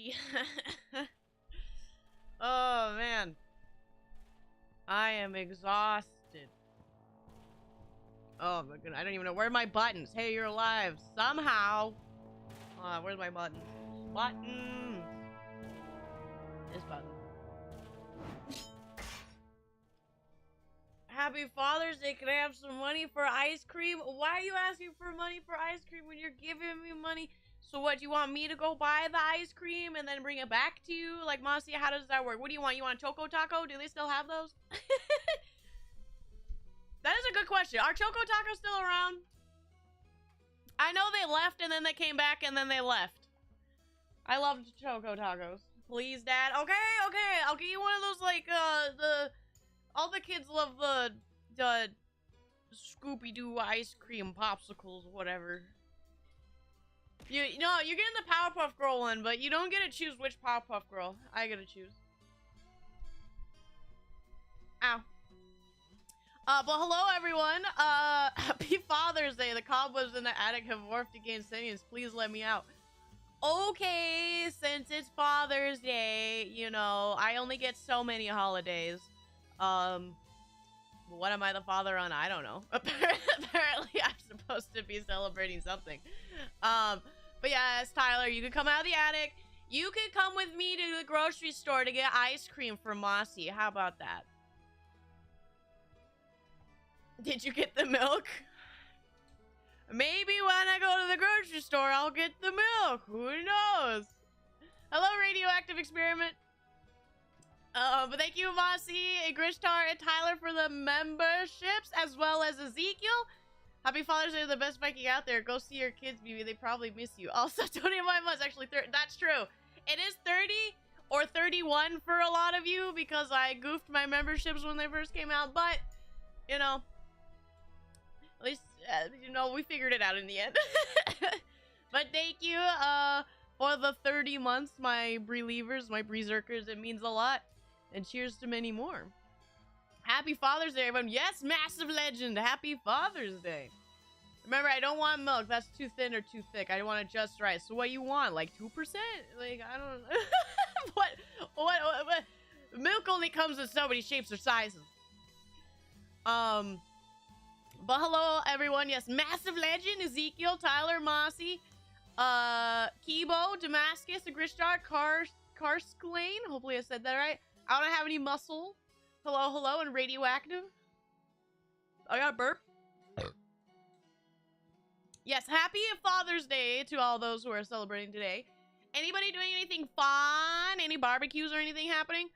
Mossy. Oh, man. I am exhausted. Oh, my goodness. I don't even know. Where are my buttons? Hey, you're alive. Somehow. Where's my buttons? Buttons. This button. Happy Father's Day. Can I have some money for ice cream? Why are you asking for money for ice cream when you're giving me money? So what, you want me to go buy the ice cream and then bring it back to you? Like, Mossy, how does that work? What do you want? You want a Choco Taco? Do they still have those? That is a good question. Are Choco Tacos still around? I know they left and then they came back and then they left. I loved Choco Tacos. Please, Dad. Okay. I'll get you one of those, like, all the kids love the Scooby-Doo ice cream popsicles, whatever. You know, you're getting the Powerpuff Girl one, but you don't get to choose which Powerpuff Girl. I get to choose. Ow. But hello everyone. Happy Father's Day. The cobwebs in the attic have morphed against sentience. Please let me out. Okay, since it's Father's Day, you know, I only get so many holidays. What am I the father on? I don't know. Apparently I'm supposed to be celebrating something. But yes, Tyler, you can come out of the attic. You can come with me to the grocery store to get ice cream for Mossy. How about that? Did you get the milk? Maybe when I go to the grocery store, I'll get the milk. Who knows? Hello, Radioactive Experiment. But thank you, Mossy, Grishtar, and Tyler for the memberships, as well as Ezekiel. Happy Father's Day to the best Viking out there. Go see your kids, baby. They probably miss you. Also, 25 months. Actually, that's true. It is 30 or 31 for a lot of you because I goofed my memberships when they first came out. But, you know, at least, you know, we figured it out in the end. But thank you for the 30 months, my Brie-leavers, my Berserkers. It means a lot. And cheers to many more. Happy Father's Day, everyone. Yes, Massive Legend. Happy Father's Day. Remember, I don't want milk. That's too thin or too thick. I want it just right. So what you want? Like 2%? Like, I don't know. What? Milk only comes in so many shapes or sizes. But hello, everyone. Yes, Massive Legend, Ezekiel, Tyler, Mossy, Kibo, Damascus, Grishtar, Karsklane. Hopefully I said that right. I don't have any muscle. Hello, and Radioactive. I got a burp. Yes, happy Father's Day to all those who are celebrating today. Anybody doing anything fun? Any barbecues or anything happening?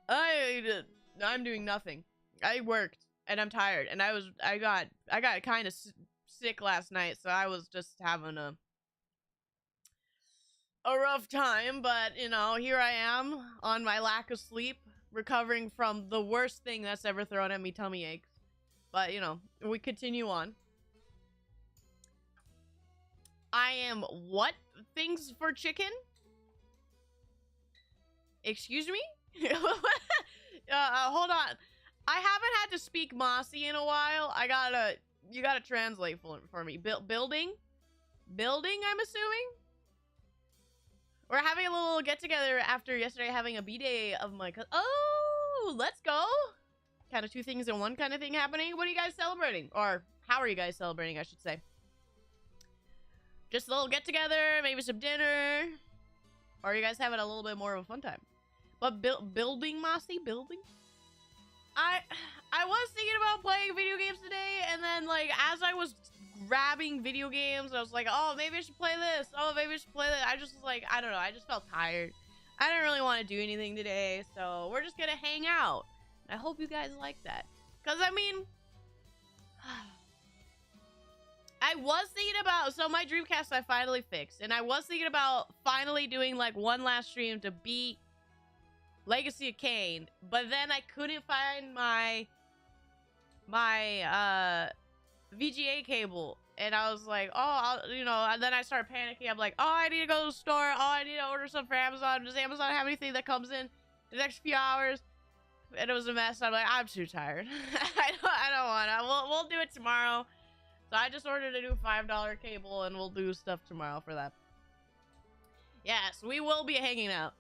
I'm doing nothing. I worked and I'm tired, and I got kind of sick last night, so I was just having a rough time. But you know, here I am on my lack of sleep, recovering from the worst thing that's ever thrown at me, tummy aches. But you know, we continue on. I am what? Things for chicken? Excuse me? Hold on. I haven't had to speak Mossy in a while. You gotta translate for me. Building, I'm assuming? We're having a little get-together after yesterday having a B-day of my cousin. Oh, let's go. Kind of two things in one kind of thing happening. What are you guys celebrating? Or how are you guys celebrating, I should say? Just a little get-together, maybe some dinner. Or are you guys having a little bit more of a fun time? But building, Mossy? Building? I was thinking about playing video games today, and then, like, as I was grabbing video games, I was like, oh, maybe I should play this. Oh, maybe I should play that. I just was like, I don't know. I just felt tired. I didn't really want to do anything today, so we're just gonna hang out. I hope you guys like that. Because, I mean, I was thinking about, so my Dreamcast I finally fixed, and I was thinking about finally doing, like, one last stream to beat Legacy of Kain, but then I couldn't find my VGA cable, and I was like, oh, you know, and then I started panicking. I'm like, oh, I need to go to the store. Oh, I need to order something for Amazon. Does Amazon have anything that comes in the next few hours? And it was a mess. I'm like, I'm too tired. I don't want to. We'll do it tomorrow. So I just ordered a new $5 cable, and we'll do stuff tomorrow for that. Yes, we will be hanging out.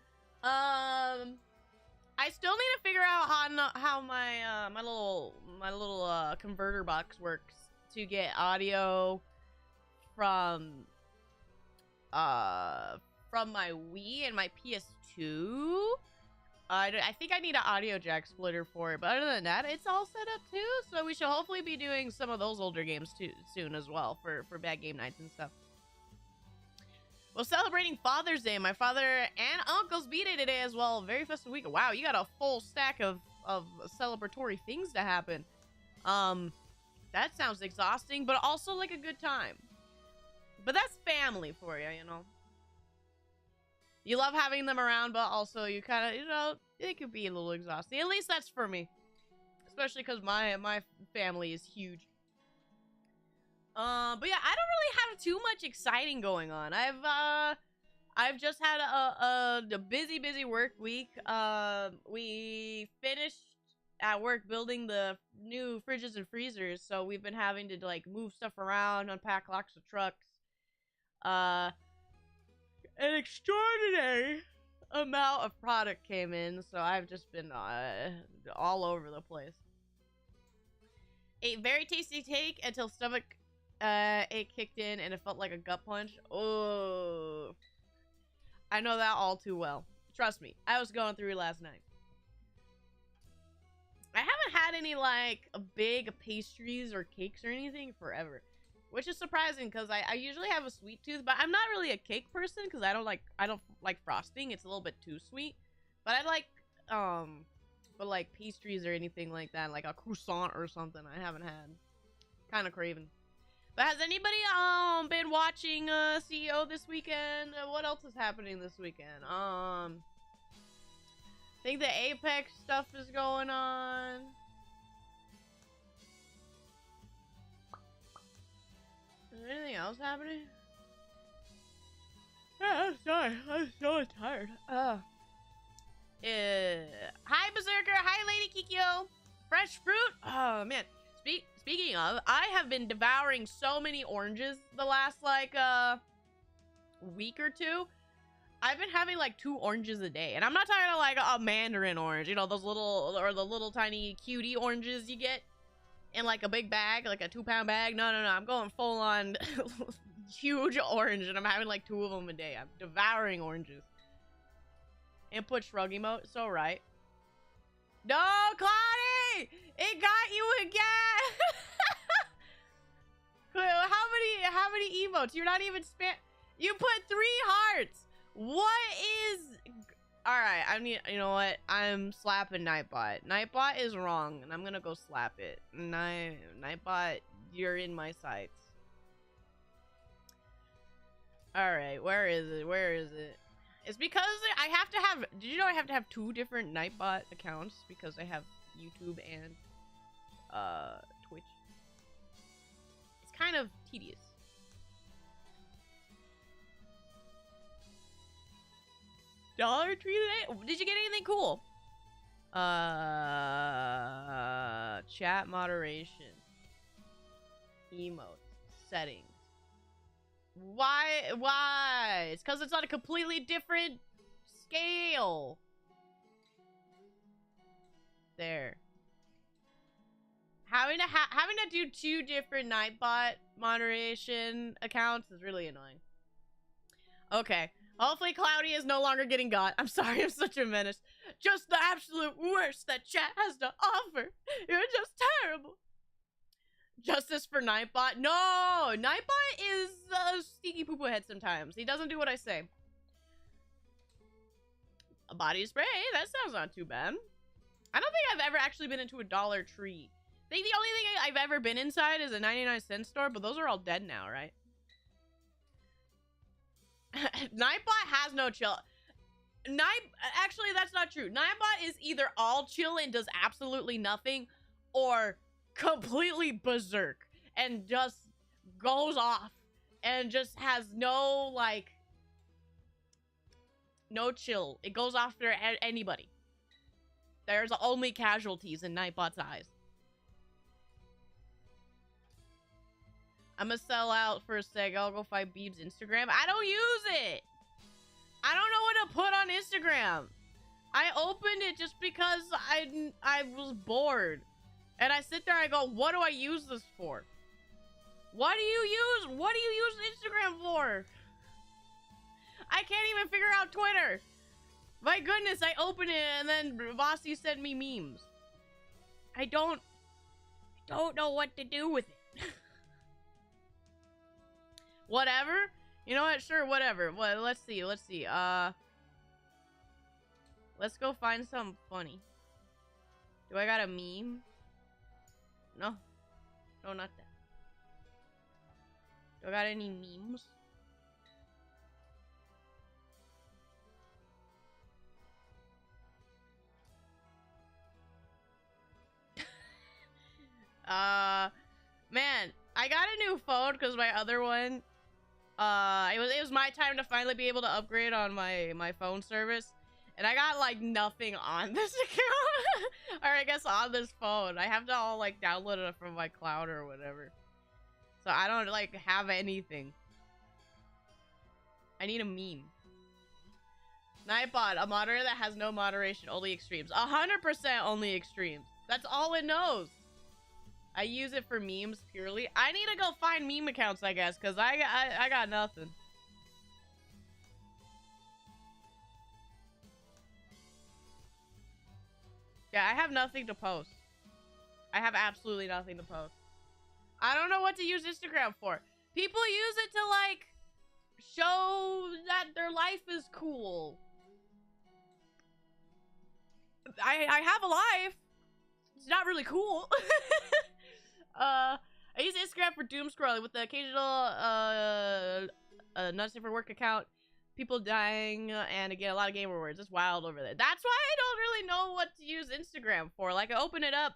I still need to figure out how my my little converter box works to get audio from my Wii and my PS2. I think I need an audio jack splitter for it, but other than that, it's all set up too. So we should hopefully be doing some of those older games too soon as well for bad game nights and stuff. Well, celebrating Father's Day, my father and uncle's B-Day today as well. Very festive week. Wow, you got a full stack of celebratory things to happen. That sounds exhausting, but also like a good time. But that's family for you, you know. You love having them around, but also you kind of, you know, it could be a little exhausting. At least that's for me. Especially because my family is huge. But yeah, I don't really have too much exciting going on. I've just had a busy work week. We finished at work building the new fridges and freezers, so we've been having to like move stuff around, unpack lots of trucks. An extraordinary amount of product came in, so I've just been all over the place. A very tasty take until stomach it kicked in and it felt like a gut punch. Oh, I know that all too well. Trust me, I was going through it last night. I haven't had any like big pastries or cakes or anything forever, which is surprising because I usually have a sweet tooth, but I'm not really a cake person because I don't like frosting. It's a little bit too sweet. But I like but like pastries or anything like that, like a croissant or something, I haven't had. Kind of craving. But has anybody been watching CEO this weekend? What else is happening this weekend? I think the Apex stuff is going on. Is there anything else happening? Yeah, I'm sorry. I'm so tired. Hi, Berserker. Hi, Lady Kikyo. Fresh fruit. Oh, man. Speaking of, I have been devouring so many oranges the last, like, week or two. I've been having, like, 2 oranges a day. And I'm not talking about, like, a mandarin orange. You know, those little, or the little tiny cutie oranges you get in, like, a big bag, like a 2-pound bag. No. I'm going full-on huge orange, and I'm having, like, 2 of them a day. I'm devouring oranges. Input shrug emote. So right. No, Claudia! It got you again! How many emotes? You're not even You put 3 hearts! What is... Alright, you know what? I'm slapping Nightbot. Nightbot is wrong, and I'm gonna go slap it. Nightbot, you're in my sights. Alright, where is it? It's because I have to have... Did you know I have to have 2 different Nightbot accounts? Because I have YouTube and Twitch. It's kind of tedious. Dollar Tree today? Did you get anything cool? Chat moderation. Emotes. Settings. Why? It's because it's on a completely different scale. There. Having to do 2 different Nightbot moderation accounts is really annoying. Okay. Hopefully Cloudy is no longer getting got. I'm sorry, I'm such a menace. Just the absolute worst that chat has to offer. You're just terrible. Justice for Nightbot? No! Nightbot is a sneaky poo-poo head sometimes. He doesn't do what I say. A body spray? That sounds not too bad. I don't think I've ever actually been into a Dollar Tree. I think the only thing I've ever been inside is a 99-cent store, but those are all dead now, right? Nightbot has no chill. Actually, that's not true. Nightbot is either all chill and does absolutely nothing, or completely berserk and just goes off and just has no, like, no chill. It goes after anybody. There's only casualties in Nightbot's eyes. I'm gonna sell out for a sec. I'll go find Beeb's Instagram. I don't use it! I don't know what to put on Instagram. I opened it just because I was bored. And I sit there, I go, what do I use this for? What do you use Instagram for? I can't even figure out Twitter. My goodness, I open it and then Bossy sent me memes. I don't know what to do with it. Whatever. You know what? Sure, whatever. Well, let's see. Let's go find something funny. Do I got a meme? No. No, not that. Do I got any memes? Man, I got a new phone because my other one, it was my time to finally be able to upgrade on my phone service. And I got, like, nothing on this account. Or I guess on this phone. I have to all, like, download it from my cloud or whatever. So I don't, like, have anything. I need a meme. Nightbot, a moderator that has no moderation, only extremes. 100% only extremes. That's all it knows. I use it for memes purely. I need to go find meme accounts, I guess, because I got nothing. Yeah, I have nothing to post. I have absolutely nothing to post. I don't know what to use Instagram for. People use it to, like, show that their life is cool. I have a life. It's not really cool. I use Instagram for doom scrolling with the occasional, nuts for work account. People dying, and again, a lot of gamer words. It's wild over there. That's why I don't really know what to use Instagram for. Like, I open it up,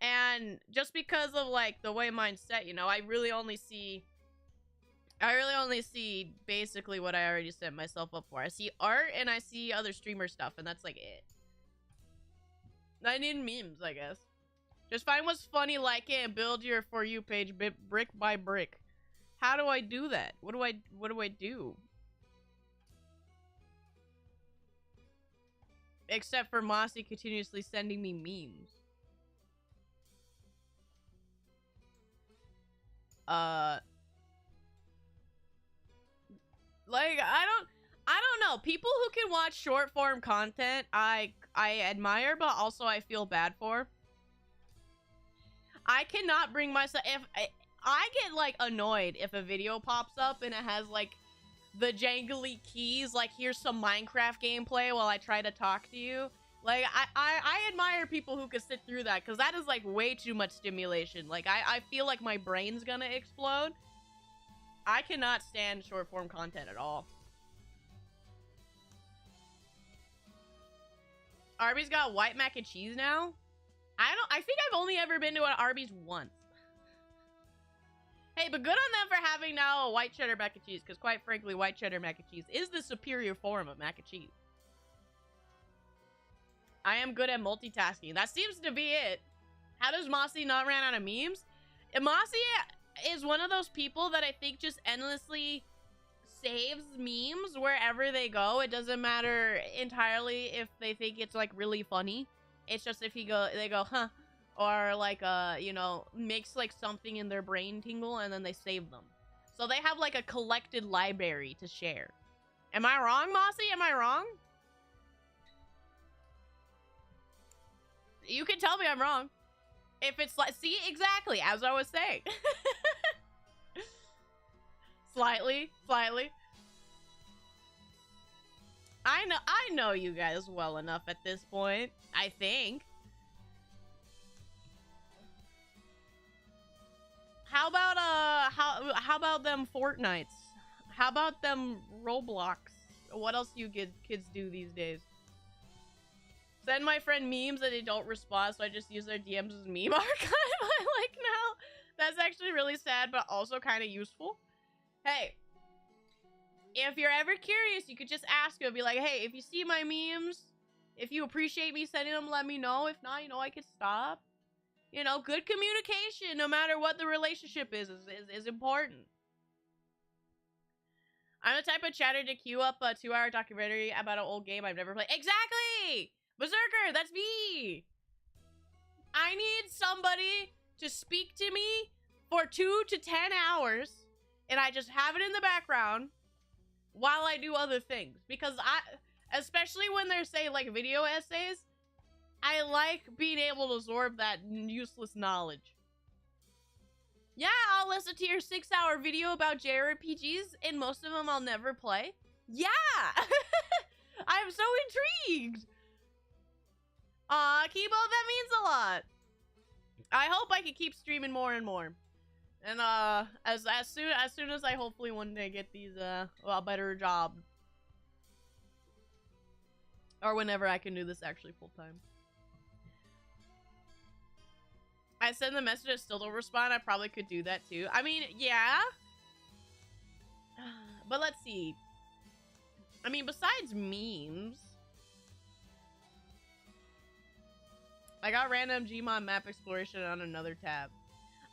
and just because of, like, the way mine's set, you know, I really only see basically what I already set myself up for. I see art, and I see other streamer stuff, and that's, like, it. I need memes, I guess. Just find what's funny, like it, and build your For You page brick by brick. How do I do that? What do I do? Except for Mossy continuously sending me memes. Like, I don't know. People who can watch short form content, I admire, but also I feel bad for. I cannot bring myself, if I get, like, annoyed if a video pops up and it has, like, the jangly keys, like, here's some Minecraft gameplay while I try to talk to you. Like, I admire people who can sit through that, because that is, like, way too much stimulation. Like, I feel like my brain's gonna explode. I cannot stand short form content at all. Arby's got white mac and cheese now? I think I've only ever been to an Arby's once. Hey, but good on them for having now a white cheddar mac and cheese, because quite frankly, white cheddar mac and cheese is the superior form of mac and cheese. I am good at multitasking. That seems to be it. How does Mossy not run out of memes? Mossy is one of those people that I think just endlessly saves memes wherever they go. It doesn't matter entirely if they think it's, like, really funny. It's just if they go, huh, or, like, you know, makes, like, something in their brain tingle, and then they save them. So they have, like, a collected library to share. Am I wrong, Mossy? Am I wrong? You can tell me I'm wrong. If it's like, see, exactly, as I was saying. Slightly. I know you guys well enough at this point, I think. How about how about them Fortnites? How about them Roblox? What else do you kids do these days? Send my friend memes and they don't respond, so I just use their DMs as meme archive. I like now. That's actually really sad, but also kind of useful. Hey, if you're ever curious, you could just ask them. Be like, hey, if you see my memes, if you appreciate me sending them, let me know. If not, you know, I could stop. You know, good communication, no matter what the relationship is important. I'm the type of chatter to queue up a 2-hour documentary about an old game I've never played. Exactly! Berserker, that's me! I need somebody to speak to me for 2 to 10 hours, and I just have it in the background while I do other things. Because especially when they're, say, like, video essays, I like being able to absorb that useless knowledge. Yeah, I'll listen to your 6-hour video about JRPGs, and most of them I'll never play. Yeah! I'm so intrigued! Aw, Kibo, that means a lot. I hope I can keep streaming more and more. And, as soon as I hopefully one day get these, a better job. Or whenever I can do this actually full-time. I send the message, I still don't respond. I probably could do that too. I mean, yeah. But let's see. I mean, besides memes, I got random Gmod map exploration on another tab.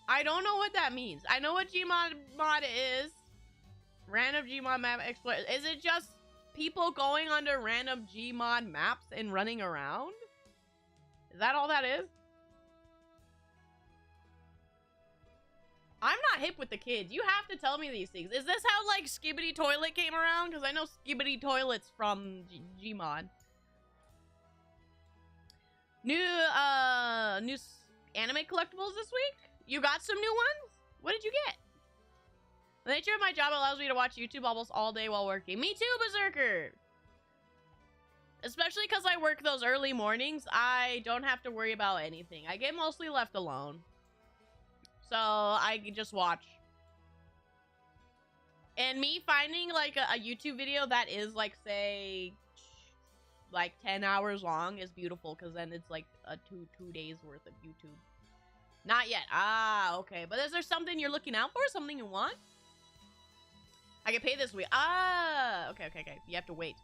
I don't know what that means. I know what Gmod mod is. Random Gmod map exploration. Is it just people going onto random Gmod maps and running around? Is that all that is? I'm not hip with the kids. You have to tell me these things. Is this how, like, Skibbity Toilet came around? Because I know Skibbity Toilet's from Gmod. New anime collectibles this week? You got some new ones? What did you get? The nature of my job allows me to watch YouTube almost all day while working. Me too, Berserker! Especially because I work those early mornings, I don't have to worry about anything. I get mostly left alone. So, I can just watch. And me finding, like, a YouTube video that is, like, say, like, 10 hours long is beautiful, because then it's, like, a two days worth of YouTube. Not yet. Ah, okay. But is there something you're looking out for? Something you want? I get paid this week. Ah, okay. You have to wait.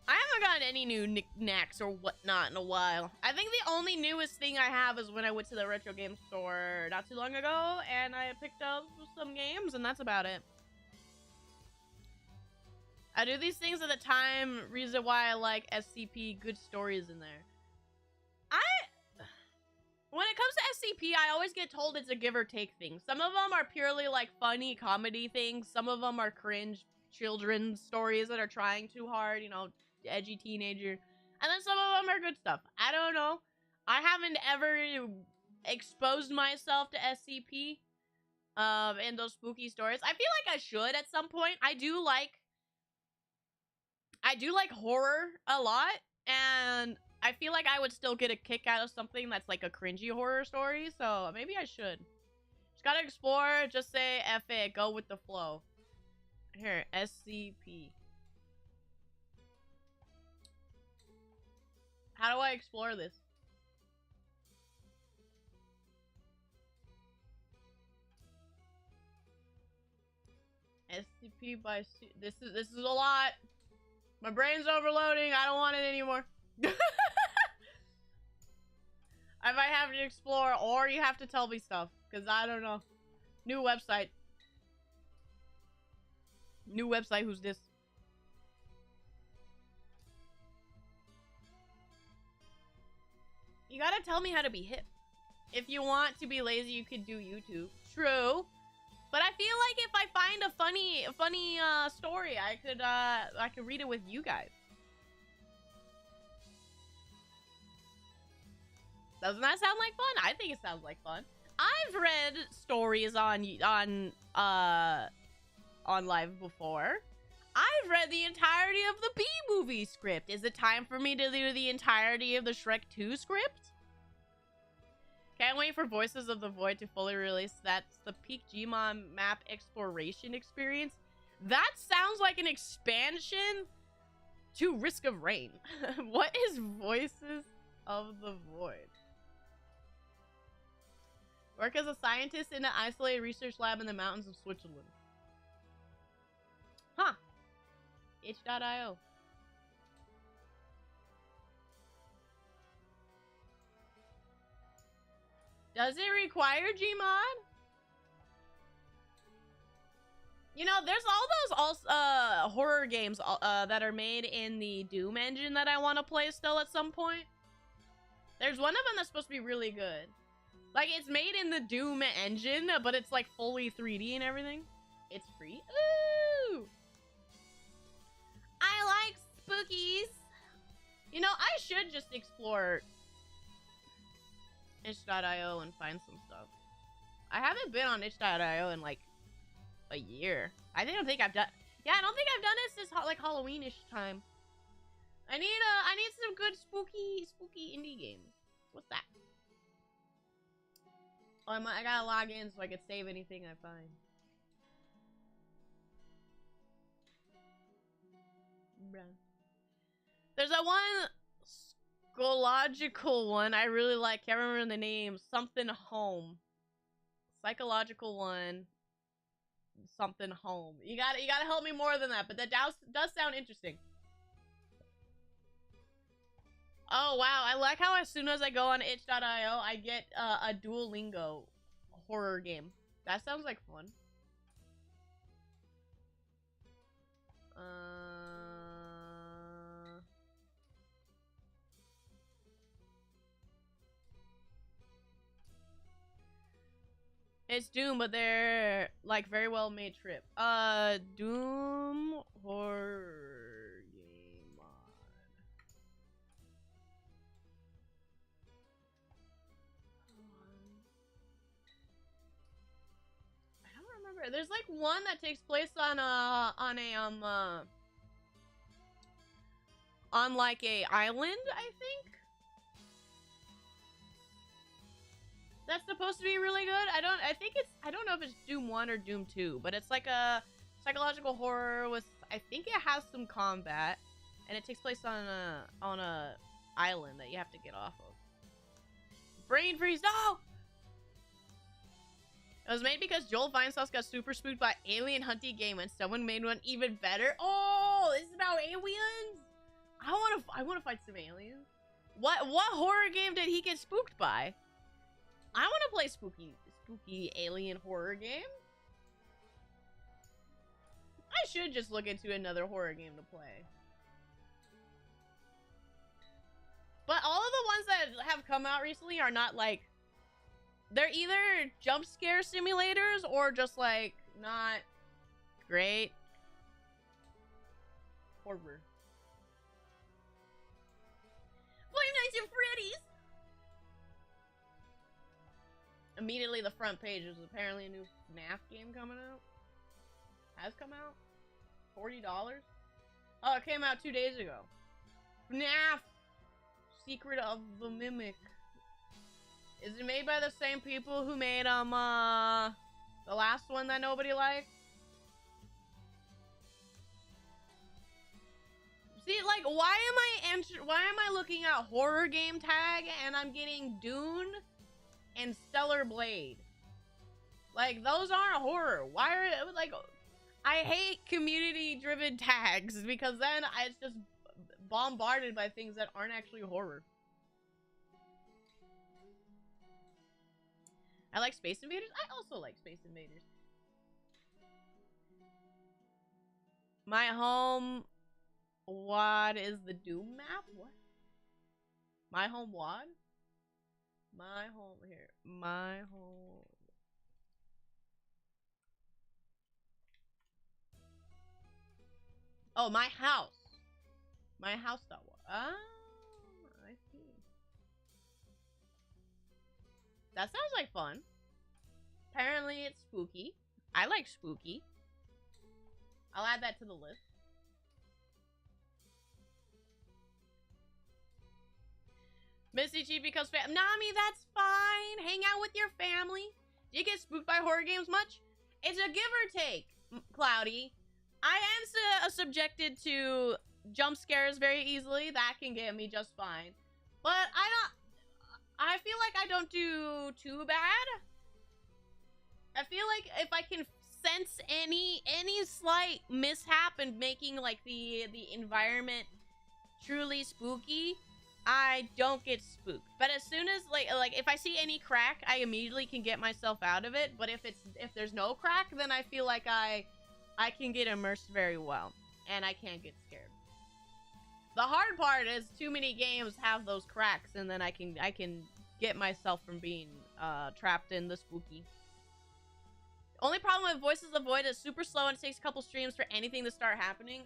I haven't gotten any new knickknacks or whatnot in a while. I think the only newest thing I have is when I went to the retro game store not too long ago, and I picked up some games, and that's about it. I do these things at the time, reason why I like SCP, good stories in there. When it comes to SCP, I always get told it's a give or take thing. Some of them are purely, like, funny comedy things. Some of them are cringe children's stories that are trying too hard, you know, edgy teenager. And then some of them are good stuff. I don't know. I haven't ever exposed myself to SCP and those spooky stories. I feel like I should at some point. I do like horror a lot, and I feel like I would still get a kick out of something that's like a cringy horror story, so maybe I should. Just gotta explore, just say F it, go with the flow. Here, SCP. How do I explore this? SCP by this is a lot. My brain's overloading. I don't want it anymore. I might have to explore, or you have to tell me stuff, because I don't know. New website. New website, who's this? You gotta tell me how to be hip. If you want to be lazy, you could do YouTube. True. But I feel like if I find a funny story, I could read it with you guys. Doesn't that sound like fun? I think it sounds like fun. I've read stories on live before. I've read the entirety of the Bee movie script. Is it time for me to do the entirety of the Shrek 2 script? Can't wait for Voices of the Void to fully release. That's the peak Gmod map exploration experience. That sounds like an expansion to Risk of Rain. What is Voices of the Void? Work as a scientist in an isolated research lab in the mountains of Switzerland. Huh. itch.io. Does it require Gmod? You know, there's all those horror games that are made in the Doom engine that I want to play still at some point. There's one of them that's supposed to be really good. Like, it's made in the Doom engine, but it's like fully 3D and everything. It's free. Ooh! I like spookies. You know, I should just explore itch.io and find some stuff. I haven't been on itch.io in like a year. I don't think I've done. Yeah, I don't think I've done it since like Halloween-ish time. I need some good spooky indie games. What's that? Oh, I gotta log in so I can save anything I find. There's that one psychological one I really like. Can't remember the name. Something home. Psychological one. Something home. You gotta help me more than that, but that does sound interesting. Oh wow, I like how as soon as I go on itch.io, I get a Duolingo horror game. That sounds like fun. It's Doom, but they're like very well made trip. Doom horror game mod. I don't remember. There's like one that takes place on like a island, I think. That's supposed to be really good. I don't know if it's Doom 1 or Doom 2, but it's like a psychological horror with, I think it has some combat, and it takes place on a island that you have to get off of. Brain freeze, no! It was made because Joel Vinesauce got super spooked by alien hunting game and someone made one even better. Oh, this is about aliens? I wanna fight some aliens. What horror game did he get spooked by? I want to play spooky alien horror game. I should just look into another horror game to play. But all of the ones that have come out recently are not like, they're either jump scare simulators or just like not great. Horror. Five Nights at Freddy's. Immediately the front page is apparently a new FNAF game coming out. Has come out? $40? Oh, it came out 2 days ago. FNAF! Secret of the Mimic. Is it made by the same people who made, the last one that nobody liked? See, like, why am I looking at horror game tag and I'm getting Dune and Stellar Blade? Like, those aren't horror. Why are, like, I hate community-driven tags because then it's just bombarded by things that aren't actually horror. I like Space Invaders. I also like Space Invaders. My home WAD is the Doom map? What? My home WAD? My home here. My home. Oh, my house. My house. Ah, I see. That sounds like fun. Apparently it's spooky. I like spooky. I'll add that to the list. Missy Chief becomes fam. Nami, that's fine. Hang out with your family. Do you get spooked by horror games much? It's a give or take, Cloudy. I am subjected to jump scares very easily. That can get me just fine. But I feel like I don't do too bad. I feel like if I can sense any slight mishap in making like the environment truly spooky, I don't get spooked. But as soon as like if I see any crack, I immediately can get myself out of it. But if there's no crack, then I feel like I I can get immersed very well, and I can't get scared. The hard part is too many games have those cracks, and then I can get myself from being trapped in the spooky. Only problem with Voices of the Void is super slow and it takes a couple streams for anything to start happening.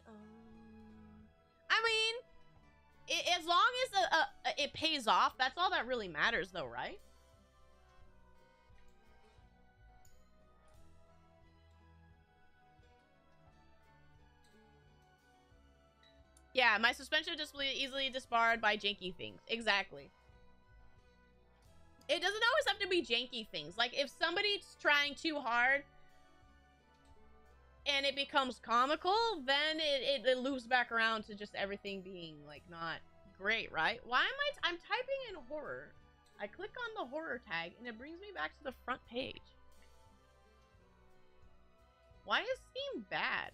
I mean, as long as it pays off, that's all that really matters though, right? Yeah, my suspension is easily disbarred by janky things. Exactly. It doesn't always have to be janky things. Like, if somebody's trying too hard and it becomes comical, then it loops back around to just everything being, like, not great, right? Why am I'm typing in horror. I click on the horror tag, and it brings me back to the front page. Why is Steam bad?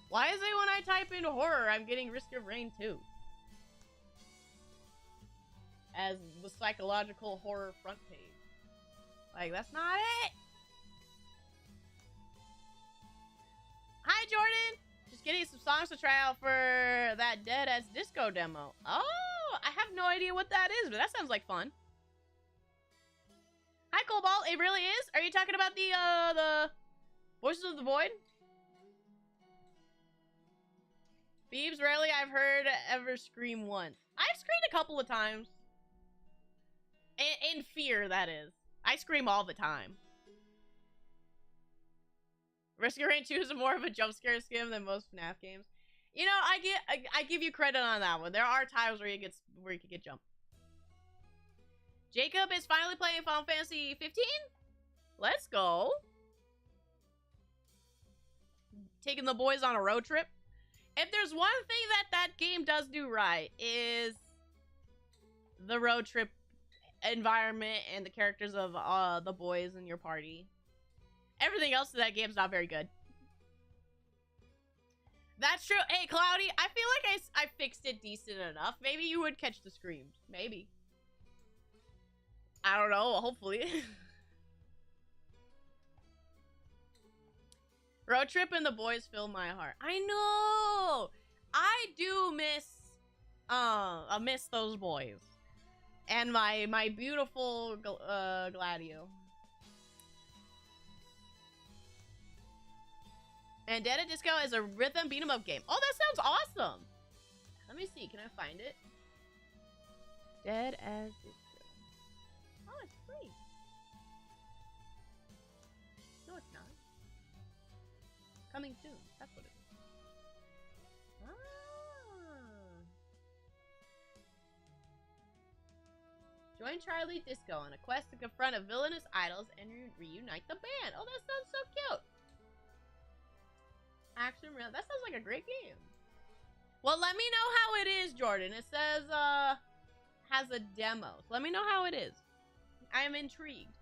Why is it when I type in horror, I'm getting Risk of Rain 2? As the psychological horror front page. Like, that's not it! Hi, Jordan! Just getting some songs to try out for that Dead as Disco demo. Oh, I have no idea what that is, but that sounds like fun. Hi, Cobalt. It really is? Are you talking about the Voices of the Void? Phoebes, rarely I've heard ever scream once. I've screamed a couple of times. In fear, that is. I scream all the time. Risk of Rain 2 is more of a jump scare skim than most FNAF games. You know, I give you credit on that one. There are times where you can get jumped. Jacob is finally playing Final Fantasy 15. Let's go. Taking the boys on a road trip. If there's one thing that game does do right, is the road trip environment and the characters of the boys in your party. Everything else in that game's not very good. That's true. Hey, Cloudy, I feel like I fixed it decent enough. Maybe you would catch the screams. Maybe. I don't know. Hopefully. Road trip and the boys fill my heart. I know. I do miss those boys and my beautiful Gladio. And Dead at Disco is a rhythm beat 'em up game. Oh, that sounds awesome. Let me see. Can I find it? Dead as Disco. Oh, it's free. No, it's not. Coming soon. That's what it is. Ah. Join Charlie Disco on a quest to confront a villainous idols and reunite the band. Oh, that sounds so cute. Action real. That sounds like a great game. Well, let me know how it is, Jordan. It says has a demo. So let me know how it is. I am intrigued.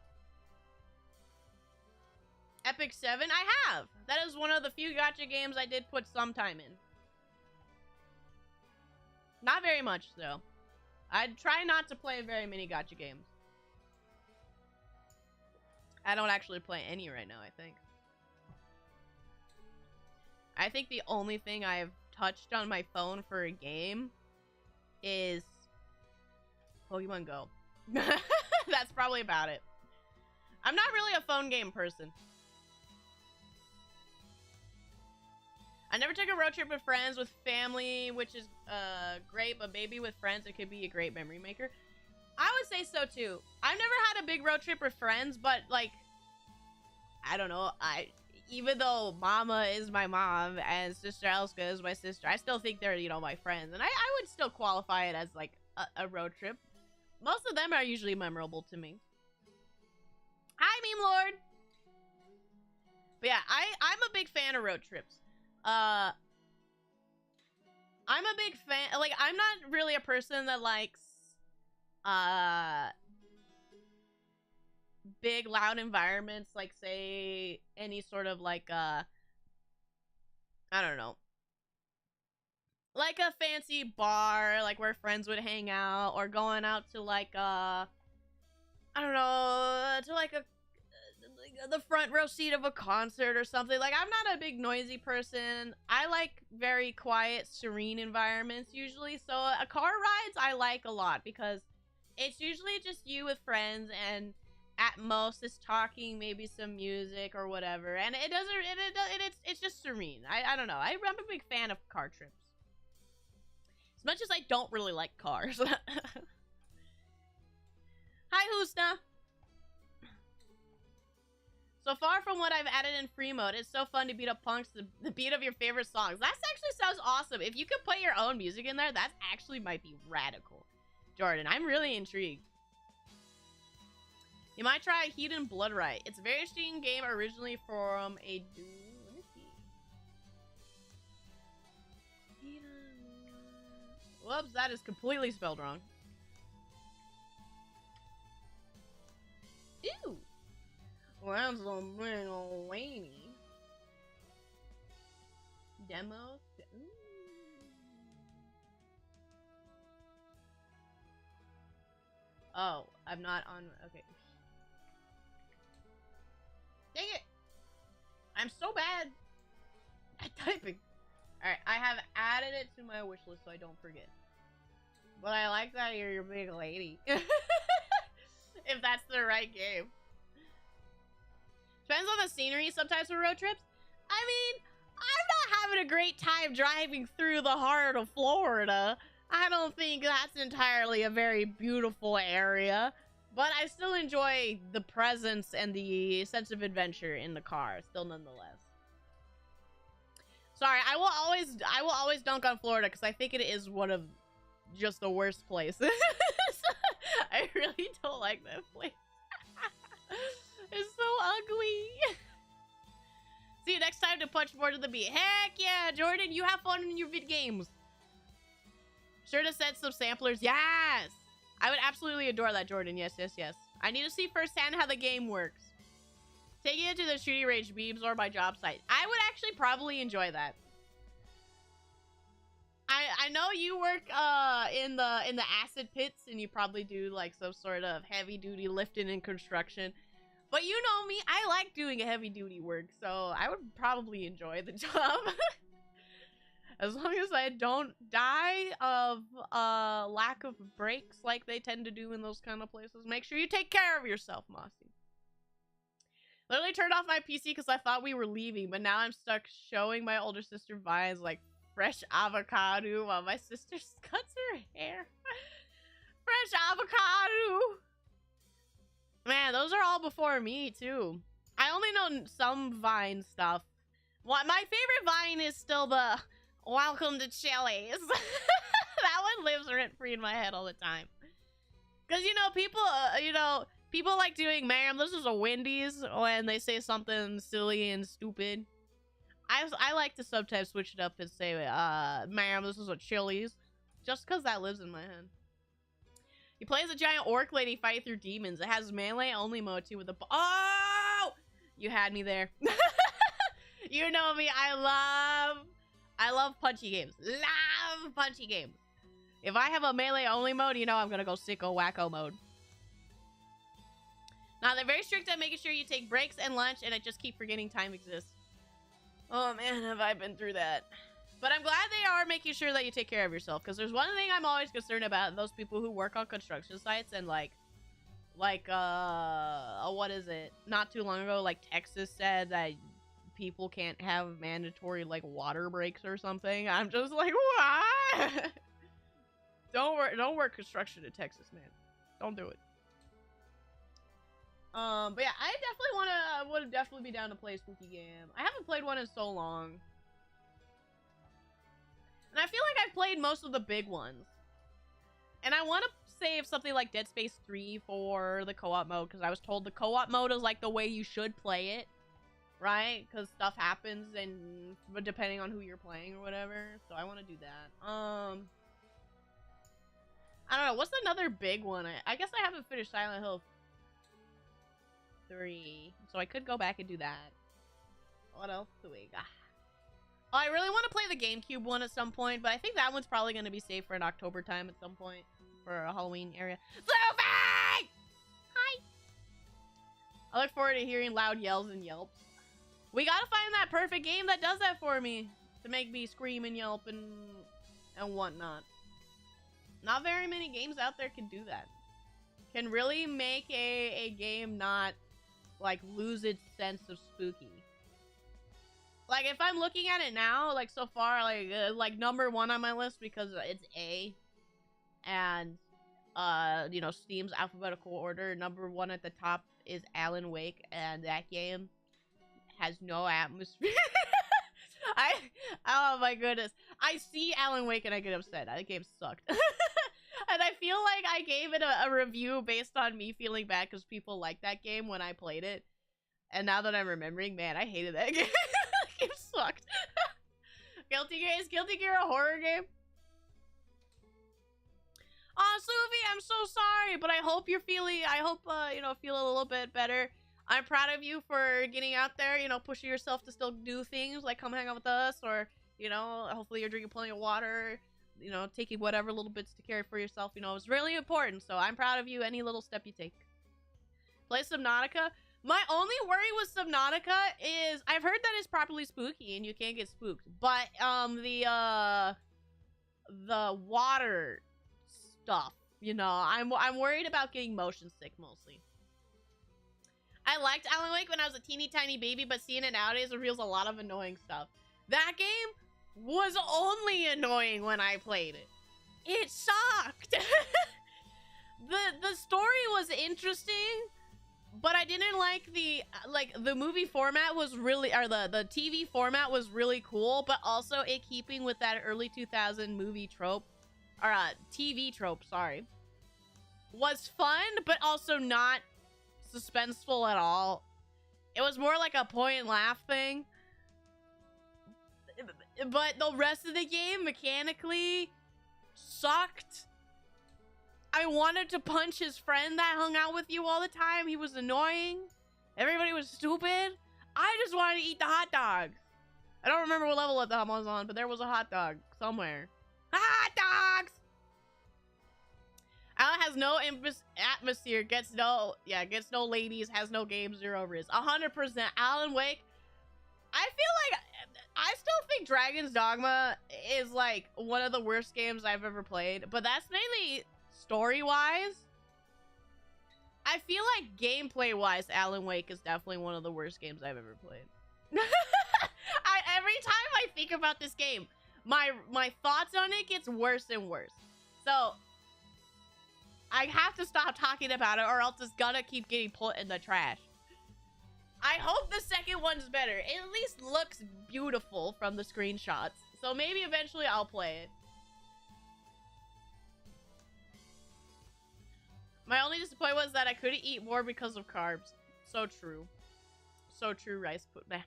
Epic 7? I have. That is one of the few gacha games I did put some time in. Not very much, though. I try not to play very many gacha games. I don't actually play any right now, I think. I think the only thing I've touched on my phone for a game is Pokemon Go. That's probably about it. I'm not really a phone game person. I never took a road trip with friends. With family, which is great, but maybe with friends it could be a great memory maker. I would say so too. I've never had a big road trip with friends, but like, I don't know, even though Mama is my mom and Sister Elska is my sister, I still think they're, you know, my friends. And I would still qualify it as, like, a road trip. Most of them are usually memorable to me. Hi, Meme Lord! But yeah, I'm a big fan of road trips. I'm a big fan, like, I'm not really a person that likes, big loud environments, like say any sort of like I don't know, like a fancy bar, like where friends would hang out, or going out to like I I don't know, to like the front row seat of a concert or something. Like, I'm not a big noisy person. I like very quiet, serene environments usually. So car rides I like a lot because it's usually just you with friends, and at most it's talking, maybe some music or whatever, and it's just serene. I don't know. I'm a big fan of car trips, as much as I don't really like cars. Hi, Husna. So far from what I've added in free mode, it's so fun to beat up punks to the beat of your favorite songs. That actually sounds awesome. If you could put your own music in there, that actually might be radical. Jordan, I'm really intrigued. You might try Heat and Blood Right. It's a very interesting game originally from a dude. Let me see. Whoops, that is completely spelled wrong. Ew. Well, that's a big old lady. Demos? Ooh. Oh, I'm not on. Okay. Dang it! I'm so bad at typing. Alright, I have added it to my wish list so I don't forget. But I like that you're a big lady. If that's the right game. Depends on the scenery sometimes for road trips. I mean, I'm not having a great time driving through the heart of Florida. I don't think that's entirely a very beautiful area. But I still enjoy the presence and the sense of adventure in the car, still nonetheless. Sorry, I will always dunk on Florida because I think it is one of just the worst places. I really don't like that place. It's so ugly. See you next time to punch more to the beat. Heck yeah, Jordan, you have fun in your vid games. Sure to send some samplers. Yes! I would absolutely adore that, Jordan. Yes, yes, yes. I need to see firsthand how the game works. Taking it to the shooting range beams or my job site. I would actually probably enjoy that. I know you work in the acid pits, and you probably do like some sort of heavy duty lifting and construction. But you know me, I like doing heavy duty work, so I would probably enjoy the job. As long as I don't die of lack of breaks like they tend to do in those kind of places. Make sure you take care of yourself, Mossy. Literally turned off my PC because I thought we were leaving, but now I'm stuck showing my older sister vines like fresh avocado while my sister cuts her hair. Fresh avocado! Man, those are all before me, too. I only know some Vine stuff. My favorite Vine is still the Welcome to Chili's. That one lives rent-free in my head all the time. Because, you know, people like doing, ma'am, this is a Wendy's, when they say something silly and stupid. I like to sometimes switch it up and say, ma'am, this is a Chili's. Just because that lives in my head. He plays a giant orc lady fight through demons. It has melee only mode too with a oh! You had me there. You know me. I love punchy games. Love punchy games. If I have a melee only mode, you know I'm gonna go sicko wacko mode. Now they're very strict at making sure you take breaks and lunch, and I just keep forgetting time exists. Oh man, have I been through that. But I'm glad they are making sure that you take care of yourself, because there's one thing I'm always concerned about, those people who work on construction sites, and what is it? Not too long ago, like Texas said that people can't have mandatory like water breaks or something. I'm just like, what? Don't work construction in Texas, man. Don't do it. But yeah, I definitely would definitely be down to play a spooky game. I haven't played one in so long. And I feel like I've played most of the big ones. And I want to save something like Dead Space 3 for the co-op mode, because I was told the co-op mode is like the way you should play it. Right? Because stuff happens, and depending on who you're playing or whatever. So I want to do that. I don't know. What's another big one? I guess I haven't finished Silent Hill 3. So I could go back and do that. What else do we got? Oh, I really want to play the GameCube one at some point, but I think that one's probably going to be saved for an October time at some point for a Halloween area. Sophie! Hi! I look forward to hearing loud yells and yelps. We gotta find that perfect game that does that for me. To make me scream and yelp and whatnot. Not very many games out there can do that. Can really make a game not, like, lose its sense of spooky. Like, if I'm looking at it now, like, so far, like number 1 on my list because it's A. And, you know, Steam's alphabetical order. Number 1 at the top is Alan Wake, and that game has no atmosphere. Oh my goodness. I see Alan Wake and I get upset. That game sucked. And I feel like I gave it a review based on me feeling bad because people liked that game when I played it. And now that I'm remembering, man, I hated that game. That game sucked. Guilty Gear, is Guilty Gear a horror game? Oh, Sophie, I'm so sorry, but I hope you're feeling, you know, feel a little bit better. I'm proud of you for getting out there, you know, pushing yourself to still do things like come hang out with us, or, you know, hopefully you're drinking plenty of water, you know, taking whatever little bits to care for yourself, you know, it's really important. So I'm proud of you, any little step you take. Play Subnautica. My only worry with Subnautica is I've heard that it's properly spooky and you can't get spooked, but the water stuff, you know, I'm worried about getting motion sick mostly. I liked Alan Wake when I was a teeny tiny baby, but seeing it nowadays reveals a lot of annoying stuff. That game was only annoying when I played it. It sucked. The story was interesting, but I didn't like the movie format was really, or the TV format was really cool, but also it keeping with that early 2000 movie trope, or TV trope, sorry, was fun, but also not suspenseful at all. It was more like a point and laugh thing. But the rest of the game mechanically sucked. I wanted to punch his friend that hung out with you all the time. He was annoying. Everybody was stupid. I just wanted to eat the hot dog. I don't remember what level of the I was on, but there was a hot dog somewhere. Hot dogs! Alan has no atmosphere, gets no ladies, has no game, 0 risk. 100%. Alan Wake, I feel like, I still think Dragon's Dogma is like one of the worst games I've ever played, but that's mainly story-wise. I feel like gameplay-wise, Alan Wake is definitely one of the worst games I've ever played. Every time I think about this game, my thoughts on it gets worse and worse. So I have to stop talking about it or else it's gonna keep getting put in the trash. I hope the second one's better. It at least looks beautiful from the screenshots. So maybe eventually I'll play it. My only disappointment was that I couldn't eat more because of carbs. So true. So true, rice put back.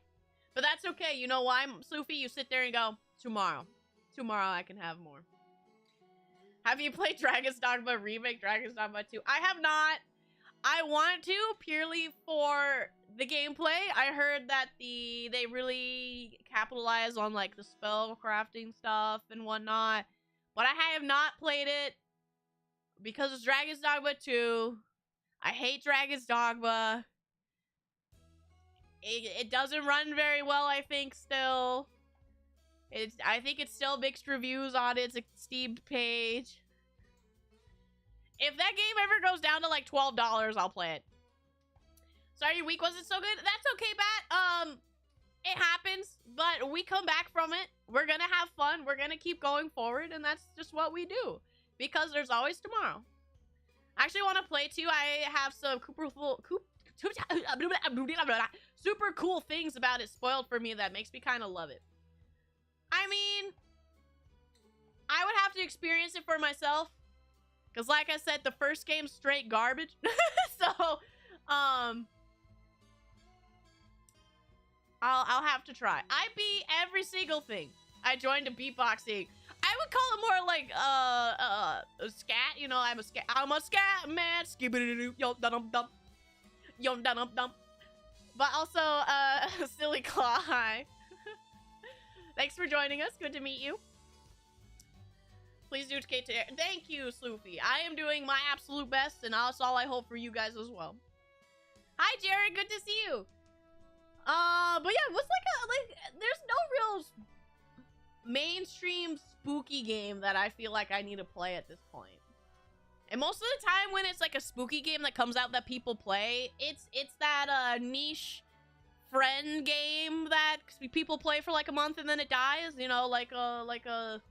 But that's okay. You know why, Sophie? You sit there and go, tomorrow. Tomorrow I can have more. Have you played Dragon's Dogma Remake, Dragon's Dogma 2? I have not. I want to, purely for the gameplay. I heard that they really capitalize on like the spell crafting stuff and whatnot. But I have not played it because it's Dragon's Dogma 2. I hate Dragon's Dogma. It doesn't run very well, I think, still. I think it's still mixed reviews on its Steam page. If that game ever goes down to like $12, I'll play it. Sorry, your week wasn't so good. That's okay, Bat. It happens, but we come back from it. We're gonna have fun. We're gonna keep going forward, and that's just what we do. Because there's always tomorrow. I actually want to play too. I have some super cool things about it spoiled for me that makes me kind of love it. I mean, I would have to experience it for myself. Because like I said, the first game's straight garbage. So, I'll have to try. I beat every single thing. I joined a beatboxing. I would call it more like, a scat. You know, I'm a scat man. Skibidi-doo, yo, dum-dum-dum. Yo, dum-dum-dum. But also, Silly Claw, hi. Thanks for joining us. Good to meet you. Please do take care. Thank you, Sloofy. I am doing my absolute best, and that's all I hope for you guys as well. Hi, Jared. Good to see you. But yeah, what's like there's no real mainstream spooky game that I feel like I need to play at this point. And most of the time when it's like a spooky game that comes out that people play, it's that niche friend game that people play for like a month and then it dies, you know, like a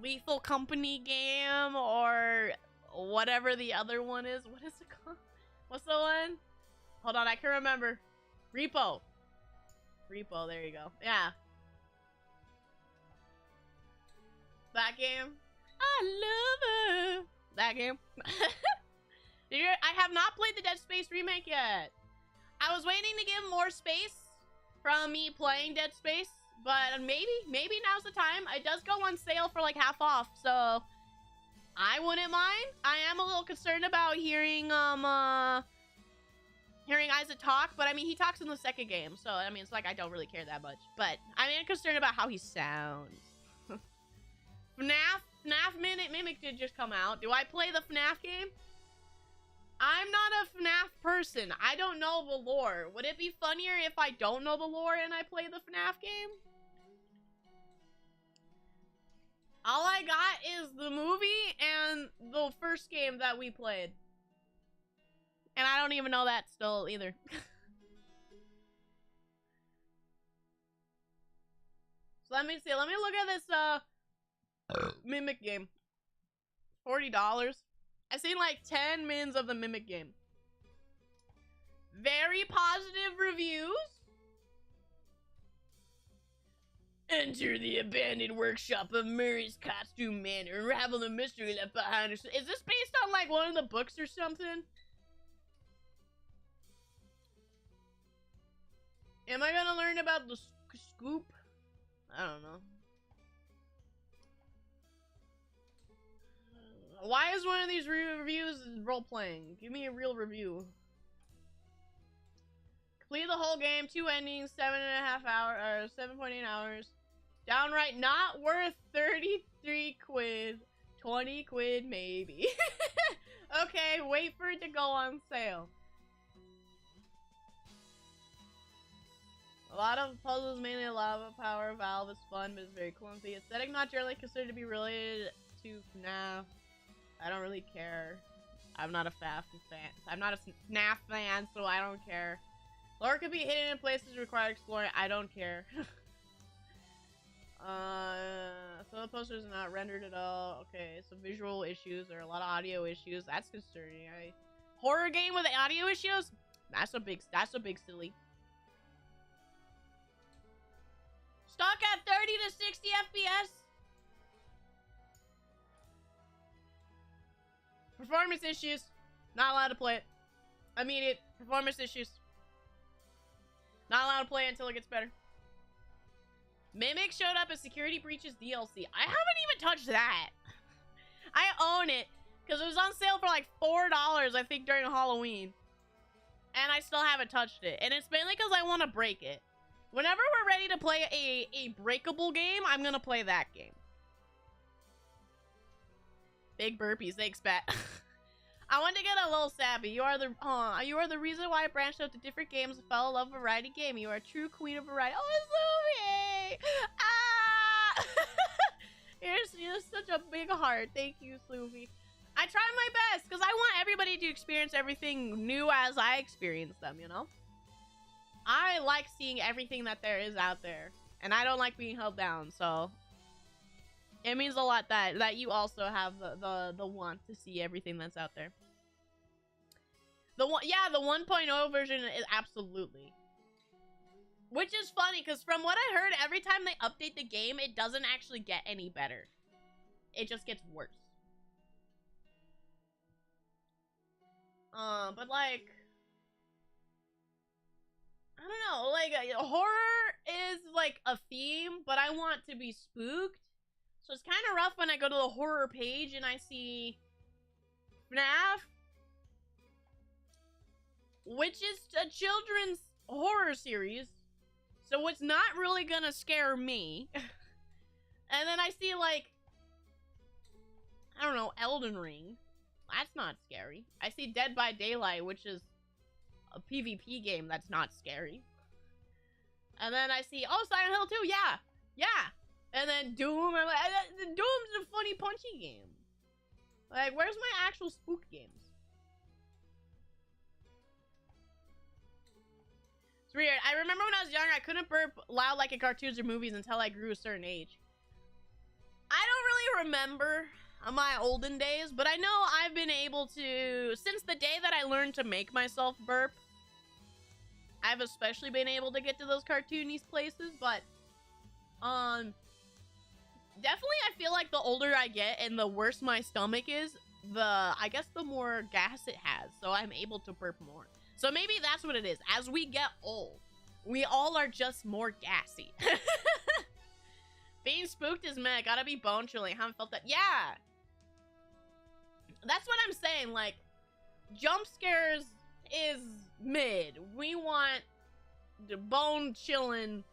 Lethal Company game or whatever the other one is. What is it called? What's the one? Hold on, I can remember. Repo, there you go. Yeah. That game. I love her. That game. I have not played the Dead Space remake yet. I was waiting to give more space from me playing Dead Space, but maybe now's the time. It does go on sale for like half off, so I wouldn't mind. I am a little concerned about hearing Isaac talk, but I mean he talks in the second game, so I mean it's like I don't really care that much. But I am concerned about how he sounds. FNAF Mimic did just come out. Do I play the FNAF game? I'm not a FNAF person. I don't know the lore. Would it be funnier if I don't know the lore and I play the FNAF game? All I got is the movie and the first game that we played. And I don't even know that still either. So let me see. Let me look at this Mimic game. $40. I've seen like 10 mins of the Mimic game. Very positive reviews. Enter the abandoned workshop of Murray's Costume Manor. Unravel the mystery left behind. Is this based on like one of the books or something? Am I gonna learn about the scoop? I don't know. Why is one of these reviews role-playing? Give me a real review. Complete the whole game, 2 endings, 7.5 hours, 7.8 hours. Downright not worth 33 quid. 20 quid maybe. Okay, wait for it to go on sale. A lot of puzzles, mainly lava power valve, is fun, but it's very clumsy. Aesthetic not generally considered to be related to FNAF. I don't really care. I'm not a FNAF fan. I'm not a FNAF fan, so I don't care. Lore could be hidden in places required exploring. I don't care. So the posters are not rendered at all. Okay, so visual issues. There are a lot of audio issues. That's concerning. Horror game with audio issues? That's a big silly. Stuck at 30 to 60 FPS. Performance issues. Not allowed to play it. Immediate performance issues. Not allowed to play it until it gets better. Mimic showed up as Security Breaches DLC. I haven't even touched that. I own it because it was on sale for like $4, I think, during Halloween. And I still haven't touched it. And it's mainly because I want to break it. Whenever we're ready to play a breakable game, I'm going to play that game. Big burpees, thanks, Pat. I want to get a little sappy. You are the reason why I branched out to different games and fell in love with variety game. You are a true queen of variety. Oh, Sloopy! Ah! you're such a big heart. Thank you, Sloopy. I try my best because I want everybody to experience everything new as I experience them, you know? I like seeing everything that there is out there. And I don't like being held down, so it means a lot that you also have the want to see everything that's out there. The 1.0 version is absolutely. Which is funny, because from what I heard, every time they update the game, it doesn't actually get any better. It just gets worse. But like, I don't know, like, horror is like a theme, but I want to be spooked. So it's kind of rough when I go to the horror page and I see FNAF, which is a children's horror series, so it's not really gonna scare me. And then I see, like, I don't know, Elden Ring, That's not scary. I see Dead by Daylight, which is a PvP game that's not scary. And then I see, oh, Silent Hill 2, yeah. Yeah. And then Doom, I'm like, Doom's a funny, punchy game. Like, where's my actual spook games? It's weird. I remember when I was younger, I couldn't burp loud like in cartoons or movies until I grew a certain age. I don't really remember my olden days, but I know I've been able to, since the day that I learned to make myself burp, I've especially been able to get to those cartoony places, but, definitely I feel like the older I get and the worse my stomach is, I guess the more gas it has, so I'm able to burp more. So maybe that's what it is. As we get old, we all are just more gassy. Being spooked is meh. Gotta be bone chilling. Haven't felt that. Yeah! That's what I'm saying. Like, jump scares is mid. We want the bone chilling.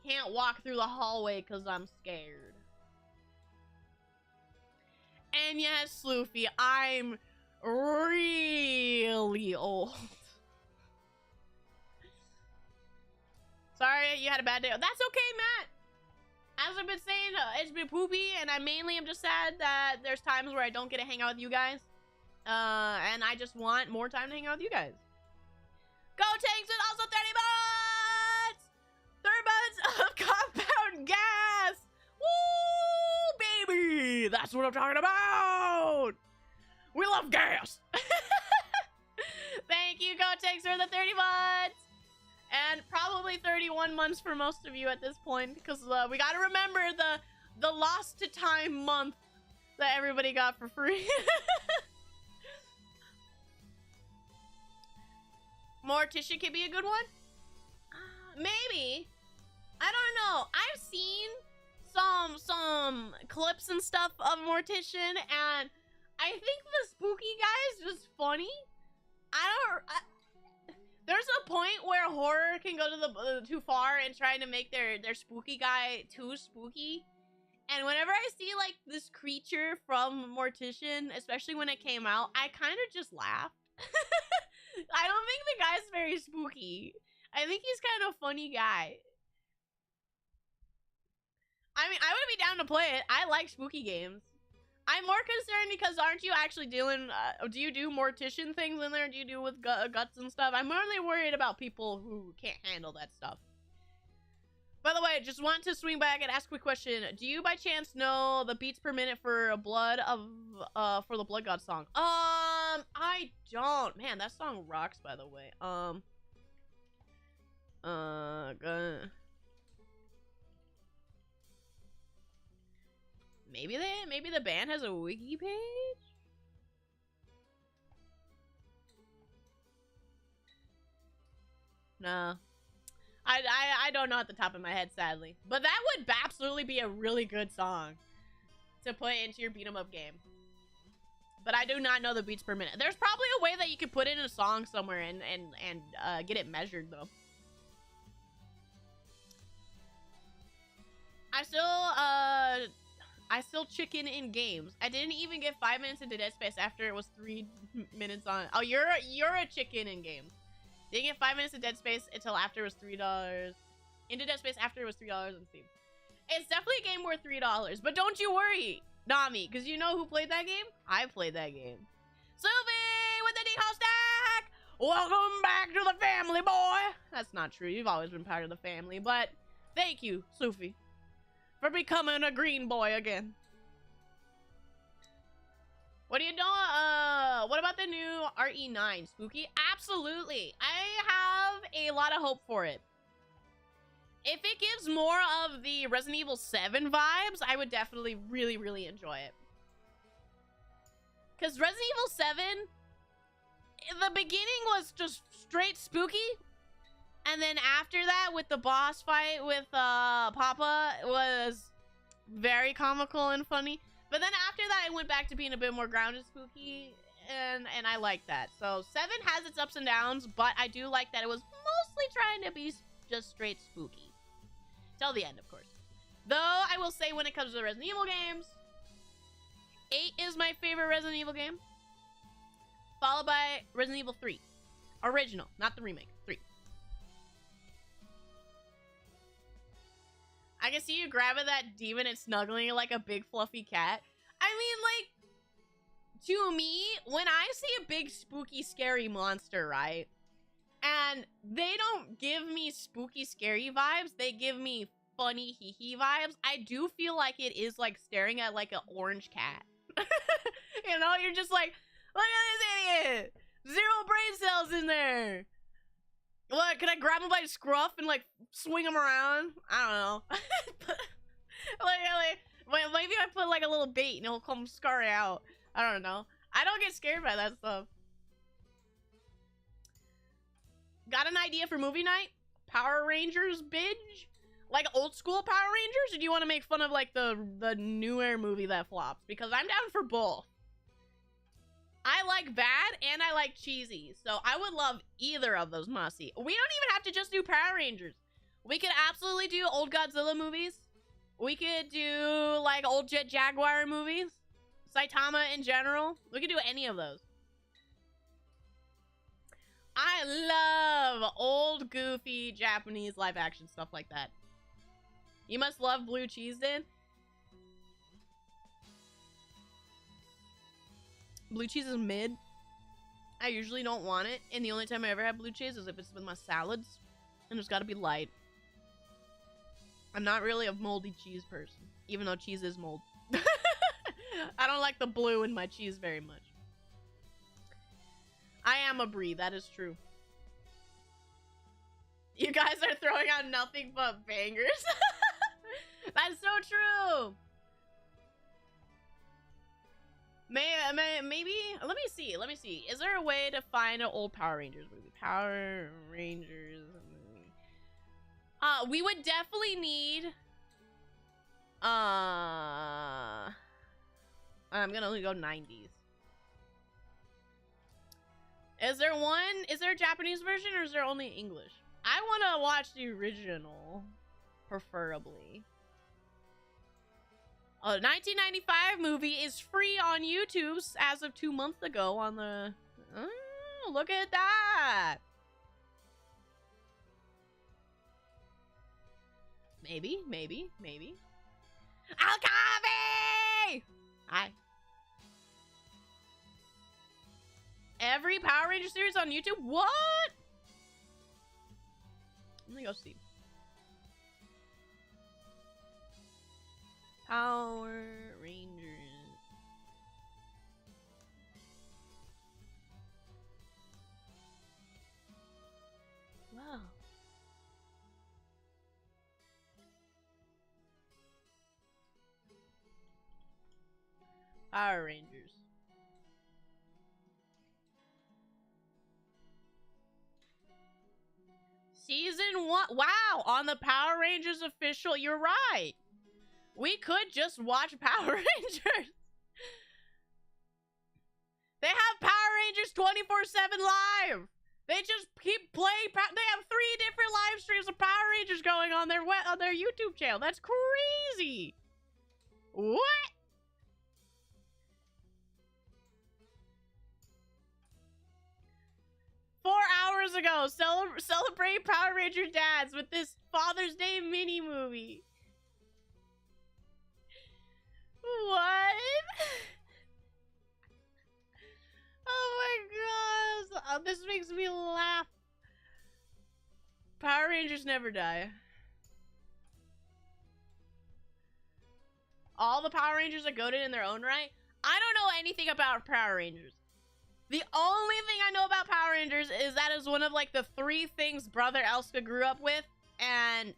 Can't walk through the hallway because I'm scared. And yes, Sloofy, I'm really old. Sorry, you had a bad day. That's okay, Matt. As I've been saying, it's been poopy, and I mainly am just sad that there's times where I don't get to hang out with you guys. And I just want more time to hang out with you guys. Go Tanks and also 30 months! 30 months of compound gas! Woo, baby! That's what I'm talking about! We love gas! Thank you, Go Tanks, for the 30 months! And probably 31 months for most of you at this point, because we gotta remember the lost to time month that everybody got for free. Morticia could be a good one? Maybe. I don't know. I've seen some clips and stuff of Mortician, and I think the spooky guy is just funny. There's a point where horror can go to too far and trying to make their spooky guy too spooky. And whenever I see like this creature from Mortician, especially when it came out, I kind of just laughed. I don't think the guy's very spooky. I think he's kind of a funny guy. I mean, I would be down to play it. I like spooky games. I'm more concerned because aren't you actually doing, do you do mortician things in there? Do you do with guts and stuff? I'm only worried about people who can't handle that stuff. By the way, just want to swing back and ask a quick question. Do you by chance know the beats per minute for Blood of, for the Blood God song? I don't. Man, that song rocks, by the way. Maybe the band has a wiki page? No. I don't know at the top of my head, sadly. But that would absolutely be a really good song to put into your beat 'em up game. But I do not know the beats per minute. There's probably a way that you could put it in a song somewhere and get it measured though. I still chicken in games. I didn't even get 5 minutes into Dead Space after it was 3 minutes on. Oh, you're a chicken in games. Didn't get 5 minutes of Dead Space until after it was $3. Into Dead Space after it was $3 on Steam. It's definitely a game worth $3, but don't you worry, Nami, because you know who played that game? I played that game. Sylvie with the Niho stack! Welcome back to the family, boy! That's not true. You've always been part of the family, but thank you, Sophie, for becoming a green boy again. What do you know? What about the new RE9? Spooky? Absolutely. I have a lot of hope for it. If it gives more of the Resident Evil 7 vibes, I would definitely really, really enjoy it. Because Resident Evil 7, the beginning was just straight spooky. And then after that, with the boss fight with Papa, it was very comical and funny. But then after that, it went back to being a bit more grounded spooky, and I like that. So 7 has its ups and downs, but I do like that it was mostly trying to be just straight spooky. Till the end, of course. Though, I will say when it comes to the Resident Evil games, 8 is my favorite Resident Evil game. followed by Resident Evil 3. Original, not the remake. 3. I can see you grabbing that demon and snuggling it like a big fluffy cat. I mean, like, to me, when I see a big spooky scary monster, right? And they don't give me spooky scary vibes, they give me funny hee-hee vibes. I do feel like it is like staring at like an orange cat. You know, you're just like, look at this idiot! 0 brain cells in there! What, can I grab him by the scruff and like swing him around? I don't know. like, maybe I put like a little bait and he'll come scurry out. I don't know. I don't get scared by that stuff. Got an idea for movie night? Power Rangers binge? Like old school Power Rangers? Or do you want to make fun of like the newer movie that flops? Because I'm down for both. I like bad and I like cheesy. So I would love either of those must-see. We don't even have to just do Power Rangers. We could absolutely do old Godzilla movies. We could do like old Jet Jaguar movies. Saitama in general. We could do any of those. I love old goofy Japanese live action stuff like that. You must love blue cheese then. Blue cheese is mid. I usually don't want it, and the only time I ever have blue cheese is if it's with my salads, and it's got to be light. I'm not really a moldy cheese person, even though cheese is mold. I don't like the blue in my cheese very much. I am a Brie, that is true. You guys are throwing out nothing but bangers. That's so true. Maybe, let me see. Is there a way to find an old Power Rangers movie? Power Rangers movie. We would definitely need, I'm gonna only go 90s. Is there a Japanese version or is there only English? I want to watch the original, preferably. A 1995 movie is free on YouTube as of 2 months ago on the... Oh, look at that! Maybe. Alkavi! Hi. Every Power Ranger series on YouTube? What? Let me go see. Power Rangers. Wow. Power Rangers. Season 1. Wow, on the Power Rangers official. You're right. We could just watch Power Rangers. They have Power Rangers 24/7 live. They just keep playing. They have 3 different live streams of Power Rangers going on their YouTube channel. That's crazy. What? Four hours ago, celebrate Power Ranger dads with this Father's Day mini movie. What? Oh my gosh. Oh, this makes me laugh. Power Rangers never die. All the Power Rangers are goated in their own right. I don't know anything about Power Rangers. The only thing I know about Power Rangers is that is one of like the 3 things Brother Elska grew up with, and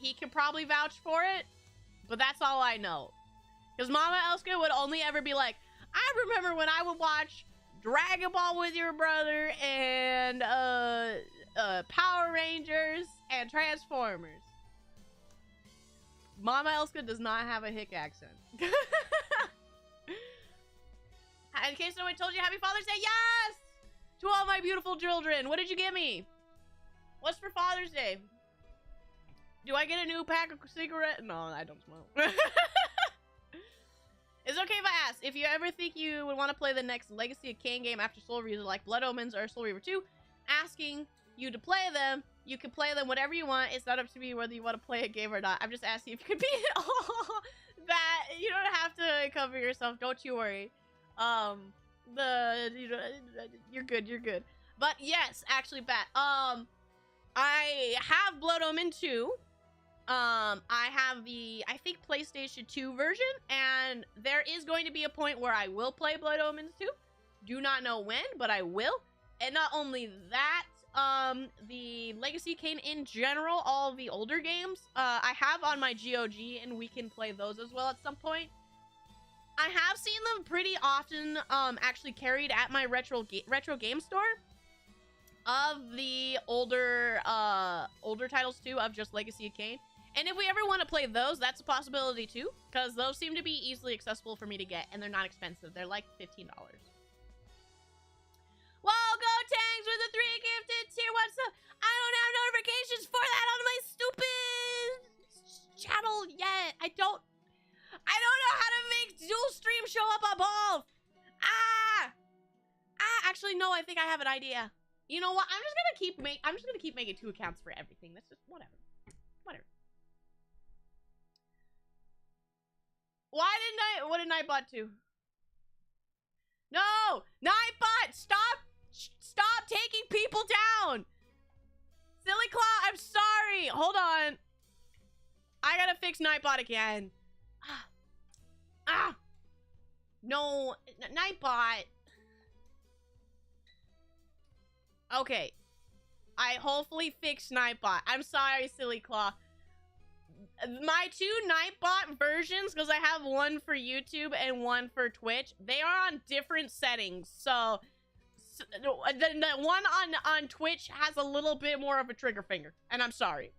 he can probably vouch for it, but that's all I know. Because Mama Elska would only ever be like, I remember when I would watch Dragon Ball with your brother and Power Rangers and Transformers. Mama Elska does not have a hick accent. In case nobody told you, Happy Father's Day. Yes! To all my beautiful children. What did you give me? What's for Father's Day? Do I get a new pack of cigarettes? No, I don't smoke. Is it okay if I ask, if you ever think you would want to play the next Legacy of Kain game after Soul Reaver, like Blood Omens or Soul Reaver 2, asking you to play them, you can play them whatever you want. It's not up to me whether you want to play a game or not. I'm just asking if you could be that. You don't have to cover yourself. Don't you worry. You're good. But yes, actually, Bat. I have Blood Omen 2. I have the, I think, PlayStation 2 version, and there is going to be a point where I will play Blood Omens 2. Do not know when, but I will. And not only that, the Legacy Kain in general, all of the older games, I have on my GOG, and we can play those as well at some point. I have seen them pretty often, actually carried at my retro game store of the older titles too, of just Legacy of Kain. And if we ever want to play those, that's a possibility too, because those seem to be easily accessible for me to get, and they're not expensive. They're like $15. Whoa, go Tangs with the 3 gifted tier. What's up? I don't have notifications for that on my stupid channel yet. I don't know how to make dual stream show up on both. Actually, no, I think I have an idea. You know what? I'm just gonna keep making 2 accounts for everything. That's just whatever. What did Nightbot do? No! Nightbot! Stop taking people down! Silly Claw, I'm sorry! Hold on. I gotta fix Nightbot again. No, Nightbot. Okay. I hopefully fixed Nightbot. I'm sorry, Silly Claw. My 2 Nightbot versions, because I have one for YouTube and one for Twitch, they are on different settings. So the one on Twitch has a little bit more of a trigger finger, and I'm sorry.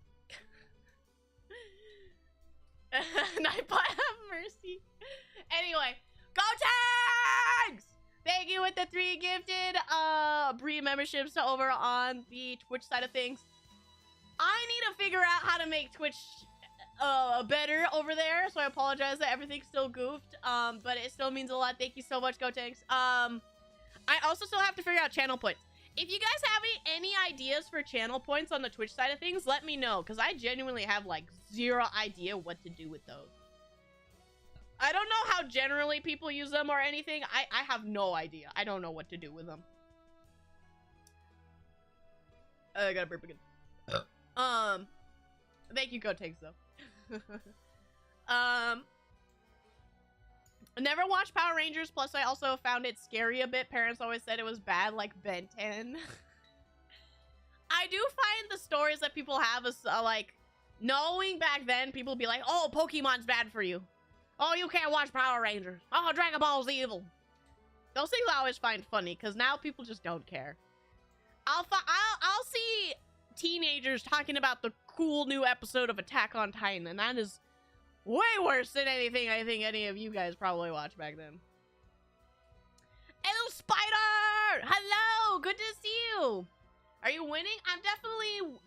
Nightbot, have mercy. Anyway, go Tags! Thank you with the 3 gifted Brie memberships over on the Twitch side of things. I need to figure out how to make Twitch better over there, so I apologize that everything's still goofed, but it still means a lot. Thank you so much, Go Tanks. I also still have to figure out channel points. If you guys have any ideas for channel points on the Twitch side of things, let me know, because I genuinely have like 0 idea what to do with those. I don't know how generally people use them or anything. I have no idea. I don't know what to do with them. I gotta burp again. Thank you, Go Tanks, though. Never watched Power Rangers, plus I also found it scary a bit. Parents always said it was bad, like Ben 10. I do find the stories that people have is like, knowing back then, people be like, oh, Pokemon's bad for you. Oh, you can't watch Power Rangers. Oh, Dragon Ball's evil. Those things I always find funny, because now people just don't care. I'll see teenagers talking about the cool new episode of Attack on Titan, and that is way worse than anything I think any of you guys probably watched back then. Hello, Spider! Hello! Good to see you! Are you winning? I'm definitely...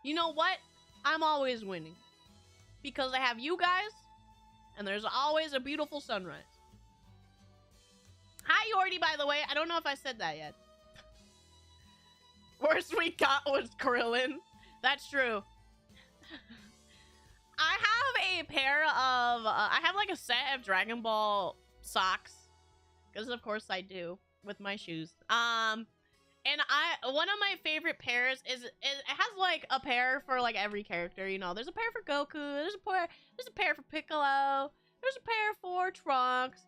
You know what? I'm always winning. Because I have you guys, and there's always a beautiful sunrise. Hi, Yordi, by the way. I don't know if I said that yet. Worst we got was Krillin. That's true. I have a pair of, I have like a set of Dragon Ball socks. Because of course I do, with my shoes. And one of my favorite pairs is, it has like a pair for like every character, you know. There's a pair for Goku, there's a pair for Piccolo, there's a pair for Trunks,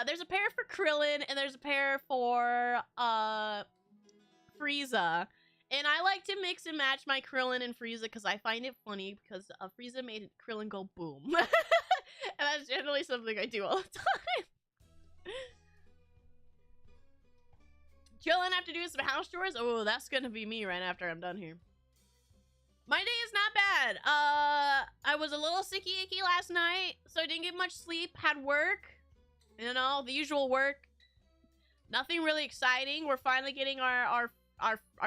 there's a pair for Krillin, and there's a pair for, Frieza. And I like to mix and match my Krillin and Frieza because I find it funny because Frieza made Krillin go boom. And that's generally something I do all the time. Chillin' after doing some house chores? Oh, that's gonna be me right after I'm done here. My day is not bad. I was a little sicky icky last night, so I didn't get much sleep. Had work. You know, the usual work. Nothing really exciting. We're finally getting our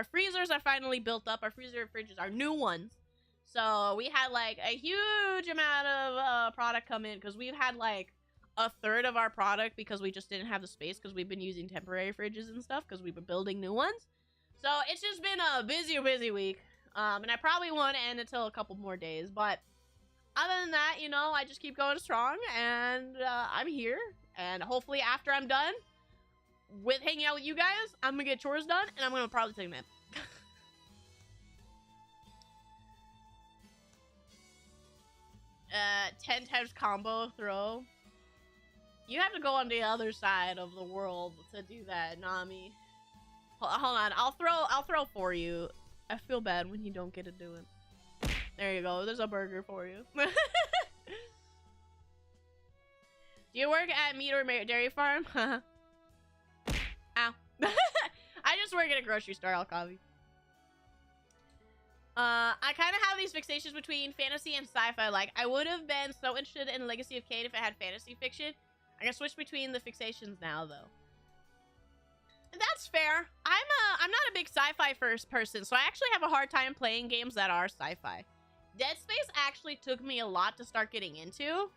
freezers are finally built up. Our freezer fridges are new ones. So we had like a huge amount of product come in because we've had like a third of our product because we just didn't have the space because we've been using temporary fridges and stuff because we've been building new ones. So it's just been a busy week. And I probably won't end until a couple more days. But other than that, you know, I just keep going strong. And I'm here. And hopefully after I'm done with hanging out with you guys, I'm going to get chores done. And I'm going to probably take a nap. 10 times combo throw. You have to go on the other side of the world to do that, Nami. Hold on, I'll throw for you. I feel bad when you don't get to do it. There you go. There's a burger for you. Do you work at meat or dairy farm? Ow. I just work at a grocery store. I'll copy. I kind of have these fixations between fantasy and sci-fi. Like, I would have been so interested in Legacy of Kain if it had fantasy fiction. I can switch between the fixations now, though. That's fair. I'm not a big sci-fi first person, so I actually have a hard time playing games that are sci-fi. Dead Space actually took me a lot to start getting into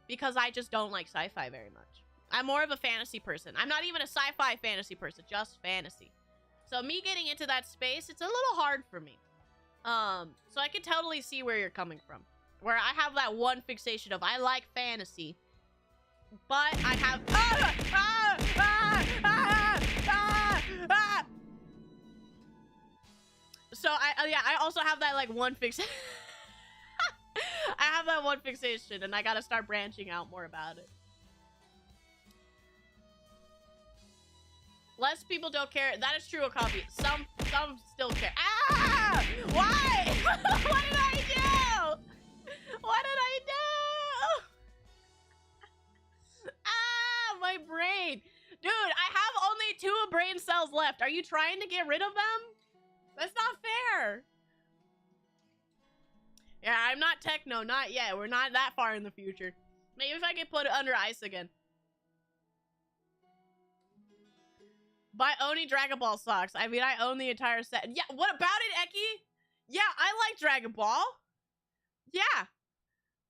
because I just don't like sci-fi very much. I'm more of a fantasy person. I'm not even a sci-fi fantasy person, just fantasy. So me getting into that space, it's a little hard for me. So I can totally see where you're coming from. Where I have that one fixation of I like fantasy, but I have So I also have that like one fix. I have that one fixation, and I gotta start branching out more about it. Less people don't care. That is true, Okabe. Some still care. Ah! Why? What did I do? What did I do? Ah, my brain. Dude, I have only 2 brain cells left. Are you trying to get rid of them? That's not fair. Yeah, I'm not techno. Not yet. We're not that far in the future. Maybe if I get put under ice again. Buy Oni Dragon Ball socks. I mean, I own the entire set. Yeah, what about it, Eki? Yeah, I like Dragon Ball. Yeah.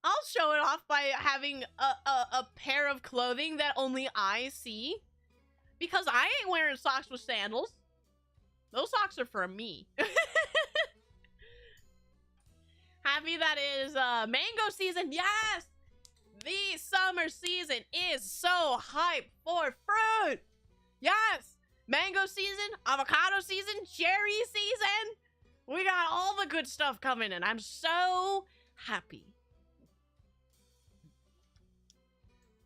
I'll show it off by having a pair of clothing that only I see. Because I ain't wearing socks with sandals. Those socks are for me. Happy that is mango season. Yes! The summer season is so hype for fruit. Yes! Mango season, avocado season, cherry season. We got all the good stuff coming in. I'm so happy.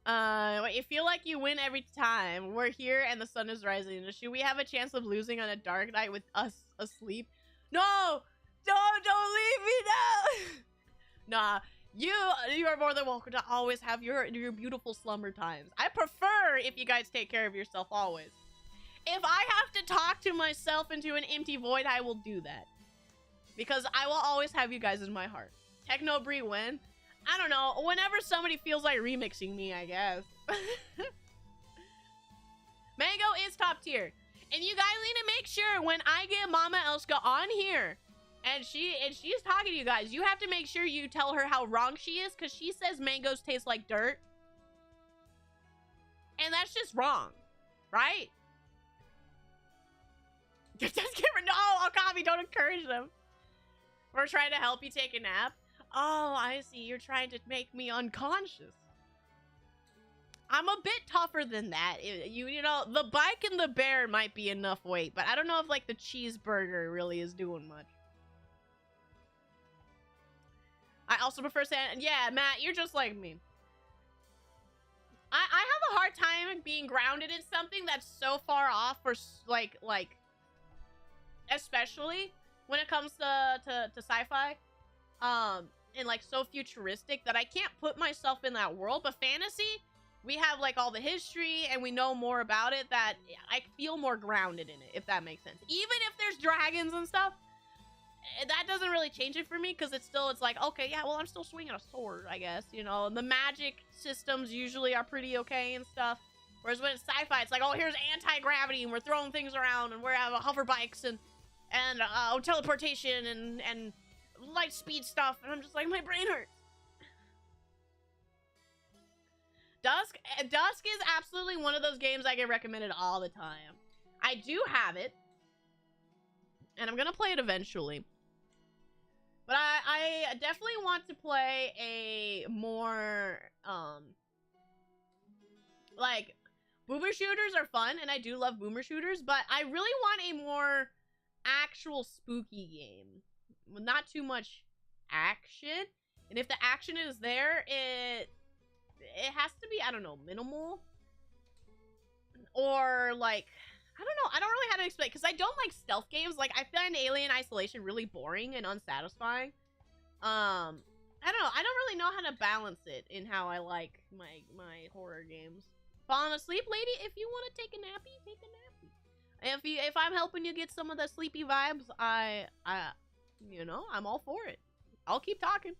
You feel like you win every time. We're here and the sun is rising. Should we have a chance of losing on a dark night with us asleep? No! Don't leave me now! Nah, you are more than welcome to always have your beautiful slumber times. I prefer if you guys take care of yourself always. If I have to talk to myself into an empty void, I will do that. Because I will always have you guys in my heart. Techno Brie win? I don't know. Whenever somebody feels like remixing me, I guess. Mango is top tier. And you guys need to make sure when I get Mama Elska on here and she's talking to you guys, you have to make sure you tell her how wrong she is, because she says mangoes taste like dirt. And that's just wrong. Right? Just give her no, Okabe, don't encourage them. We're trying to help you take a nap. Oh, I see. You're trying to make me unconscious. I'm a bit tougher than that. You know, the bike and the bear might be enough weight, but I don't know if like the cheeseburger really is doing much. I also prefer sand. Yeah, Matt, you're just like me. I have a hard time being grounded in something that's so far off, or like especially when it comes to sci-fi, and like so futuristic that I can't put myself in that world. But fantasy, we have like all the history and we know more about it, that I feel more grounded in it, if that makes sense. Even if there's dragons and stuff, that doesn't really change it for me, because it's like, okay, yeah, well, I'm still swinging a sword, I guess, you know. The magic systems usually are pretty okay and stuff. Whereas when it's sci-fi, it's like, oh, here's anti-gravity and we're throwing things around and we have hover bikes and teleportation and light speed stuff, and I'm just like, my brain hurts. Dusk is absolutely one of those games I get recommended all the time. I do have it, and I'm gonna play it eventually. But I definitely want to play a more, like, boomer shooters are fun, and I do love boomer shooters, but I really want a more actual spooky game. With not too much action. And if the action is there, it has to be, I don't know, minimal. Or, like, I don't know. I don't really know how to explain, because I don't like stealth games. Like, I find Alien Isolation really boring and unsatisfying. I don't know. I don't really know how to balance it in how I like my horror games. Falling asleep, lady? If you want to take a nappy, take a nappy. If I'm helping you get some of the sleepy vibes, you know, I'm all for it. I'll keep talking.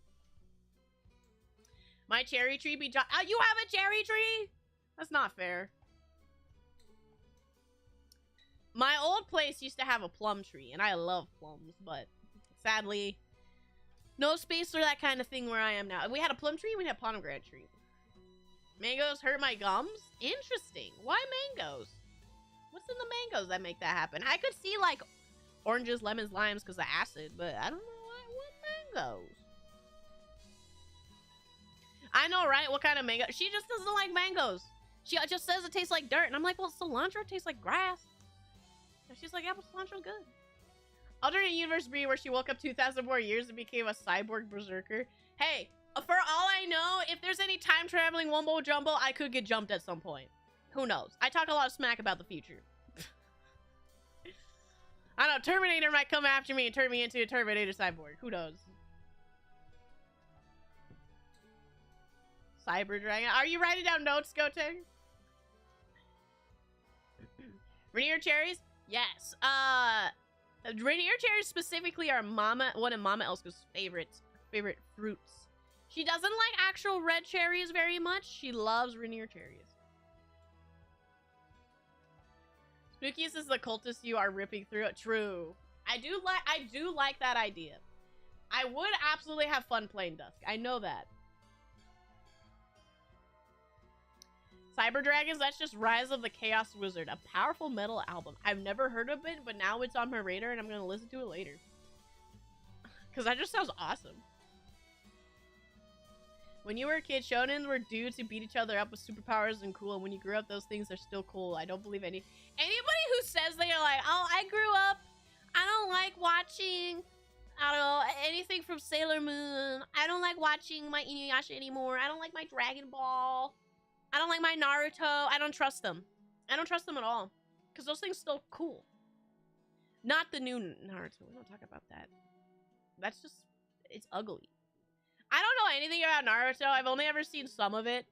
My cherry tree be you have a cherry tree? That's not fair. My old place used to have a plum tree, and I love plums, but sadly, no space for that kind of thing where I am now. We had a plum tree, we had a pomegranate tree. Mangoes hurt my gums? Interesting. Why mangoes? What's in the mangoes that make that happen? I could see, like, oranges, lemons, limes because of acid, but I don't know what mangoes. I know, right? What kind of mango? She just doesn't like mangoes. She just says it tastes like dirt. And I'm like, well, cilantro tastes like grass. And she's like, yeah, but cilantro's good. Alternate universe Brie where she woke up 2,000 more years and became a cyborg berserker. Hey, for all I know, if there's any time traveling wumbo jumbo, I could get jumped at some point. Who knows? I talk a lot of smack about the future. I don't know, Terminator might come after me and turn me into a Terminator cyborg. Who knows? Cyber Dragon. Are you writing down notes, Goten? Rainier cherries? Yes. Rainier cherries specifically are one of Mama Elska's favorite fruits. She doesn't like actual red cherries very much. She loves Rainier cherries. Spookiest is the cultist you are ripping through it. True. I do like that idea. I would absolutely have fun playing Dusk. I know that. Cyber Dragons, that's just Rise of the Chaos Wizard, a powerful metal album. I've never heard of it, but now it's on my radar and I'm gonna listen to it later. Because that just sounds awesome. When you were a kid, shonens were dudes who beat each other up with superpowers and cool, and when you grew up, those things are still cool. I don't believe anybody who says they are like, oh, I grew up, I don't like watching, I don't know, anything from Sailor Moon. I don't like watching my Inuyasha anymore. I don't like my Dragon Ball. I don't like my Naruto. I don't trust them. I don't trust them at all. Because those things still cool. Not the new Naruto. We don't talk about that. That's just, it's ugly. I don't know anything about Naruto. I've only ever seen some of it.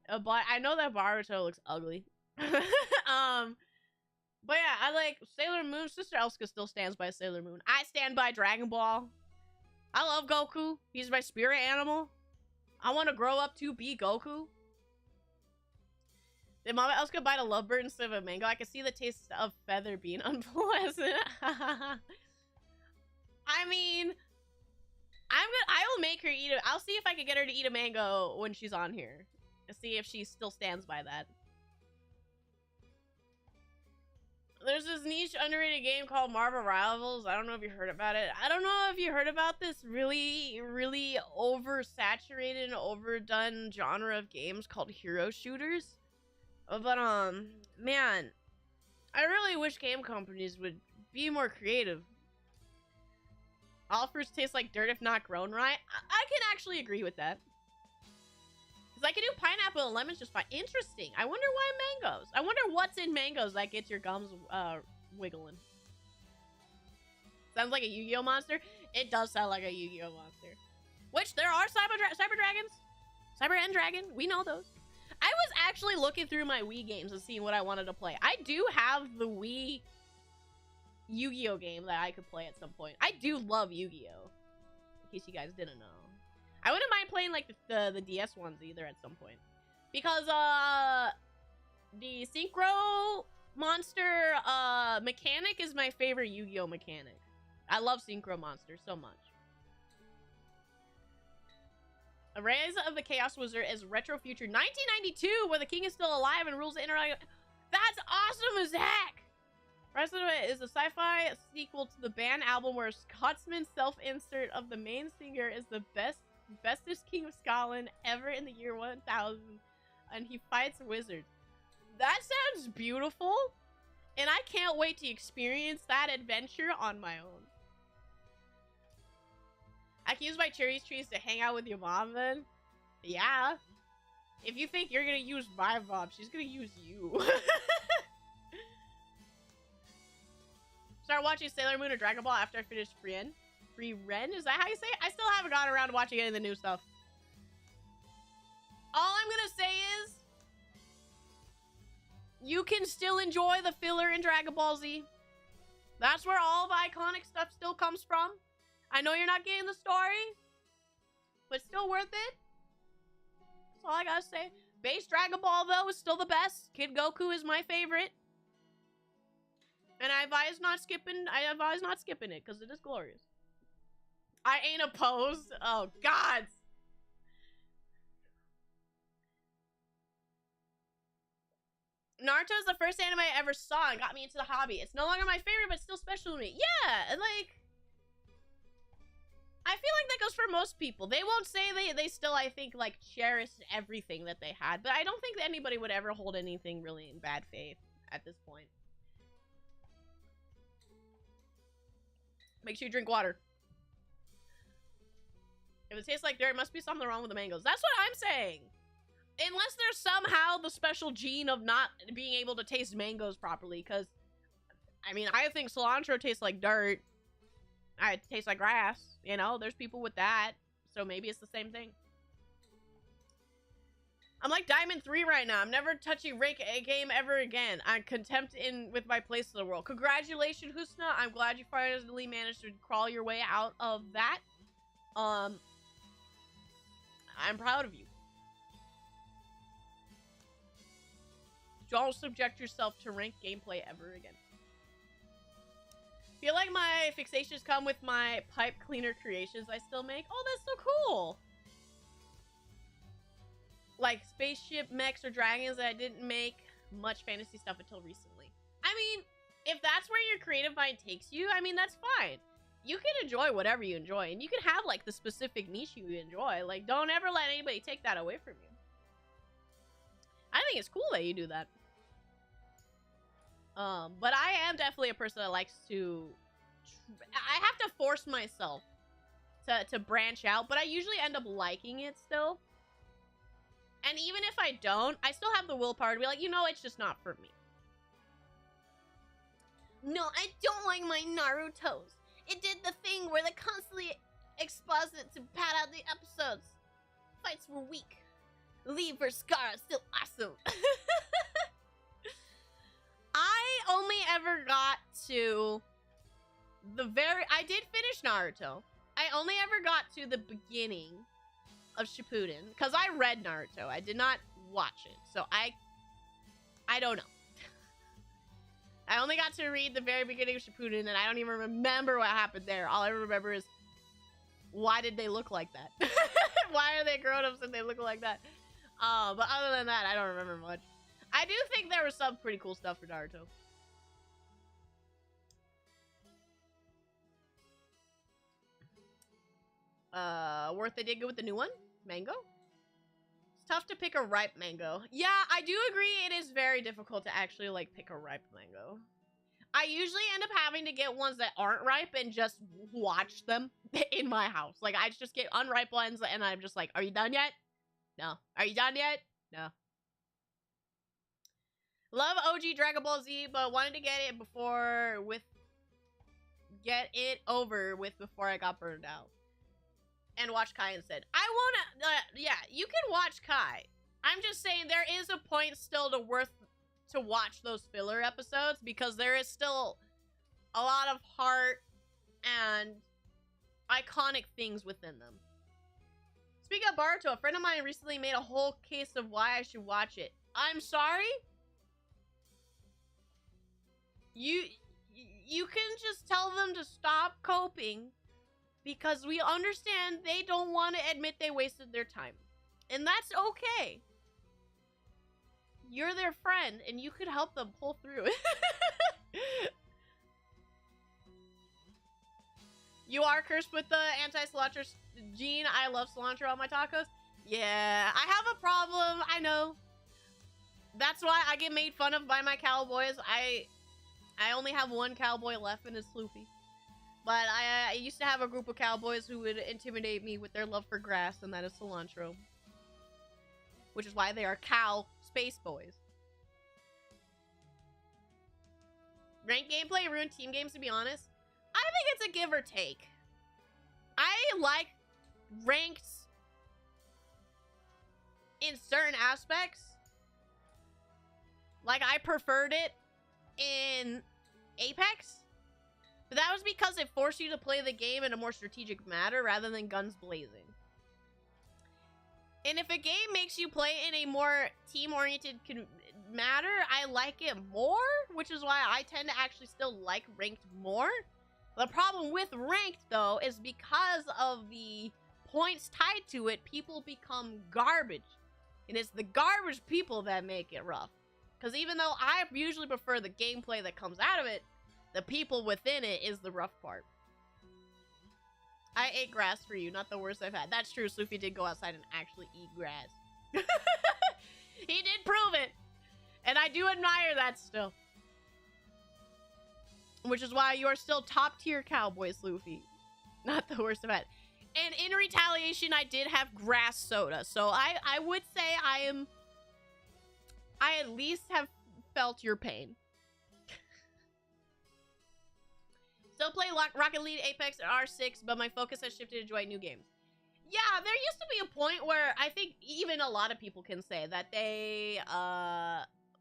But I know that Boruto looks ugly. But yeah, I like Sailor Moon. Sister Elska still stands by Sailor Moon. I stand by Dragon Ball. I love Goku. He's my spirit animal. I want to grow up to be Goku. Did Mama Elska bite a lovebird instead of a mango? I can see the taste of feather being unpleasant. I mean, I will make her eat it. I'll see if I can get her to eat a mango when she's on here. To see if she still stands by that. There's this niche underrated game called Marvel Rivals. I don't know if you heard about it. I don't know if you heard about this really, really oversaturated and overdone genre of games called hero shooters. But, man, I really wish game companies would be more creative. All fruits taste like dirt if not grown right. I can actually agree with that. Because I can do pineapple and lemons just fine. Interesting. I wonder why mangoes. I wonder what's in mangoes that gets your gums wiggling. Sounds like a Yu-Gi-Oh monster. It does sound like a Yu-Gi-Oh monster. Which there are cyber dragons. Cyber End Dragon. We know those. I was actually looking through my Wii games and seeing what I wanted to play. I do have the Wii Yu-Gi-Oh game that I could play at some point. I do love Yu-Gi-Oh, in case you guys didn't know. I wouldn't mind playing like the DS ones either at some point. Because the Synchro Monster mechanic is my favorite Yu-Gi-Oh mechanic. I love Synchro Monster so much. A Rise of the Chaos Wizard is retro future 1992, where the king is still alive and rules the internet. That's awesome as heck! Rise of it is a sci-fi sequel to the band album where Scotsman's self-insert of the main singer is the bestest king of Scotland ever in the year 1000, and he fights wizards. That sounds beautiful, and I can't wait to experience that adventure on my own. I can use my cherry trees to hang out with your mom then? Yeah. If you think you're gonna use my mom, she's gonna use you. Start watching Sailor Moon or Dragon Ball after I finish Refrain. Refrain? Is that how you say it? I still haven't gotten around to watching any of the new stuff. All I'm gonna say is, you can still enjoy the filler in Dragon Ball Z. That's where all the iconic stuff still comes from. I know you're not getting the story, but still worth it. That's all I gotta say. Base Dragon Ball, though, is still the best. Kid Goku is my favorite. And I advise not skipping it, because it is glorious. I ain't opposed. Oh, God. Naruto is the first anime I ever saw and got me into the hobby. It's no longer my favorite, but still special to me. Yeah, and like, I feel like that goes for most people. They won't say they still, I think, like, cherish everything that they had, but I don't think that anybody would ever hold anything really in bad faith at this point. Make sure you drink water. If it tastes like dirt, it must be something wrong with the mangoes. That's what I'm saying. Unless there's somehow the special gene of not being able to taste mangoes properly, because, I mean, I think cilantro tastes like dirt. It tastes like grass, you know? There's people with that, so maybe it's the same thing. I'm like Diamond 3 right now. I'm never touching rank a game ever again. I'm content with my place in the world. Congratulations, Husna. I'm glad you finally managed to crawl your way out of that. I'm proud of you. Don't subject yourself to ranked gameplay ever again. Feel like my fixations come with my pipe cleaner creations I still make. Oh, that's so cool. Like spaceship mechs or dragons that I didn't make much fantasy stuff until recently. I mean, if that's where your creative mind takes you, I mean, that's fine. You can enjoy whatever you enjoy, and you can have like the specific niche you enjoy. Like, don't ever let anybody take that away from you. I think it's cool that you do that. But I am definitely a person that likes to... I have to force myself to branch out, but I usually end up liking it still. And even if I don't, I still have the willpower to be like, you know, it's just not for me. No, I don't like my Narutos. It did the thing where they constantly exposit to pad out the episodes. Fights were weak. Lee vs. Gaara is still awesome. I only ever got to I did finish Naruto. I only ever got to the beginning of Shippuden, because I read Naruto. I did not watch it, so I don't know. I only got to read the very beginning of Shippuden, and I don't even remember what happened there. All I remember is, why did they look like that? Why are they grown-ups and they look like that? But other than that, I don't remember much. I do think there was some pretty cool stuff for Naruto. Worth they did good with the new one? Mango? It's tough to pick a ripe mango. Yeah, I do agree it is very difficult to actually, like, pick a ripe mango. I usually end up having to get ones that aren't ripe and just watch them in my house. Like, I just get unripe ones and I'm just like, are you done yet? No. Are you done yet? No. Love OG Dragon Ball Z, but wanted to get it over with before I got burned out. And watch Kai instead. I wanna, yeah, you can watch Kai. I'm just saying there is a point still to watch those filler episodes, because there is still a lot of heart and iconic things within them. Speaking of Boruto, a friend of mine recently made a whole case of why I should watch it. I'm sorry? You can just tell them to stop coping because we understand they don't want to admit they wasted their time. And that's okay. You're their friend, and you could help them pull through it. You are cursed with the anti-cilantro gene. I love cilantro on my tacos. Yeah, I have a problem. I know. That's why I get made fun of by my cowboys. I only have one cowboy left, and it's Sloopy. But I used to have a group of cowboys who would intimidate me with their love for grass, and that is cilantro. Which is why they are cow space boys. Ranked gameplay ruined team games, to be honest. I think it's a give or take. I like ranked in certain aspects. Like, I preferred it in Apex. But that was because it forced you to play the game in a more strategic manner rather than guns blazing. And if a game makes you play in a more team-oriented manner, I like it more, which is why I tend to actually still like ranked more. The problem with ranked, though, is because of the points tied to it, people become garbage. And it's the garbage people that make it rough. Because even though I usually prefer the gameplay that comes out of it, the people within it is the rough part. I ate grass for you, not the worst I've had. That's true, Sloopy did go outside and actually eat grass. He did prove it. And I do admire that still. Which is why you are still top tier cowboy, Sloopy. Not the worst I've had. And in retaliation, I did have grass soda. So I would say I at least have felt your pain. Still play Rocket League, Apex, and R6, but my focus has shifted to enjoy new games. Yeah, there used to be a point where I think even a lot of people can say that they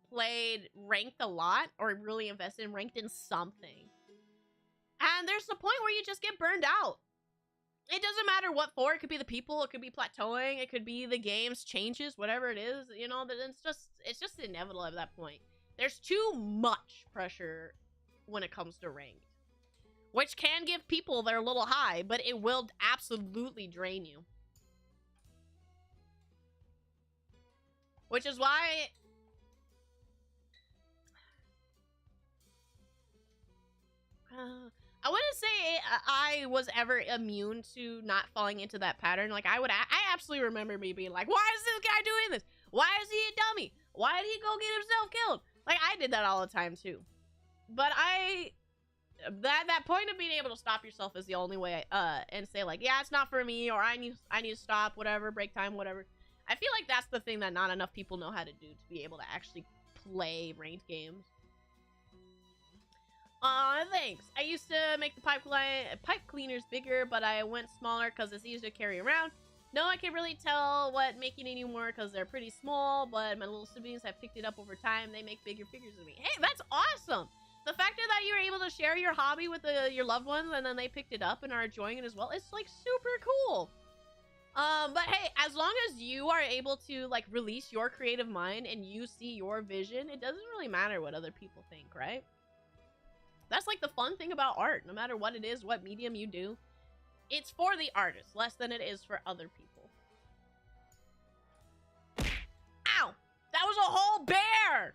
played ranked a lot or really invested in ranked in something. And there's the point where you just get burned out. It doesn't matter what for. It could be the people, it could be plateauing, it could be the game's changes, whatever it is. You know, it's just inevitable at that point. There's too much pressure when it comes to ranked. Which can give people their little high, but it will absolutely drain you. Which is why... I wouldn't say I was ever immune to not falling into that pattern. Like, I absolutely remember me being like, why is this guy doing this? Why is he a dummy? Why did he go get himself killed? Like, I did that all the time, too. But that point of being able to stop yourself is the only way, and say like, yeah, it's not for me, or I need to stop, whatever, break time, whatever. I feel like that's the thing that not enough people know how to do to be able to actually play ranked games. Thanks. I used to make the pipe cleaners bigger, but I went smaller because it's easier to carry around. No, I can't really tell what making anymore because they're pretty small, but my little siblings have picked it up over time. They make bigger figures than me. Hey, that's awesome! The fact that you're able to share your hobby with your loved ones and then they picked it up and are enjoying it as well, it's like super cool. But hey, as long as you are able to like release your creative mind and you see your vision, it doesn't really matter what other people think, right? That's like the fun thing about art. No matter what it is, what medium you do, it's for the artist less than it is for other people. Ow! That was a whole bear!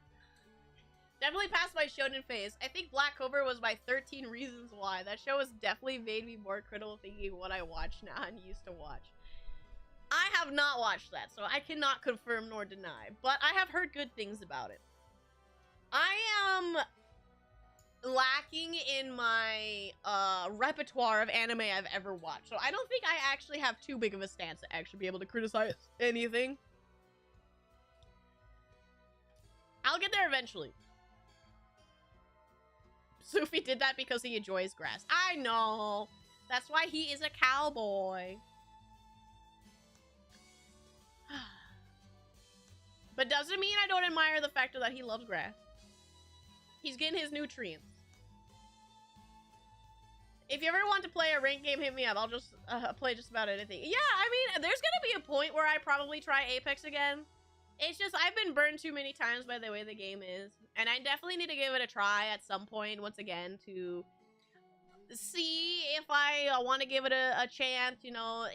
Definitely passed my shonen phase. I think Black Clover was my 13 Reasons Why. That show has definitely made me more critical thinking what I watch now and used to watch. I have not watched that, so I cannot confirm nor deny, but I have heard good things about it. I am lacking in my repertoire of anime I've ever watched, so I don't think I actually have too big of a stance to actually be able to criticize anything. I'll get there eventually. Sophie did that because he enjoys grass. I know. That's why he is a cowboy. But doesn't mean I don't admire the fact that he loves grass. He's getting his nutrients. If you ever want to play a ranked game, hit me up. I'll just play just about anything. Yeah, I mean, there's gonna be a point where I probably try Apex again. It's just, I've been burned too many times by the way the game is. And I definitely need to give it a try at some point, once again, to see if I want to give it a chance, you know,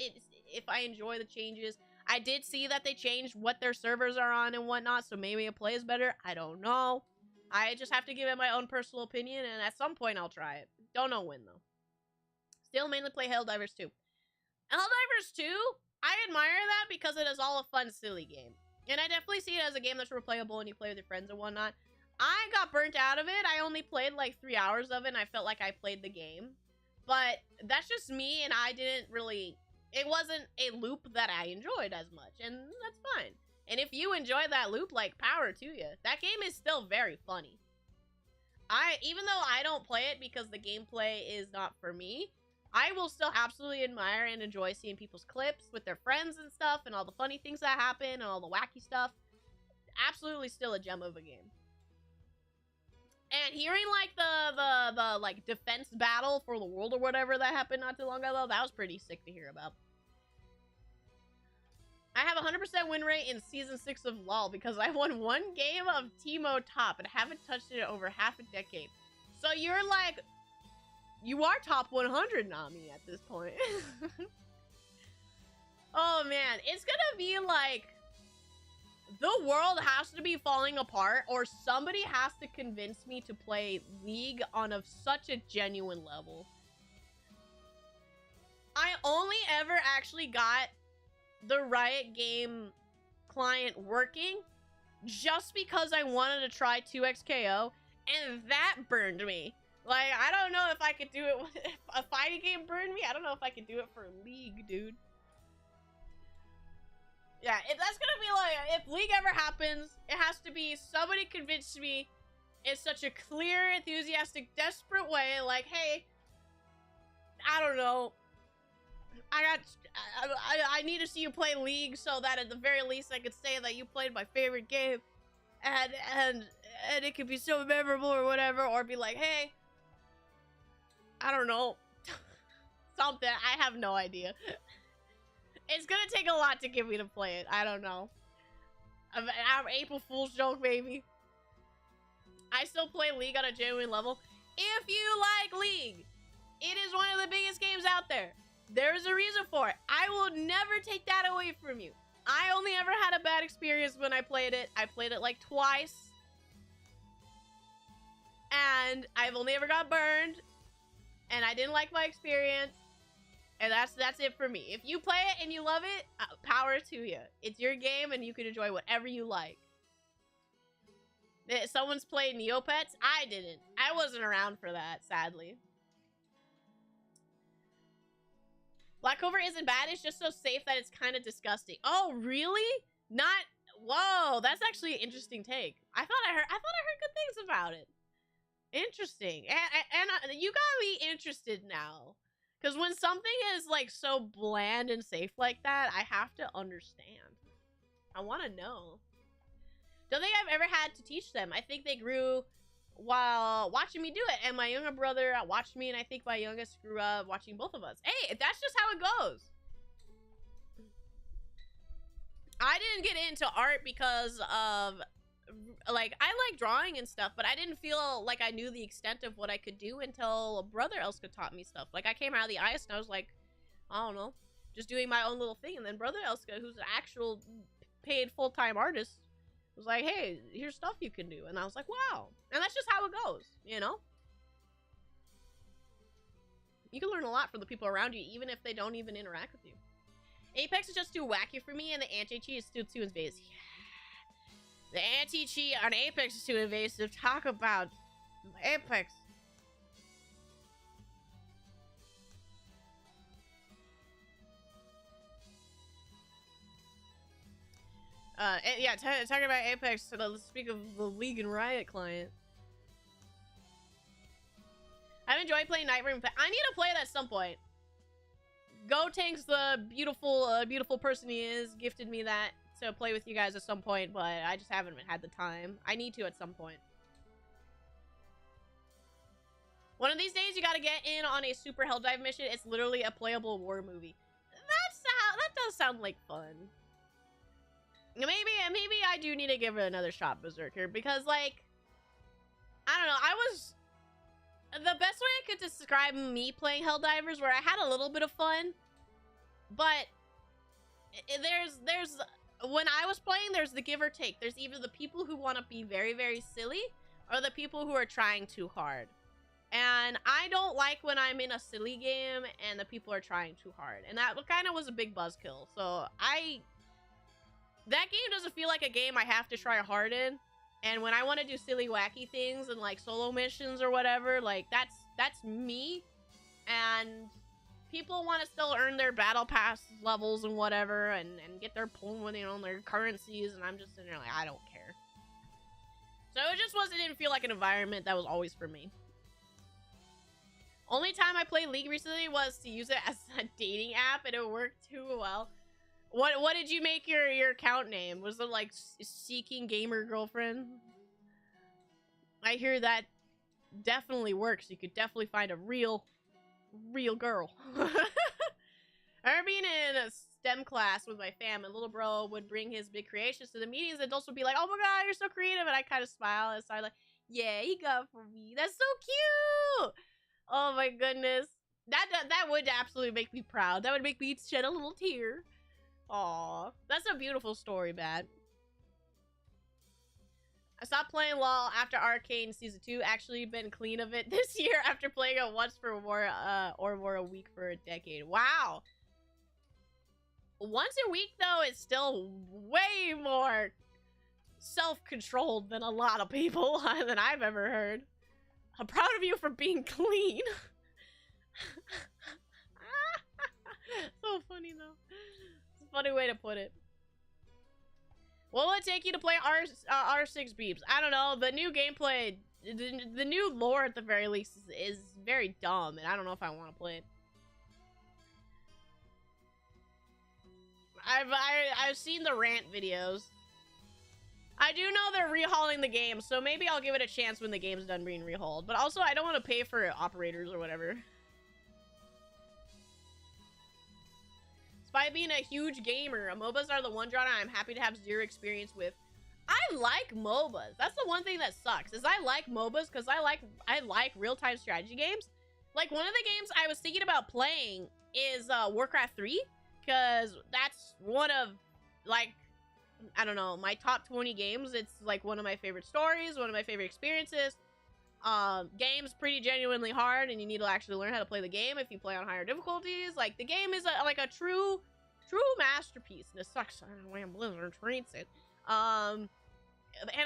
if I enjoy the changes. I did see that they changed what their servers are on and whatnot, so maybe it plays better. I don't know. I just have to give it my own personal opinion, and at some point I'll try it. Don't know when, though. Still mainly play Helldivers 2. Helldivers 2, I admire that because it is all a fun, silly game. And I definitely see it as a game that's replayable and you play with your friends and whatnot. I got burnt out of it. I only played like 3 hours of it and I felt like I played the game. But that's just me, and I didn't really... It wasn't a loop that I enjoyed as much, and that's fine. And if you enjoy that loop, like, power to you. That game is still very funny. Even though I don't play it because the gameplay is not for me, I will still absolutely admire and enjoy seeing people's clips with their friends and stuff, and all the funny things that happen, and all the wacky stuff. Absolutely still a gem of a game. And hearing, like, the like, defense battle for the world or whatever that happened not too long ago, that was pretty sick to hear about. I have a 100% win rate in Season 6 of LoL because I won 1 game of Teemo top and haven't touched it in over half a decade. So you're, like... You are top 100, Nami, at this point. Oh, man. It's gonna be, like... The world has to be falling apart, or somebody has to convince me to play League on such a genuine level. I only ever actually got the Riot Game client working just because I wanted to try 2xKO, and that burned me. Like, I don't know if I could do it if a fighting game burned me. I don't know if I could do it for League, dude. Yeah, if that's gonna be like, if League ever happens, it has to be somebody convinced me in such a clear, enthusiastic, desperate way, like, hey, I don't know, I need to see you play League so that at the very least I could say that you played my favorite game, and it could be so memorable or whatever, or be like, hey, I don't know, something, I have no idea. It's gonna take a lot to get me to play it. I don't know. I'm April Fool's joke, baby. I still play League on a genuine level. If you like League, it is one of the biggest games out there. There is a reason for it. I will never take that away from you. I only ever had a bad experience when I played it. I played it like twice. And I've only ever got burned. And I didn't like my experience. And that's it for me. If you play it and you love it, power to you. It's your game and you can enjoy whatever you like. Someone's played Neopets? I didn't. I wasn't around for that, sadly. Black Clover isn't bad, it's just so safe that it's kind of disgusting. Oh, really? Not... Whoa, that's actually an interesting take. I thought I heard good things about it. Interesting. And you gotta be interested now. Because when something is, like, so bland and safe like that, I have to understand. I want to know. Don't think I've ever had to teach them. I think they grew while watching me do it. And my younger brother watched me, and I think my youngest grew up watching both of us. Hey, that's just how it goes. I didn't get into art because of... Like, I like drawing and stuff, but I didn't feel like I knew the extent of what I could do until Brother Elska taught me stuff. Like, I came out of the ice and I was like, I don't know, just doing my own little thing. And then Brother Elska, who's an actual paid full-time artist, was like, hey, here's stuff you can do. And I was like, wow. And that's just how it goes, you know? You can learn a lot from the people around you, even if they don't even interact with you. Apex is just too wacky for me, and the anti-cheat is still too invasive. Yeah. The anti-cheat on Apex is too invasive. Talk about Apex. Yeah, talking about Apex, so let's speak of the League and Riot client. I've enjoyed playing Night Room. I need to play it at some point. Gotank's the beautiful, beautiful person he is, gifted me that to play with you guys at some point, but I just haven't had the time. I need to at some point. One of these days, you gotta get in on a super Helldive mission. It's literally a playable war movie. That does sound like fun. Maybe I do need to give it another shot, Berserker, because, like, I don't know, The best way I could describe me playing Helldivers, where I had a little bit of fun, but there's when I was playing, there's the give or take. There's either the people who want to be very, very silly, or the people who are trying too hard. And I don't like when I'm in a silly game and the people are trying too hard. And that kind of was a big buzzkill. So that game doesn't feel like a game I have to try hard in. And when I want to do silly, wacky things and like solo missions or whatever, like that's me. And people want to still earn their battle pass levels and whatever, and get their their currencies, and I'm just sitting there like, I don't care. So it didn't feel like an environment that was always for me. Only time I played League recently was to use it as a dating app, and it worked too well. What did you make your account name? Was it like Seeking Gamer Girlfriend? I hear that definitely works. You could definitely find a real girl. I remember being in a STEM class with my fam, and little bro would bring his big creations to the meetings. Adults would be like, "Oh my god, you're so creative," and I kind of smile and start like, "Yeah, he got it for me. That's so cute." Oh my goodness, that would absolutely make me proud. That would make me shed a little tear. Aw, that's a beautiful story, Bad. I stopped playing LOL after Arcane Season 2. Actually been clean of it this year after playing it once for more a week for a decade. Wow. Once a week, though, is still way more self-controlled than a lot of people than I've ever heard. I'm proud of you for being clean. So funny, though. It's a funny way to put it. What will it take you to play R6 Beeps? I don't know. The new gameplay, the new lore at the very least is very dumb, and I don't know if I want to play it. I've seen the rant videos. I do know they're rehauling the game, so maybe I'll give it a chance when the game's done being rehauled. But also, I don't want to pay for operators or whatever. Despite being a huge gamer, MOBAs are the one genre I'm happy to have zero experience with. I like MOBAs. That's the one thing that sucks, is I like MOBAs because I like real-time strategy games. Like, one of the games I was thinking about playing is Warcraft 3, because that's one of, like, I don't know, my top 20 games. It's like one of my favorite stories, one of my favorite experiences. Game's pretty genuinely hard, and you need to actually learn how to play the game if you play on higher difficulties. Like, the game is like a true masterpiece, and it sucks when Blizzard treats it. And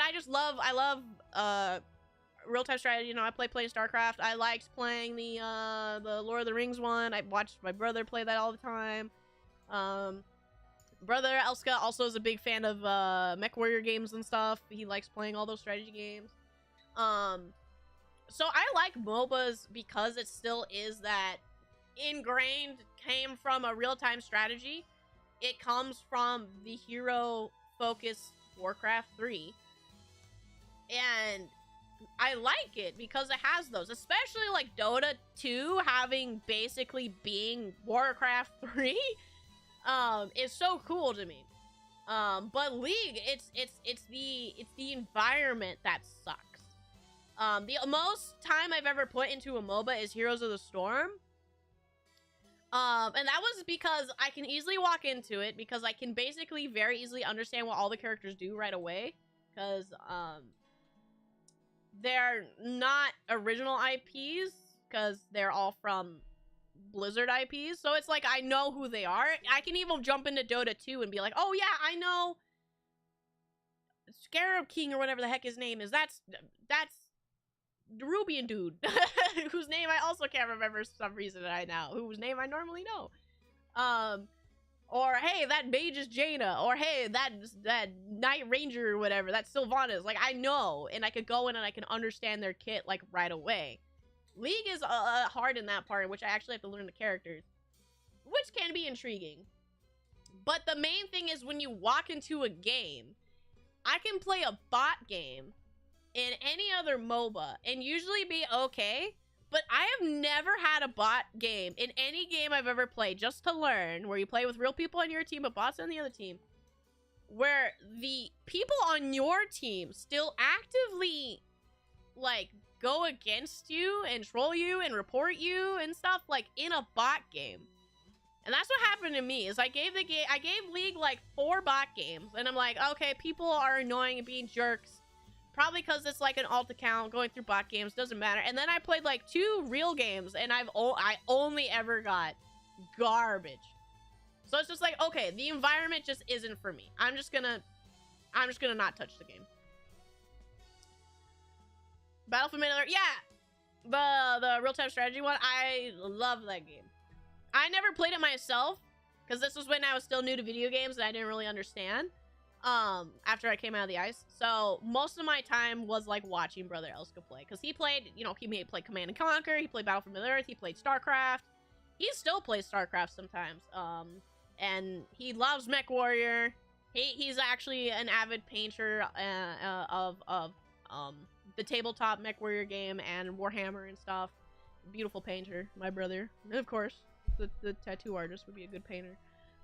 I love real-time strategy. You know, I playing StarCraft. I liked playing the Lord of the Rings one. I watched my brother play that all the time. Brother Elska also is a big fan of Mech Warrior games and stuff. He likes playing all those strategy games. So I like MOBAs because it still is that ingrained, came from a real-time strategy. It comes from the hero-focused Warcraft 3. And I like it because it has those, especially like Dota 2 having basically being Warcraft 3. Is so cool to me. But League, it's the environment that sucks. The most time I've ever put into a MOBA is Heroes of the Storm. And that was because I can easily walk into it, because I can basically very easily understand what all the characters do right away. Because, they're not original IPs, because they're all from Blizzard IPs, so it's like I know who they are. I can even jump into Dota 2 and be like, oh yeah, I know Scarab King or whatever the heck his name is. That's the Rubian dude, whose name I also can't remember for some reason right now, whose name I normally know. Or hey, that mage is Jaina, or hey, that Knight Ranger or whatever, that's Sylvanas. Like, I know, and I could go in and I can understand their kit like right away. League is hard in that part, in which I actually have to learn the characters, which can be intriguing. But the main thing is, when you walk into a game, I can play a bot game in any other MOBA and usually be okay, but I have never had a bot game in any game I've ever played, just to learn, where you play with real people on your team but bots on the other team, where the people on your team still actively, like, go against you and troll you and report you and stuff like in a bot game. And that's what happened to me. Is I gave League like 4 bot games, and I'm like, okay, people are annoying and being jerks. Probably because it's like an alt account going through bot games, doesn't matter. And then I played like 2 real games, and I only ever got garbage. So it's just like, okay, the environment just isn't for me. I'm just gonna not touch the game. Battlefield Manager, yeah, the real-time strategy one. I love that game. I never played it myself because this was when I was still new to video games and I didn't really understand. After I came out of the ice, so most of my time was like watching Brother Elska play because he played, you know, he played Command and Conquer, he played Battlefield Middle-earth, he played StarCraft. He still plays StarCraft sometimes. And he loves Mech Warrior. He's actually an avid painter of the tabletop Mech Warrior game and Warhammer and stuff. Beautiful painter, my brother. And of course, the tattoo artist would be a good painter.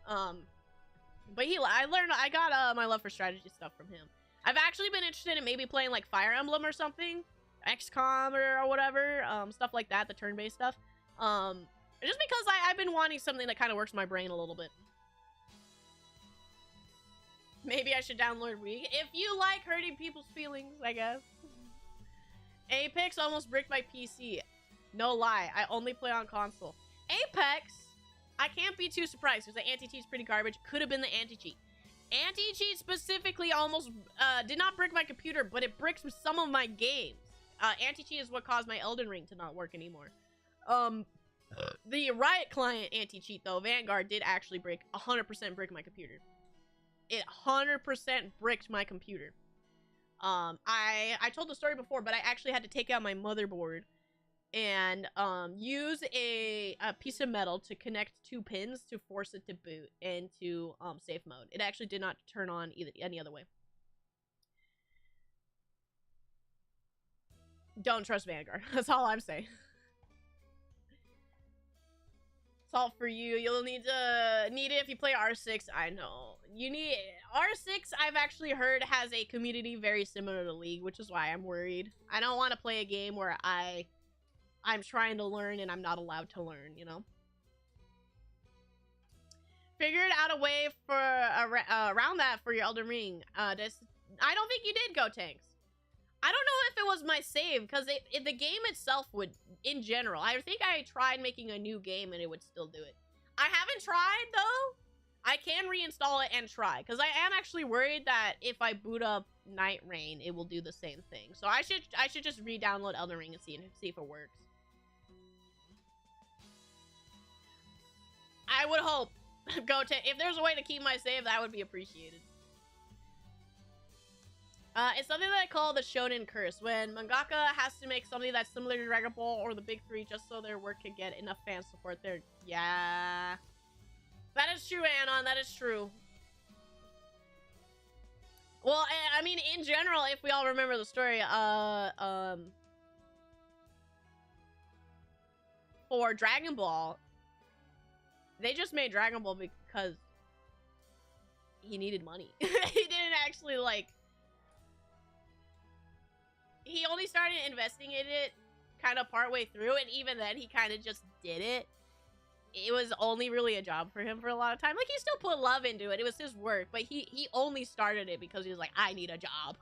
But I got my love for strategy stuff from him. I've actually been interested in maybe playing like Fire Emblem or something, XCOM or whatever, stuff like that, the turn-based stuff. Just because I've been wanting something that kind of works my brain a little bit. Maybe I should download Brie if you like hurting people's feelings, I guess. Apex almost bricked my PC. No lie, I only play on console. Apex, I can't be too surprised because the anti-cheat's pretty garbage. Could have been the anti-cheat. Anti-cheat specifically almost did not brick my computer, but it bricks some of my games. Anti-cheat is what caused my Elden Ring to not work anymore. The Riot client anti-cheat though, Vanguard, did actually 100% brick my computer. It 100% bricked my computer. I told the story before, but I actually had to take out my motherboard and use a piece of metal to connect 2 pins to force it to boot into safe mode. It actually did not turn on any other way. Don't trust Vanguard. That's all I'm saying. It's all for you. You'll need it if you play R6. I know. You need R6. I've actually heard has a community very similar to League, which is why I'm worried. I don't want to play a game where I'm trying to learn and I'm not allowed to learn, you know? Figured out a way for around that for your Elden Ring. I don't think you did, Go Tanks. I don't know if it was my save, because the game itself would, in general, I think I tried making a new game and it would still do it. I haven't tried, though. I can reinstall it and try, because I am actually worried that if I boot up Night Rain, it will do the same thing. So I should just re-download Elden Ring and see if it works. I would hope. If there's a way to keep my save, that would be appreciated. It's something that I call the shonen curse, when mangaka has to make something that's similar to Dragon Ball or the big 3 just so their work can get enough fan support. Yeah. That is true, Anon. That is true. Well, I mean, in general, if we all remember the story, for Dragon Ball, they just made Dragon Ball because he needed money. He didn't actually, like... He only started investing in it kind of partway through, and even then, he kind of just did it. It was only really a job for him for a lot of time. Like, he still put love into it. It was his work, but he only started it because he was like, I need a job.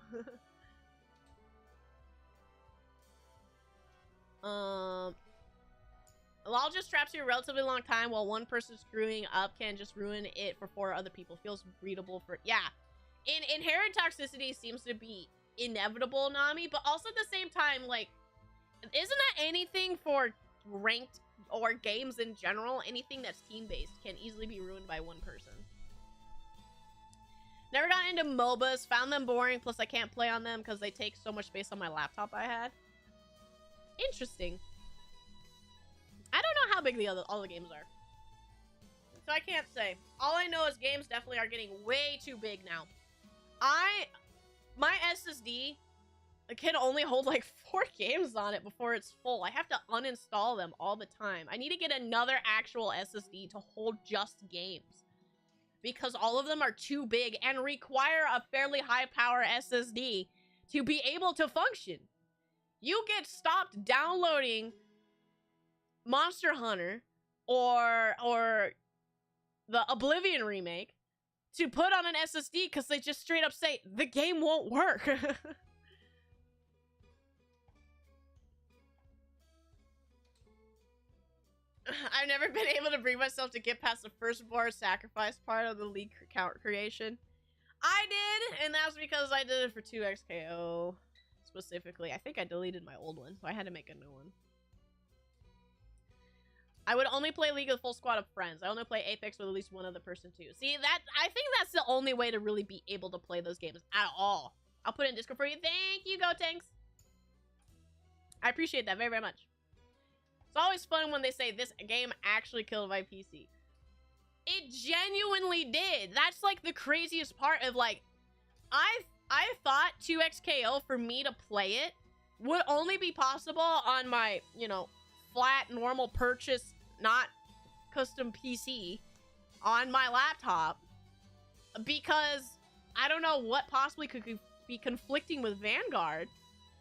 Lol traps you a relatively long time while one person screwing up can just ruin it for 4 other people. Feels readable for... Yeah. Inherent toxicity seems to be inevitable, Nami, but also at the same time, like, isn't that anything for ranked or games in general? Anything that's team-based can easily be ruined by one person. Never got into MOBAs, found them boring, plus I can't play on them because they take so much space on my laptop I had. Interesting. I don't know how big all the games are, so I can't say. All I know is games definitely are getting way too big now. My SSD can only hold like 4 games on it before it's full. I have to uninstall them all the time. I need to get another actual SSD to hold just games, because all of them are too big and require a fairly high power SSD to be able to function. you get stopped downloading Monster Hunter or the Oblivion remake to put on an SSD because they just straight up say the game won't work. I've never been able to bring myself to get past the firstborn sacrifice part of the league count creation. I did, and that's because I did it for 2xKO specifically. I think I deleted my old one, so I had to make a new one. I would only play League with a full squad of friends. I only play Apex with at least one other person too. See, I think that's the only way to really be able to play those games at all. I'll put it in Discord for you. Thank you, Go Tanks. I appreciate that very, very much. It's always fun when they say this game actually killed my PC. It genuinely did. That's like the craziest part of like, I thought 2xKO for me to play it would only be possible on my, you know, flat normal purchase, not custom PC on my laptop, because I don't know what possibly could be conflicting with Vanguard,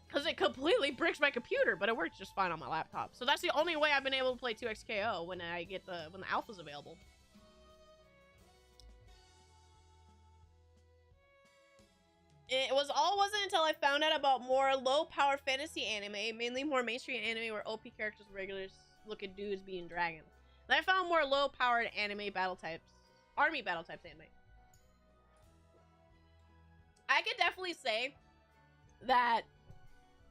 because it completely bricks my computer, but it works just fine on my laptop. So that's the only way I've been able to play 2xKO when I get when the alpha's available. It wasn't until I found out about more low-power fantasy anime, mainly more mainstream anime where OP characters are regular looking dudes being dragons. Then I found more low-powered anime battle types, army battle types anime. I could definitely say that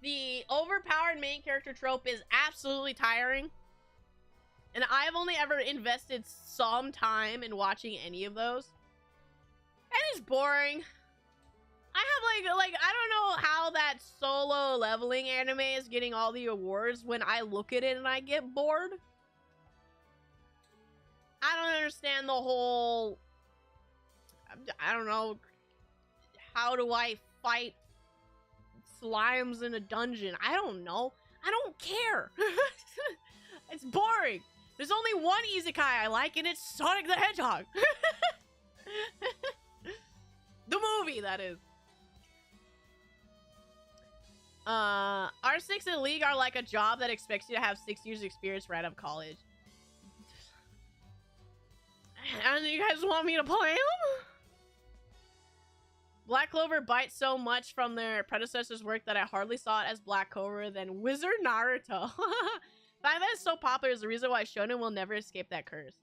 the overpowered main character trope is absolutely tiring. And I've only ever invested some time in watching any of those. And it's boring. I have like I don't know how that solo leveling anime is getting all the awards when I look at it and I get bored. I don't understand the whole, I don't know, how do I fight slimes in a dungeon? I don't know. I don't care. It's boring. There's only one isekai I like, and it's Sonic the Hedgehog. The movie, that is. R6 and League are like a job that expects you to have 6 years experience right out of college. And you guys want me to play them? Black Clover bites so much from their predecessor's work that I hardly saw it as Black Clover than Wizard Naruto. The fact that it's so popular is the reason why Shonen will never escape that curse.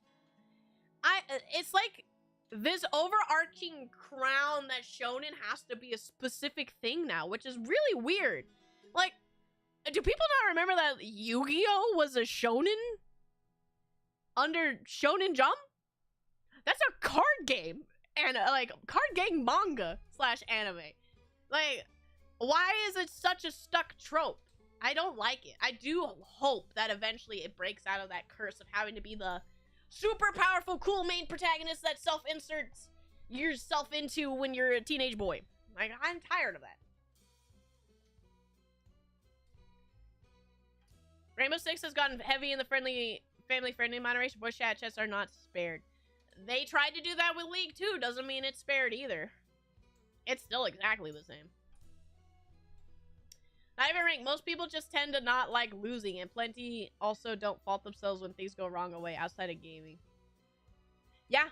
It's like this overarching crown that Shonen has to be a specific thing now, which is really weird. Like, do people not remember that Yu-Gi-Oh! Was a Shonen? Under Shonen Jump? That's a card game. And, like, card game manga / anime. Like, why is it such a stuck trope? I don't like it. I do hope that eventually it breaks out of that curse of having to be the super powerful, cool main protagonist that self-inserts yourself into when you're a teenage boy. Like, I'm tired of that. Rainbow Six has gotten heavy in the family-friendly moderation. Voice chat chats are not spared. They tried to do that with League too. Doesn't mean it's spared either. It's still exactly the same. Not even ranked. Most people just tend to not like losing, and plenty also don't fault themselves when things go wrong away outside of gaming. Yeah.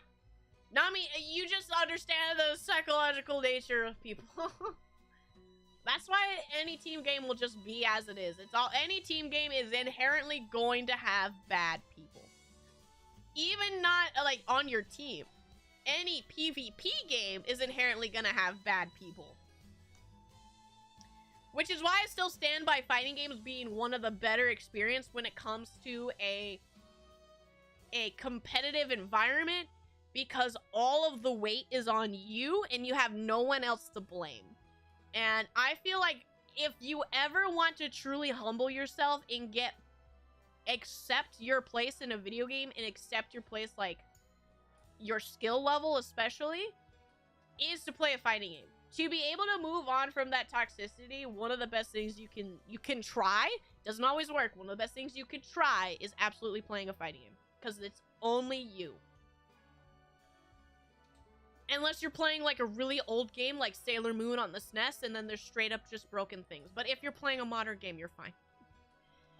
Nami, you just understand the psychological nature of people. That's why any team game will just be as it is. Any team game is inherently going to have bad people. Even not like on your team. Any PvP game is inherently gonna have bad people. Which is why I still stand by fighting games being one of the better experience when it comes to a competitive environment, because all of the weight is on you and you have no one else to blame. And I feel like if you ever want to truly humble yourself and accept your place in a video game and accept your place, like your skill level especially, is to play a fighting game. To be able to move on from that toxicity, one of the best things you can try, doesn't always work, one of the best things you can try is absolutely playing a fighting game. Because it's only you. Unless you're playing like a really old game like Sailor Moon on the SNES, and then there's straight up just broken things. But if you're playing a modern game, you're fine.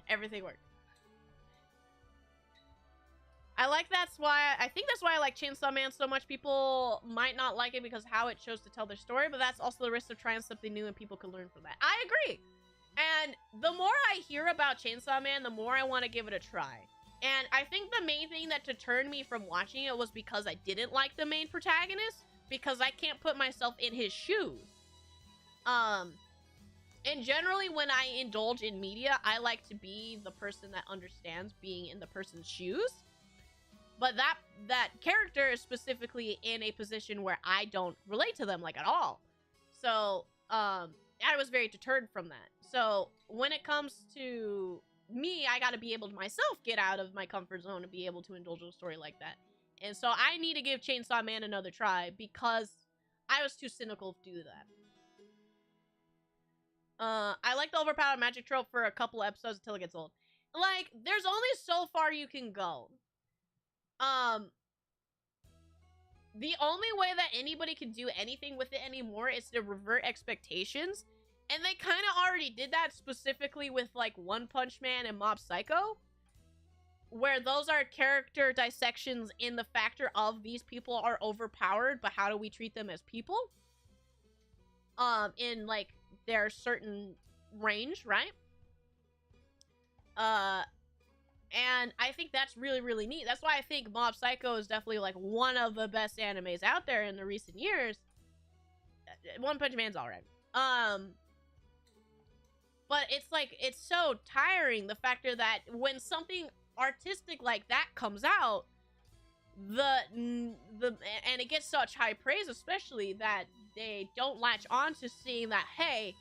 Everything works. I think that's why I like Chainsaw Man so much. People might not like it because how it chose to tell their story, but that's also the risk of trying something new and people can learn from that. I agree. And the more I hear about Chainsaw Man, the more I want to give it a try. And I think the main thing that deterred me from watching it was because I didn't like the main protagonist, because I can't put myself in his shoes. And generally when I indulge in media, I like to be the person that understands being in the person's shoes. But that character is specifically in a position where I don't relate to them, like, at all. So, I was very deterred from that. So, when it comes to me, I gotta be able to myself get out of my comfort zone to be able to indulge in a story like that. And so, I need to give Chainsaw Man another try because I was too cynical to do that. I like the overpowered magic trope for a couple episodes until it gets old. Like, there's only so far you can go. The only way that anybody can do anything with it anymore is to revert expectations. And they kind of already did that specifically with, like, One Punch Man and Mob Psycho. Where those are character dissections in the factor of these people are overpowered, but how do we treat them as people? In, like, their certain range, right? And I think that's really, really neat. That's why I think Mob Psycho is definitely, like, one of the best animes out there in the recent years. One Punch Man's alright. But it's, like, it's so tiring, the factor that when something artistic like that comes out, and it gets such high praise, especially, that they don't latch on to seeing that, hey,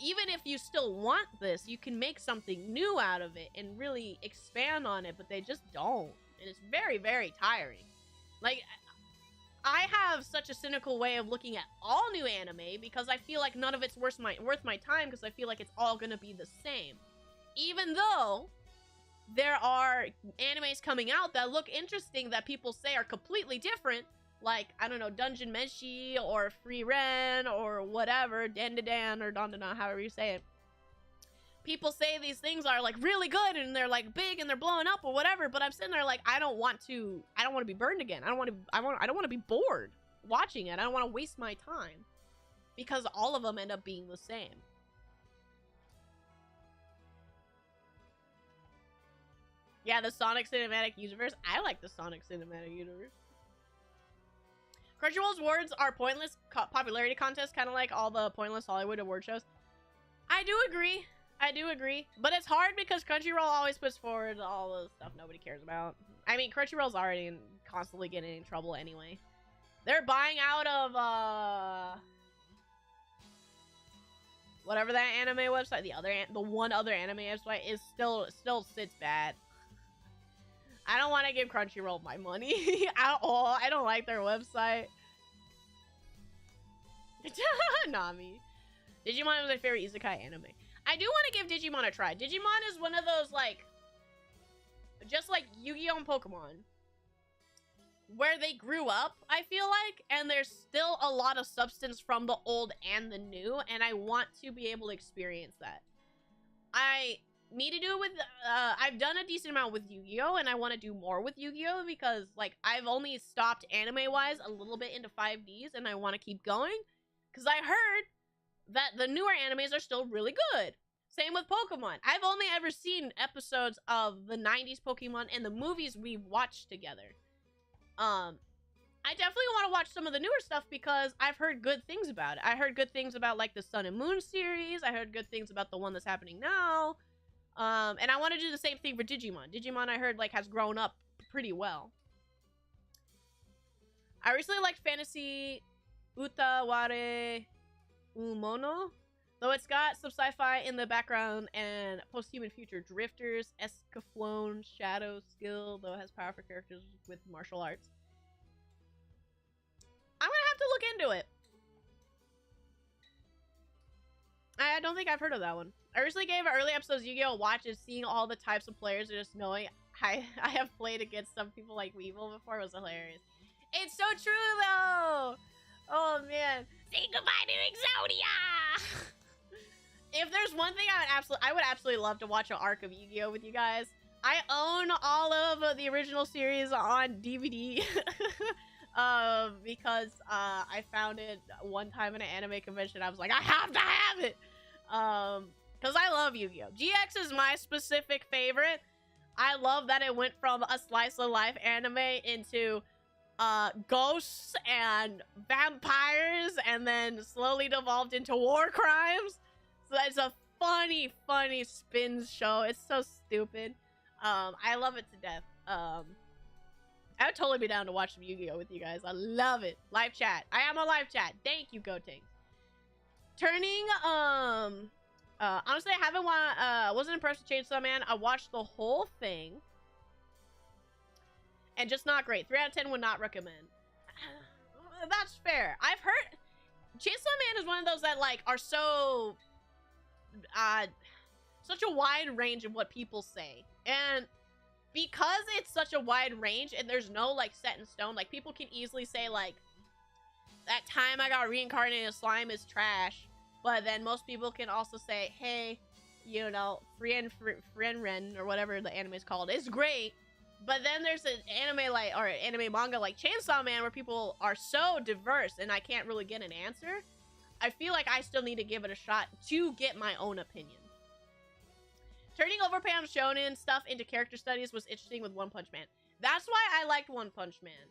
even if you still want this, you can make something new out of it and really expand on it, but they just don't. And it's very, very tiring. Like, I have such a cynical way of looking at all new anime because I feel like none of it's worth my time because I feel like it's all gonna be the same. Even though there are animes coming out that look interesting that people say are completely different, like, I don't know, Dungeon Meshi, or Refrain, or whatever, Dan or Don, however you say it. People say these things are, like, really good, and they're, like, big, and they're blowing up, or whatever, but I'm sitting there like, I don't want to be burned again. I don't want to be bored watching it. I don't want to waste my time. Because all of them end up being the same. Yeah, the Sonic Cinematic Universe. I like the Sonic Cinematic Universe. Crunchyroll's awards are pointless popularity contests, kind of like all the pointless Hollywood award shows. I do agree. But it's hard because Crunchyroll always puts forward all the stuff nobody cares about. I mean, Crunchyroll's already constantly getting in trouble anyway. They're buying out of, whatever that anime website, the one other anime website is still sits bad. I don't want to give Crunchyroll my money at all. I don't like their website. Nami. Digimon was my favorite isekai anime. I do want to give Digimon a try. Digimon is one of those, like, just like Yu-Gi-Oh! And Pokemon, where they grew up, I feel like, and there's still a lot of substance from the old and the new, and I want to be able to experience that. I need to do it with, I've done a decent amount with Yu-Gi-Oh! And I want to do more with Yu-Gi-Oh! Because, like, I've only stopped anime-wise a little bit into 5Ds, and I want to keep going, because I heard that the newer animes are still really good. Same with Pokemon. I've only ever seen episodes of the 90s Pokemon and the movies we watched together. I definitely want to watch some of the newer stuff because I've heard good things about it. I heard good things about, like, the Sun and Moon series. I heard good things about the one that's happening now. And I want to do the same thing for Digimon. Digimon, I heard, like, has grown up pretty well. I recently liked Fantasy Utaware Umono, though it's got some sci-fi in the background and post-human future drifters, Escaflowne, Shadow skill, though it has powerful characters with martial arts. I'm gonna have to look into it. I don't think I've heard of that one. I recently gave early episodes of Yu-Gi-Oh! A watch, and seeing all the types of players and just knowing I have played against some people like Weevil before was hilarious. It's so true though. Oh man. Say goodbye to Exodia. If there's one thing I would absolutely love to watch an arc of Yu-Gi-Oh with you guys. I own all of the original series on DVD. Because I found it one time at an anime convention. I was like, I have to have it. Because I love Yu-Gi-Oh. GX is my specific favorite. I love that it went from a slice of life anime into ghosts and vampires, and then slowly devolved into war crimes. So it's a funny spin show. It's so stupid. I love it to death. I would totally be down to watch some Yu-Gi-Oh with you guys. I love it. Live chat. I am a live chat. Thank you, Goting. Turning, honestly, I haven't wasn't impressed with Chainsaw Man. I watched the whole thing. And just not great. 3 out of 10 would not recommend. That's fair. I've heard Chainsaw Man is one of those that, like, are so, such a wide range of what people say. And because it's such a wide range and there's no, like, set in stone, like, people can easily say, like, that time I got reincarnated as slime is trash. But then most people can also say, hey, you know, Ren, or whatever the anime is called, is great. But then there's an anime like, or anime manga like Chainsaw Man where people are so diverse and I can't really get an answer. I feel like I still need to give it a shot to get my own opinion. Turning overpay on shonen stuff into character studies was interesting with One Punch Man. That's why I liked One Punch Man.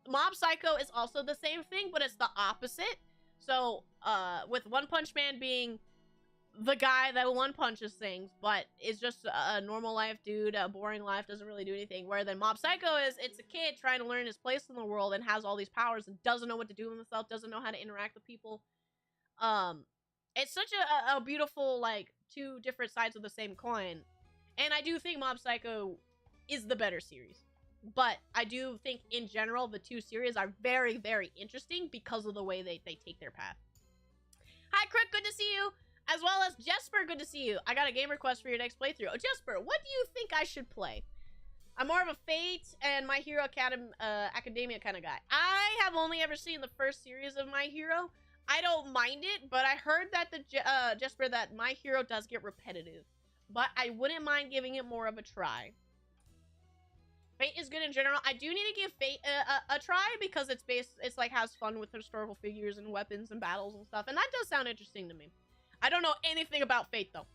Mob Psycho is also the same thing, but it's the opposite. So, with One Punch Man being the guy that one punches things, but is just a normal life dude, a boring life, doesn't really do anything. Where then Mob Psycho is, it's a kid trying to learn his place in the world and has all these powers and doesn't know what to do with himself, doesn't know how to interact with people. It's such a beautiful, like, two different sides of the same coin. And I do think Mob Psycho is the better series. But I do think, in general, the two series are very, very interesting because of the way they take their path. Hi, Crick, good to see you. As well as Jesper, good to see you. I got a game request for your next playthrough. Oh, Jesper, what do you think I should play? I'm more of a Fate and My Hero Academia kind of guy. I have only ever seen the first series of My Hero. I don't mind it, but I heard that Jesper, that My Hero does get repetitive. But I wouldn't mind giving it more of a try. Fate is good in general. I do need to give Fate a try because it's like has fun with historical figures and weapons and battles and stuff. And that does sound interesting to me. I don't know anything about Fate though.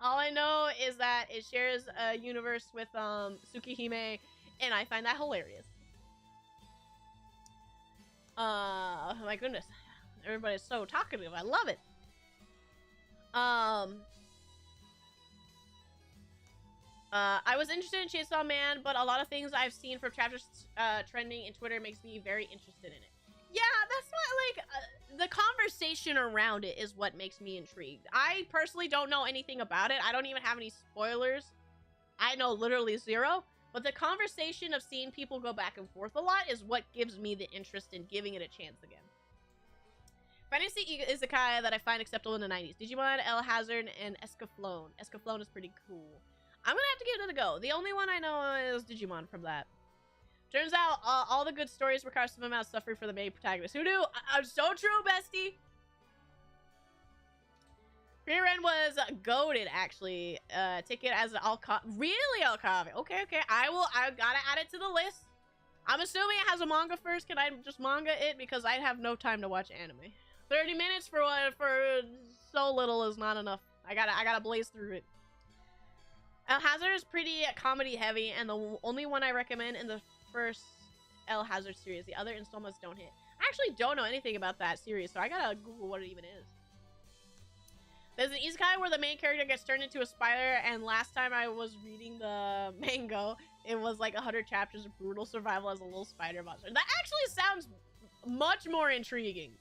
All I know is that it shares a universe with Tsukihime, and I find that hilarious. My goodness. Everybody's so talkative. I love it. I was interested in Chainsaw Man, but a lot of things I've seen from chapters trending in Twitter makes me very interested in it. Yeah, that's not like the conversation around it is what makes me intrigued. I personally don't know anything about it. I don't even have any spoilers. I know literally zero. But the conversation of seeing people go back and forth a lot is what gives me the interest in giving it a chance again. Fantasy Isekai that I find acceptable in the 90s. Digimon, El Hazard, and Escaflowne. Escaflowne is pretty cool. I'm gonna have to give it a go. The only one I know is Digimon from that. Turns out, all the good stories require some amount of suffering for the main protagonist. Who knew? I'm so true, bestie! Refrain was goated, actually. Take it as an really Alcave. Okay. I gotta add it to the list. I'm assuming it has a manga first. Can I just manga it? Because I have no time to watch anime. 30 minutes for so little is not enough. I gotta blaze through it. El Hazard is pretty comedy heavy, and the only one I recommend in the first El Hazard series. The other installments don't hit. I actually don't know anything about that series, so I gotta Google what it even is. There's an isekai where the main character gets turned into a spider, and last time I was reading the manga, it was like 100 chapters of brutal survival as a little spider monster. That actually sounds much more intriguing.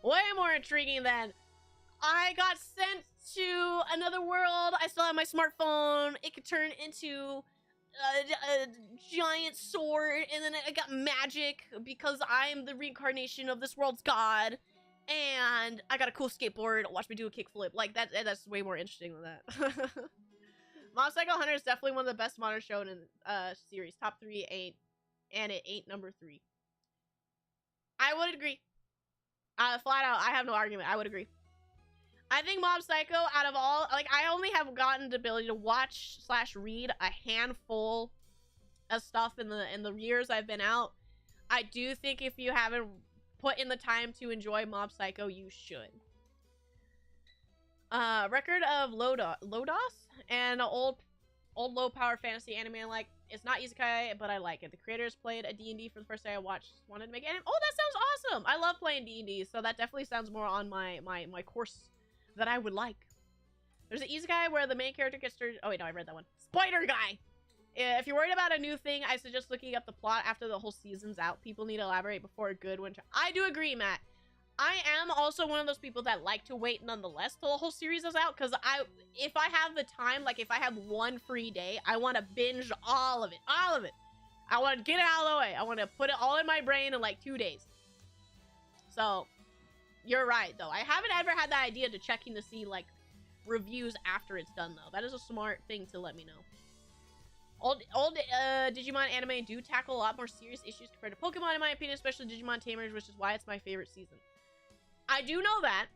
Way more intriguing than I got sent to another world, I still have my smartphone, it could turn into a giant sword, and then I got magic because I'm the reincarnation of this world's god, and I got a cool skateboard. Watch me do a kickflip. Like that's way more interesting than that. Mob Psycho Hunter is definitely one of the best modern shonen series. Top 3, 8. and it ain't number 3. I would agree. Flat out, I have no argument. I would agree. I think Mob Psycho, out of all, like, I only have gotten the ability to watch / read a handful of stuff in the years I've been out. I do think if you haven't put in the time to enjoy Mob Psycho, you should. Record of Lodos and old low power fantasy anime I like. It's not isekai, but I like it. The creators played a D&D for the first day I watched. Wanted to make anime. Oh, that sounds awesome! I love playing D&D, so that definitely sounds more on my course that I would like. There's an isekai where the main character gets turned. Oh wait, no, I read that one. Spider guy. If you're worried about a new thing, I suggest looking up the plot after the whole season's out. People need to elaborate before a good one. I do agree, Matt. I am also one of those people that like to wait nonetheless till the whole series is out, because if I have the time, like if I have one free day, I want to binge all of it. All of it. I want to get it out of the way. I want to put it all in my brain in like 2 days. So, you're right, though. I haven't ever had that idea to checking to see, like, reviews after it's done, though. That is a smart thing to let me know. Old Digimon anime do tackle a lot more serious issues compared to Pokemon, in my opinion, especially Digimon Tamers, which is why it's my favorite season. I do know that.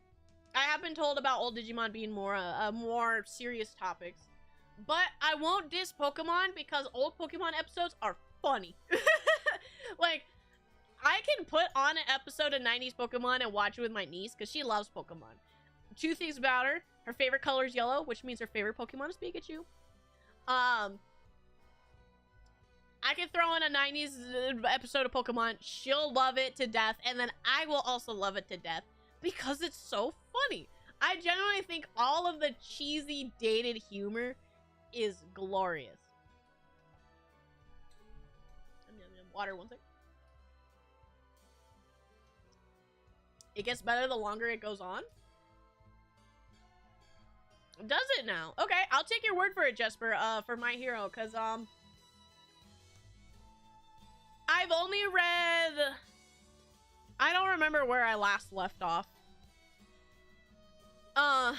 I have been told about old Digimon being more serious topics. But I won't diss Pokemon because old Pokemon episodes are funny. Like, I can put on an episode of 90s Pokemon and watch it with my niece because she loves Pokemon. 2 things about her. Her favorite color is yellow, which means her favorite Pokemon is Pikachu. I can throw in a 90s episode of Pokemon. She'll love it to death. And then I will also love it to death because it's so funny. I genuinely think all of the cheesy, dated humor is glorious. Water, one second. It gets better the longer it goes on. Does it now? Okay, I'll take your word for it, Jesper, for My Hero, because, I've only read... I don't remember where I last left off. I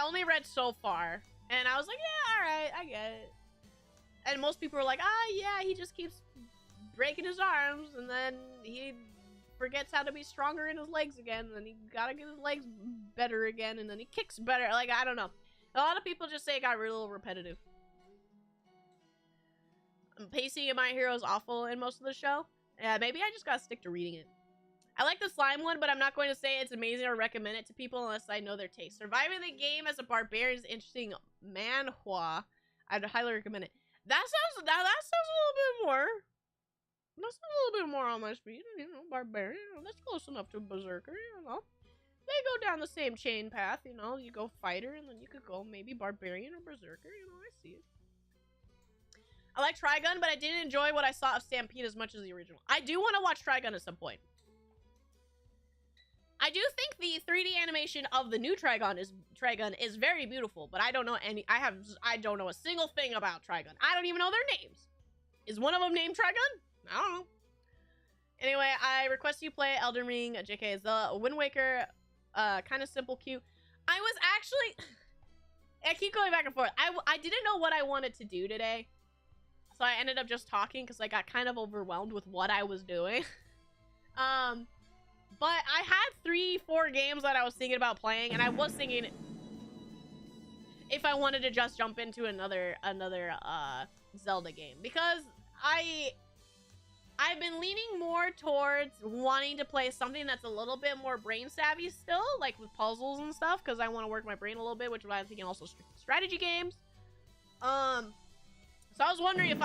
only read so far, and I was like, yeah, alright, I get it. And most people were like, yeah, he just keeps breaking his arms, and then he forgets how to be stronger in his legs again, and then he gotta get his legs better again, and then he kicks better. Like, I don't know. A lot of people just say it got a little repetitive. Pacing in My Hero is awful in most of the show. Yeah, maybe I just gotta stick to reading it. I like the slime one, but I'm not going to say it's amazing or recommend it to people unless I know their taste. Surviving the game as a barbarian is interesting manhwa. I'd highly recommend it. That sounds a little bit more. That's a little bit more on my speed. You know, barbarian. You know, that's close enough to Berserker, you know. They go down the same chain path, you know. You go fighter, and then you could go maybe barbarian or Berserker, you know. I see it. I like Trigun, but I didn't enjoy what I saw of Stampede as much as the original. I do want to watch Trigun at some point. I do think the 3D animation of the new Trigun is very beautiful, but I don't know I don't know a single thing about Trigun. I don't even know their names. Is one of them named Trigun? I don't know. Anyway, I request you play Elden Ring. JK is the Wind Waker. Kind of simple, cute. I was actually... I keep going back and forth. I didn't know what I wanted to do today. So I ended up just talking because I got kind of overwhelmed with what I was doing. But I had 3-4 games that I was thinking about playing, and I was thinking if I wanted to just jump into another Zelda game, because I've been leaning more towards wanting to play something that's a little bit more brain savvy still, like with puzzles and stuff, because I want to work my brain a little bit, which is why I'm thinking also strategy games. So I was wondering if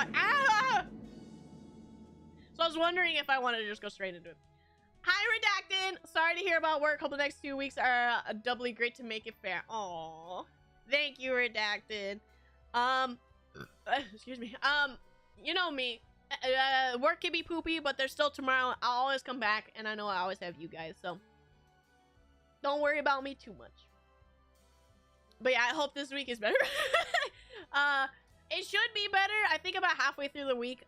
I wanted to just go straight into it. Hi, Redacted! Sorry to hear about work. Hope the next 2 weeks are doubly great to make it fair. Aww. Thank you, Redacted. Excuse me. You know me. Work can be poopy, but there's still tomorrow. I'll always come back, and I know I always have you guys, so don't worry about me too much. But yeah, I hope this week is better. It should be better. I think about halfway through the week.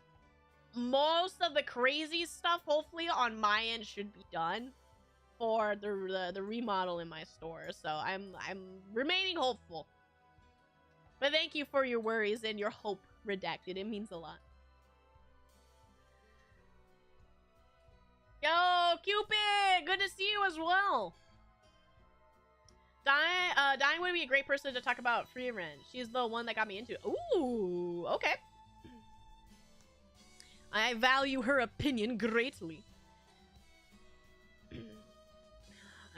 Most of the crazy stuff, hopefully, on my end should be done for the remodel in my store. So I'm remaining hopeful. But thank you for your worries and your hope, Redacted. It means a lot. Cupid! Good to see you as well. Dying would be a great person to talk about Refrain. She's the one that got me into it. Ooh, okay. I value her opinion greatly.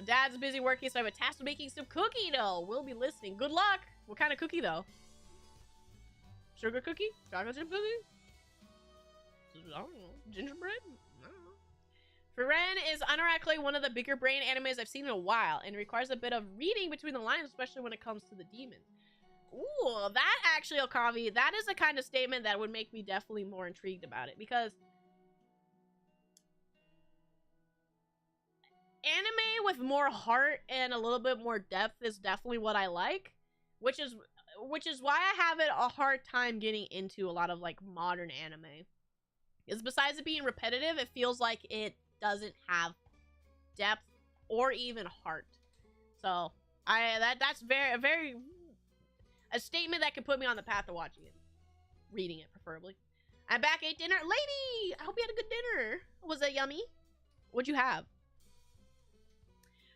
Dad's busy working, so I have a task of making some cookie dough. We'll be listening. Good luck. What kind of cookie though? Sugar cookie? Chocolate chip cookie? I don't know. Gingerbread? I don't know. Refrain is unironically one of the bigger brain animes I've seen in a while, and requires a bit of reading between the lines, especially when it comes to the demons. Ooh, that actually, Okavi, that is a kind of statement that would make me definitely more intrigued about it, because anime with more heart and a little bit more depth is definitely what I like, which is why I have a hard time getting into a lot of like modern anime. Is besides it being repetitive, it feels like it doesn't have depth or even heart. So that's very a statement that could put me on the path of watching it, reading it preferably. I'm back, ate dinner, lady. I hope you had a good dinner. Was it yummy? What'd you have?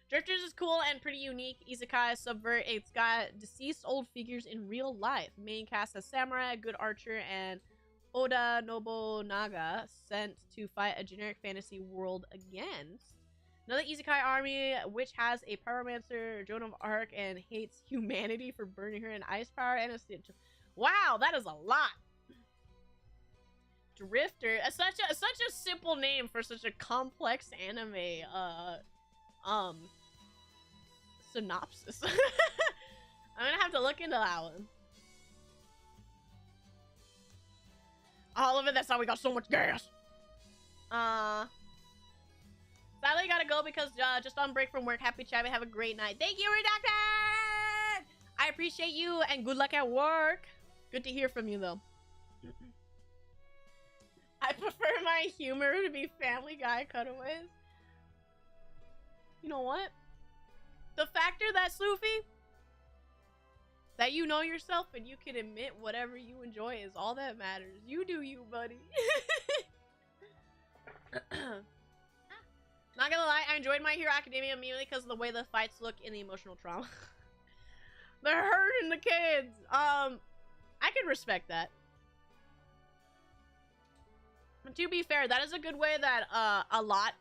Drifters is cool and pretty unique. Isekai subvert. It's got deceased old figures in real life. Main cast has samurai, a good archer, and Oda Nobunaga sent to fight a generic fantasy world against another isekai army, which has a pyromancer, Joan of Arc, and hates humanity for burning her in ice power and a stitch. Wow, that is a lot. Drifter, such a simple name for such a complex anime. Synopsis. I'm gonna have to look into that one. All of it, that's how we got so much gas. Sadly, gotta go because just on break from work. Happy chatting. Have a great night. Thank you, Redacted! I appreciate you and good luck at work. Good to hear from you, though. I prefer my humor to be Family Guy cutaways. You know what? The factor that, Sophie, that you know yourself and you can admit whatever you enjoy is all that matters. You do you, buddy. Not gonna lie, I enjoyed My Hero Academia mainly because of the way the fights look and the emotional trauma. They're hurting the kids. I can respect that. To be fair, that is a good way that a lot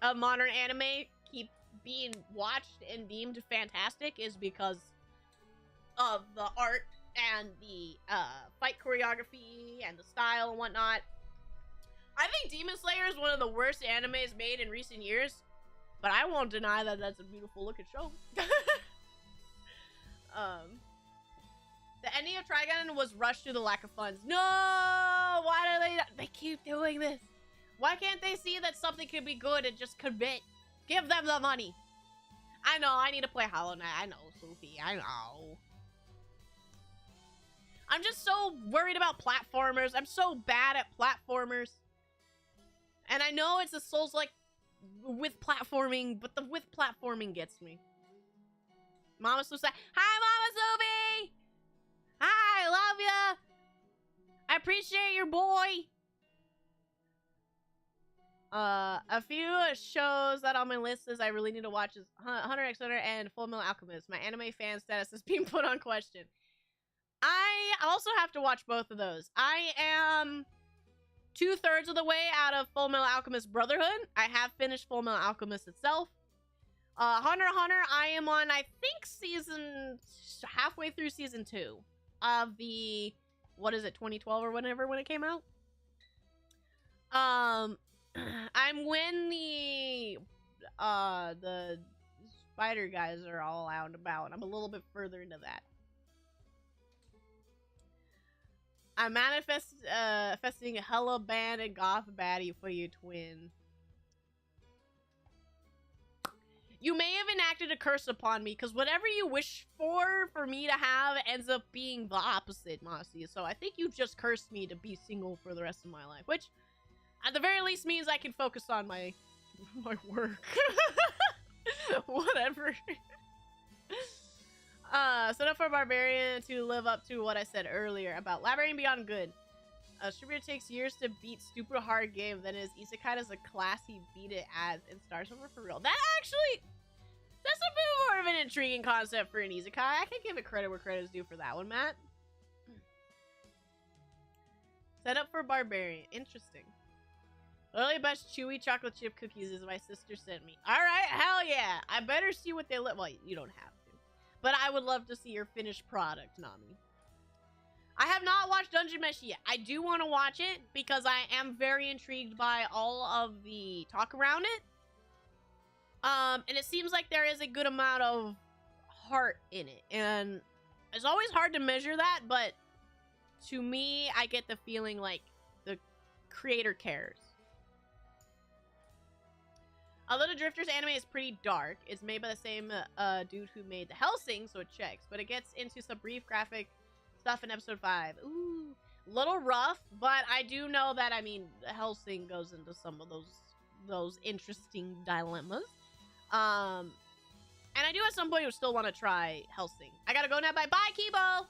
of modern anime keep being watched and deemed fantastic, is because of the art and the fight choreography and the style and whatnot. I think Demon Slayer is one of the worst animes made in recent years, but I won't deny that that's a beautiful looking show. The ending of Trigun was rushed due to the lack of funds. No! Why do they keep doing this? Why can't they see that something could be good and just commit? Give them the money. I know, I need to play Hollow Knight. I know, Sophie, I know. I'm just so worried about platformers. I'm so bad at platformers. And I know it's a Souls-like with platforming, but the with platforming gets me. Mama Sue said, hi, Mama Sophie! Hi, love ya! I appreciate your boy! A few shows that on my list is I really need to watch is Hunter x Hunter and Full Metal Alchemist. My anime fan status is being put on question. I also have to watch both of those. I am 2/3 of the way out of Full Metal Alchemist Brotherhood. I have finished Full Metal Alchemist itself. Hunter x Hunter, I am on, I think, halfway through season 2 of the, what is it, 2012 or whatever when it came out. I'm when the spider guys are all out and about. I'm a little bit further into that. I'm manifesting a hella band and goth baddie for you, twin. You may have enacted a curse upon me, because whatever you wish for me to have ends up being the opposite, Mossy. So I think you just cursed me to be single for the rest of my life, which at the very least means I can focus on my work. Whatever. Set up for Barbarian to live up to what I said earlier about Labyrinth Beyond Good. A distributor takes years to beat super hard game, then his isekai as a class he beat it as and starts over for real. That actually, that's a bit more of an intriguing concept for an isekai. I can give it credit where credit is due for that one, Matt. Set up for Barbarian. Interesting. Literally best chewy chocolate chip cookies is my sister sent me. Alright, hell yeah. I better see what they look. Well, you don't have to. But I would love to see your finished product, Nami. I have not watched Dungeon Mesh yet. I do want to watch it because I am very intrigued by all of the talk around it. And it seems like there is a good amount of heart in it. And it's always hard to measure that, but to me, I get the feeling like the creator cares. Although the Drifters anime is pretty dark, it's made by the same dude who made the Hellsing, so it checks. But it gets into some brief graphic stuff in episode 5. Ooh, little rough, but I do know that, I mean, Hellsing goes into some of those interesting dilemmas. And I do at some point still want to try Hellsing. I gotta go now. Bye, Kibo!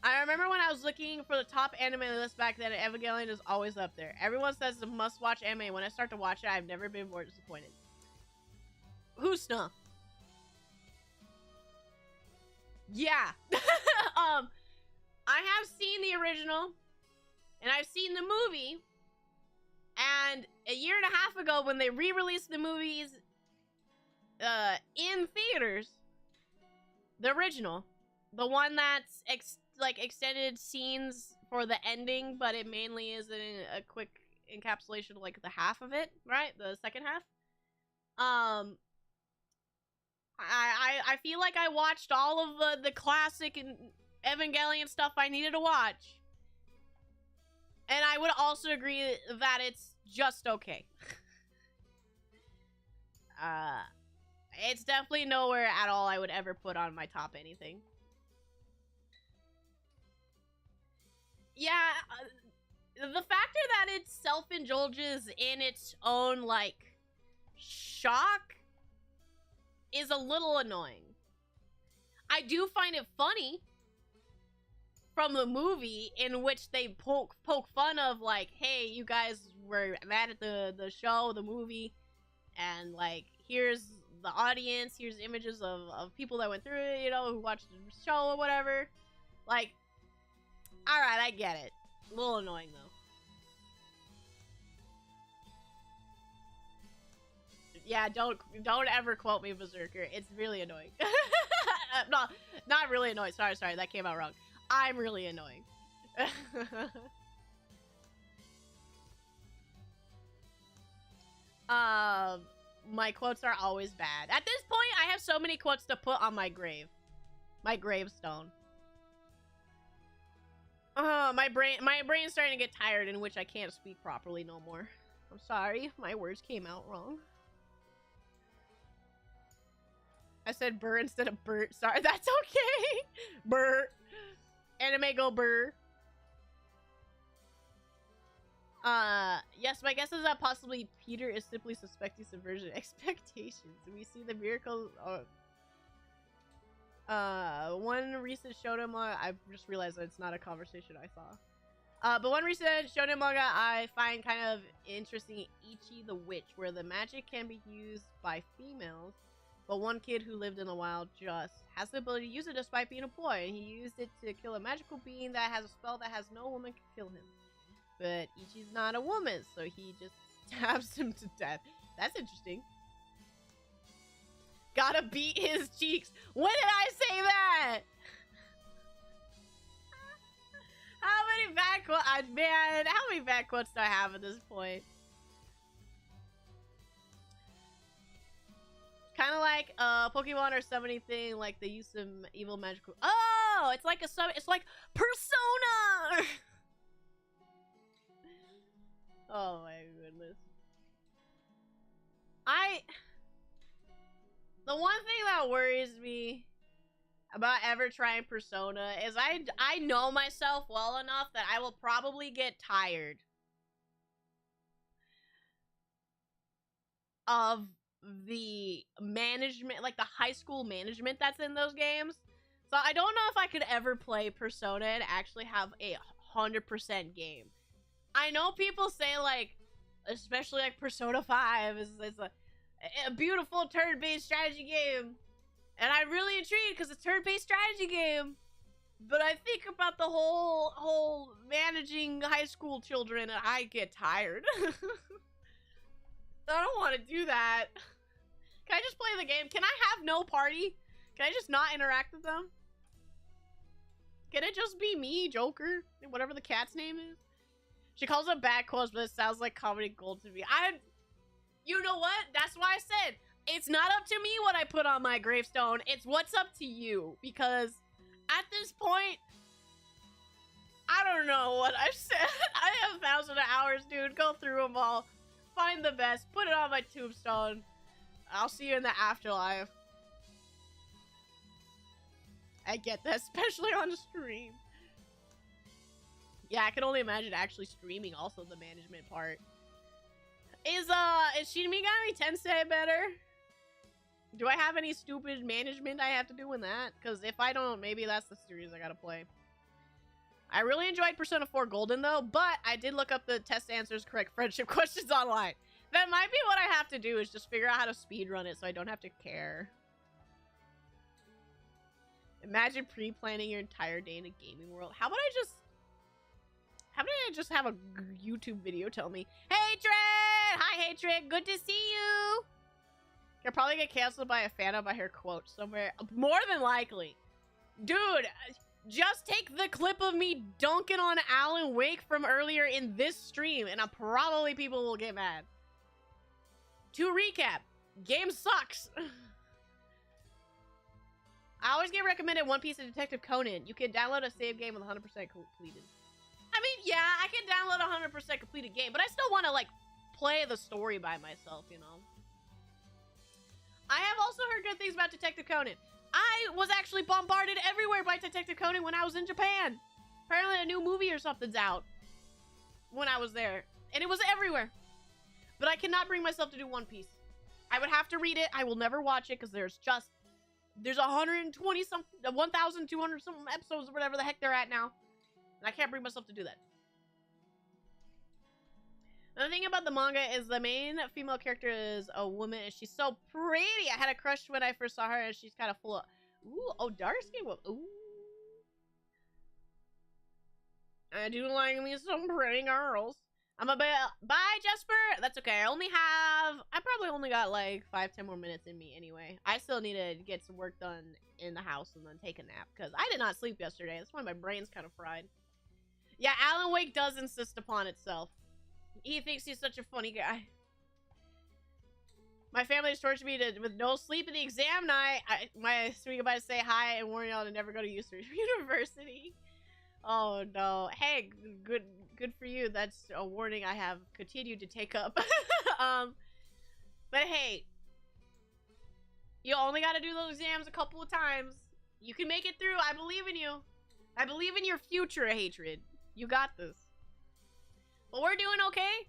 I remember when I was looking for the top anime list back then, Evangelion is always up there. Everyone says it's a must-watch anime. When I start to watch it, I've never been more disappointed. Husna. Yeah. I have seen the original, and I've seen the movie, and a year and a half ago when they re-released the movies in theaters, the original, the one that's extended scenes for the ending, but it mainly is a quick encapsulation of like the half of it, right? The second half. I feel like I watched all of the classic and Evangelion stuff I needed to watch. And I would also agree that it's just okay. It's definitely nowhere at all I would ever put on my top anything. Yeah, the factor that it self-indulges in its own, like, shock is a little annoying. I do find it funny from the movie in which they poke fun of, like, hey, you guys were mad at the show, the movie, and, like, here's the audience, here's images of people that went through it, you know, who watched the show or whatever. Like, alright, I get it. A little annoying, though. Yeah, don't ever quote me, Berserker. It's really annoying. No, not really annoying. Sorry, that came out wrong. I'm really annoying. My quotes are always bad. At this point, I have so many quotes to put on my grave. My gravestone. My brain's starting to get tired, in which I can't speak properly no more. I'm sorry, my words came out wrong. I said burr instead of Bert. Sorry, that's okay. Burr. Anime go burr. Yes, my guess is that possibly Peter is simply suspecting subversion expectations. We see the miracles. One recent shonen manga, I just realized that it's not a conversation I saw. But one recent shonen manga I find kind of interesting, Ichi the Witch, where the magic can be used by females, but one kid who lived in the wild just has the ability to use it despite being a boy, and he used it to kill a magical being that has a spell that has no woman can kill him. But Ichi's not a woman, so he just stabs him to death. That's interesting. Gotta beat his cheeks. When did I say that? How many bad quotes? Man, how many bad quotes do I have at this point? Kind of like Pokemon or summoning thing, like the use of evil magical. Oh, it's like it's like Persona. Oh my goodness. The one thing that worries me about ever trying Persona is I know myself well enough that I will probably get tired of the management, like the high school management that's in those games. So I don't know if I could ever play Persona and actually have a 100% game. I know people say, like, especially like Persona 5 is a beautiful turn-based strategy game. And I'm really intrigued because it's a turn-based strategy game. But I think about the whole managing high school children and I get tired. I don't want to do that. Can I just play the game? Can I have no party? Can I just not interact with them? Can it just be me, Joker? Whatever the cat's name is. She calls it bad quotes, but it sounds like comedy gold to me. You know what? That's why I said, it's not up to me what I put on my gravestone. It's what's up to you. Because at this point, I don't know what I've said. I have 1,000 hours, dude. Go through them all. Find the best. Put it on my tombstone. I'll see you in the afterlife. I get that, especially on stream. Yeah, I can only imagine actually streaming also the management part. Is Shin Megami Tensei better? Do I have any stupid management I have to do in that? Because if I don't, maybe that's the series I gotta play. I really enjoyed Persona 4 Golden though, but I did look up the test answers correct friendship questions online. That might be what I have to do, is just figure out how to speedrun it so I don't have to care. Imagine pre-planning your entire day in a gaming world. How about I just have a YouTube video tell me, Hatred! Hi, Hatred! Good to see you! You'll probably get canceled by a fan of her quote somewhere. More than likely. Dude, just take the clip of me dunking on Alan Wake from earlier in this stream, and probably people will get mad. To recap, game sucks. I always get recommended One Piece and Detective Conan. You can download a save game with 100% completed. I mean, yeah, I can download a 100% completed game, but I still want to, like, play the story by myself, you know? I have also heard good things about Detective Conan. I was actually bombarded everywhere by Detective Conan when I was in Japan. Apparently a new movie or something's out when I was there. And it was everywhere. But I cannot bring myself to do One Piece. I would have to read it. I will never watch it because there's 120 something, 1,200 something episodes or whatever the heck they're at now. And I can't bring myself to do that. Another thing about the manga is the main female character is a woman and she's so pretty. I had a crush when I first saw her and she's kind of full of, ooh, oh, dark skin, ooh. I do like me some pretty girls. I'm a bit, bye Jesper. That's okay. I probably only got like 5-10 more minutes in me anyway. I still need to get some work done in the house and then take a nap because I did not sleep yesterday. That's why my brain's kind of fried. Yeah, Alan Wake does insist upon itself. He thinks he's such a funny guy. My family has tortured me with no sleep in the exam night. My swing by to say hi and warn y'all to never go to university. Oh no. Hey, good for you. That's a warning I have continued to take up. But hey, you only got to do those exams a couple of times. You can make it through. I believe in you. I believe in your future, Hatred. You got this. But we're doing okay.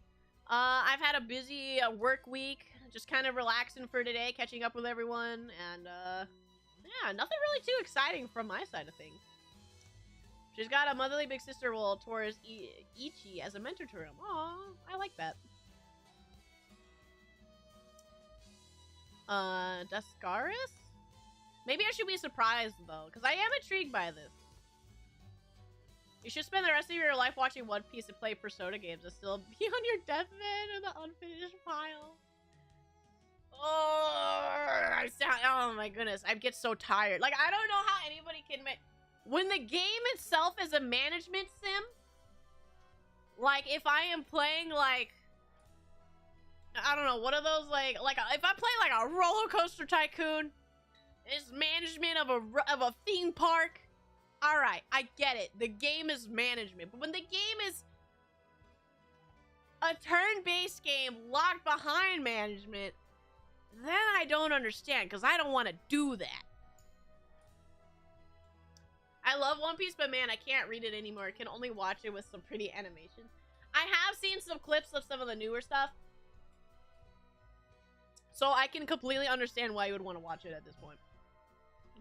I've had a busy work week. Just kind of relaxing for today, catching up with everyone. And, yeah, nothing really too exciting from my side of things. She's got a motherly big sister role towards Ichi as a mentor to him. Aw, I like that. Duscaris? Maybe I should be surprised, though, because I am intrigued by this. You should spend the rest of your life watching One Piece and play Persona games and still be on your deathbed in the unfinished pile. Oh my goodness, I get so tired. Like, I don't know how anybody can when the game itself is a management sim, like, if I am playing, like, I don't know, what are those, like if I play, like, a roller coaster tycoon, it's management of a theme park, alright, I get it. The game is management. But when the game is a turn-based game locked behind management, then I don't understand, because I don't want to do that. I love One Piece, but man, I can't read it anymore. I can only watch it with some pretty animations. I have seen some clips of some of the newer stuff, so I can completely understand why you would want to watch it at this point.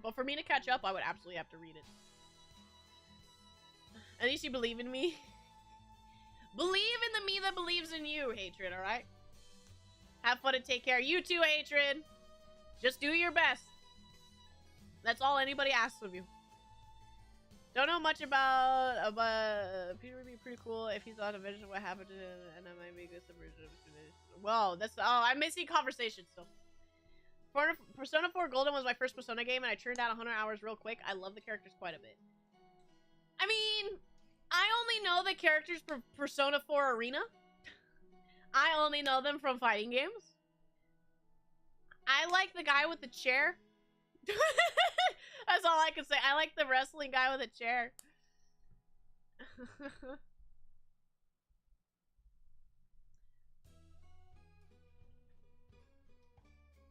But for me to catch up, I would absolutely have to read it. At least you believe in me. Believe in the me that believes in you, Hatred, alright? Have fun and take care. You too, Hatred. Just do your best. That's all anybody asks of you. Don't know much about Peter would be pretty cool if he's on a vision of what happened to him, and I might make this a version of it. Whoa, that's I'm missing conversation still. Persona 4 Golden was my first Persona game, and I turned out 100 hours real quick. I love the characters quite a bit. I mean, I only know the characters for Persona 4 Arena. I only know them from fighting games. I like the guy with the chair. That's all I can say. I like the wrestling guy with a chair.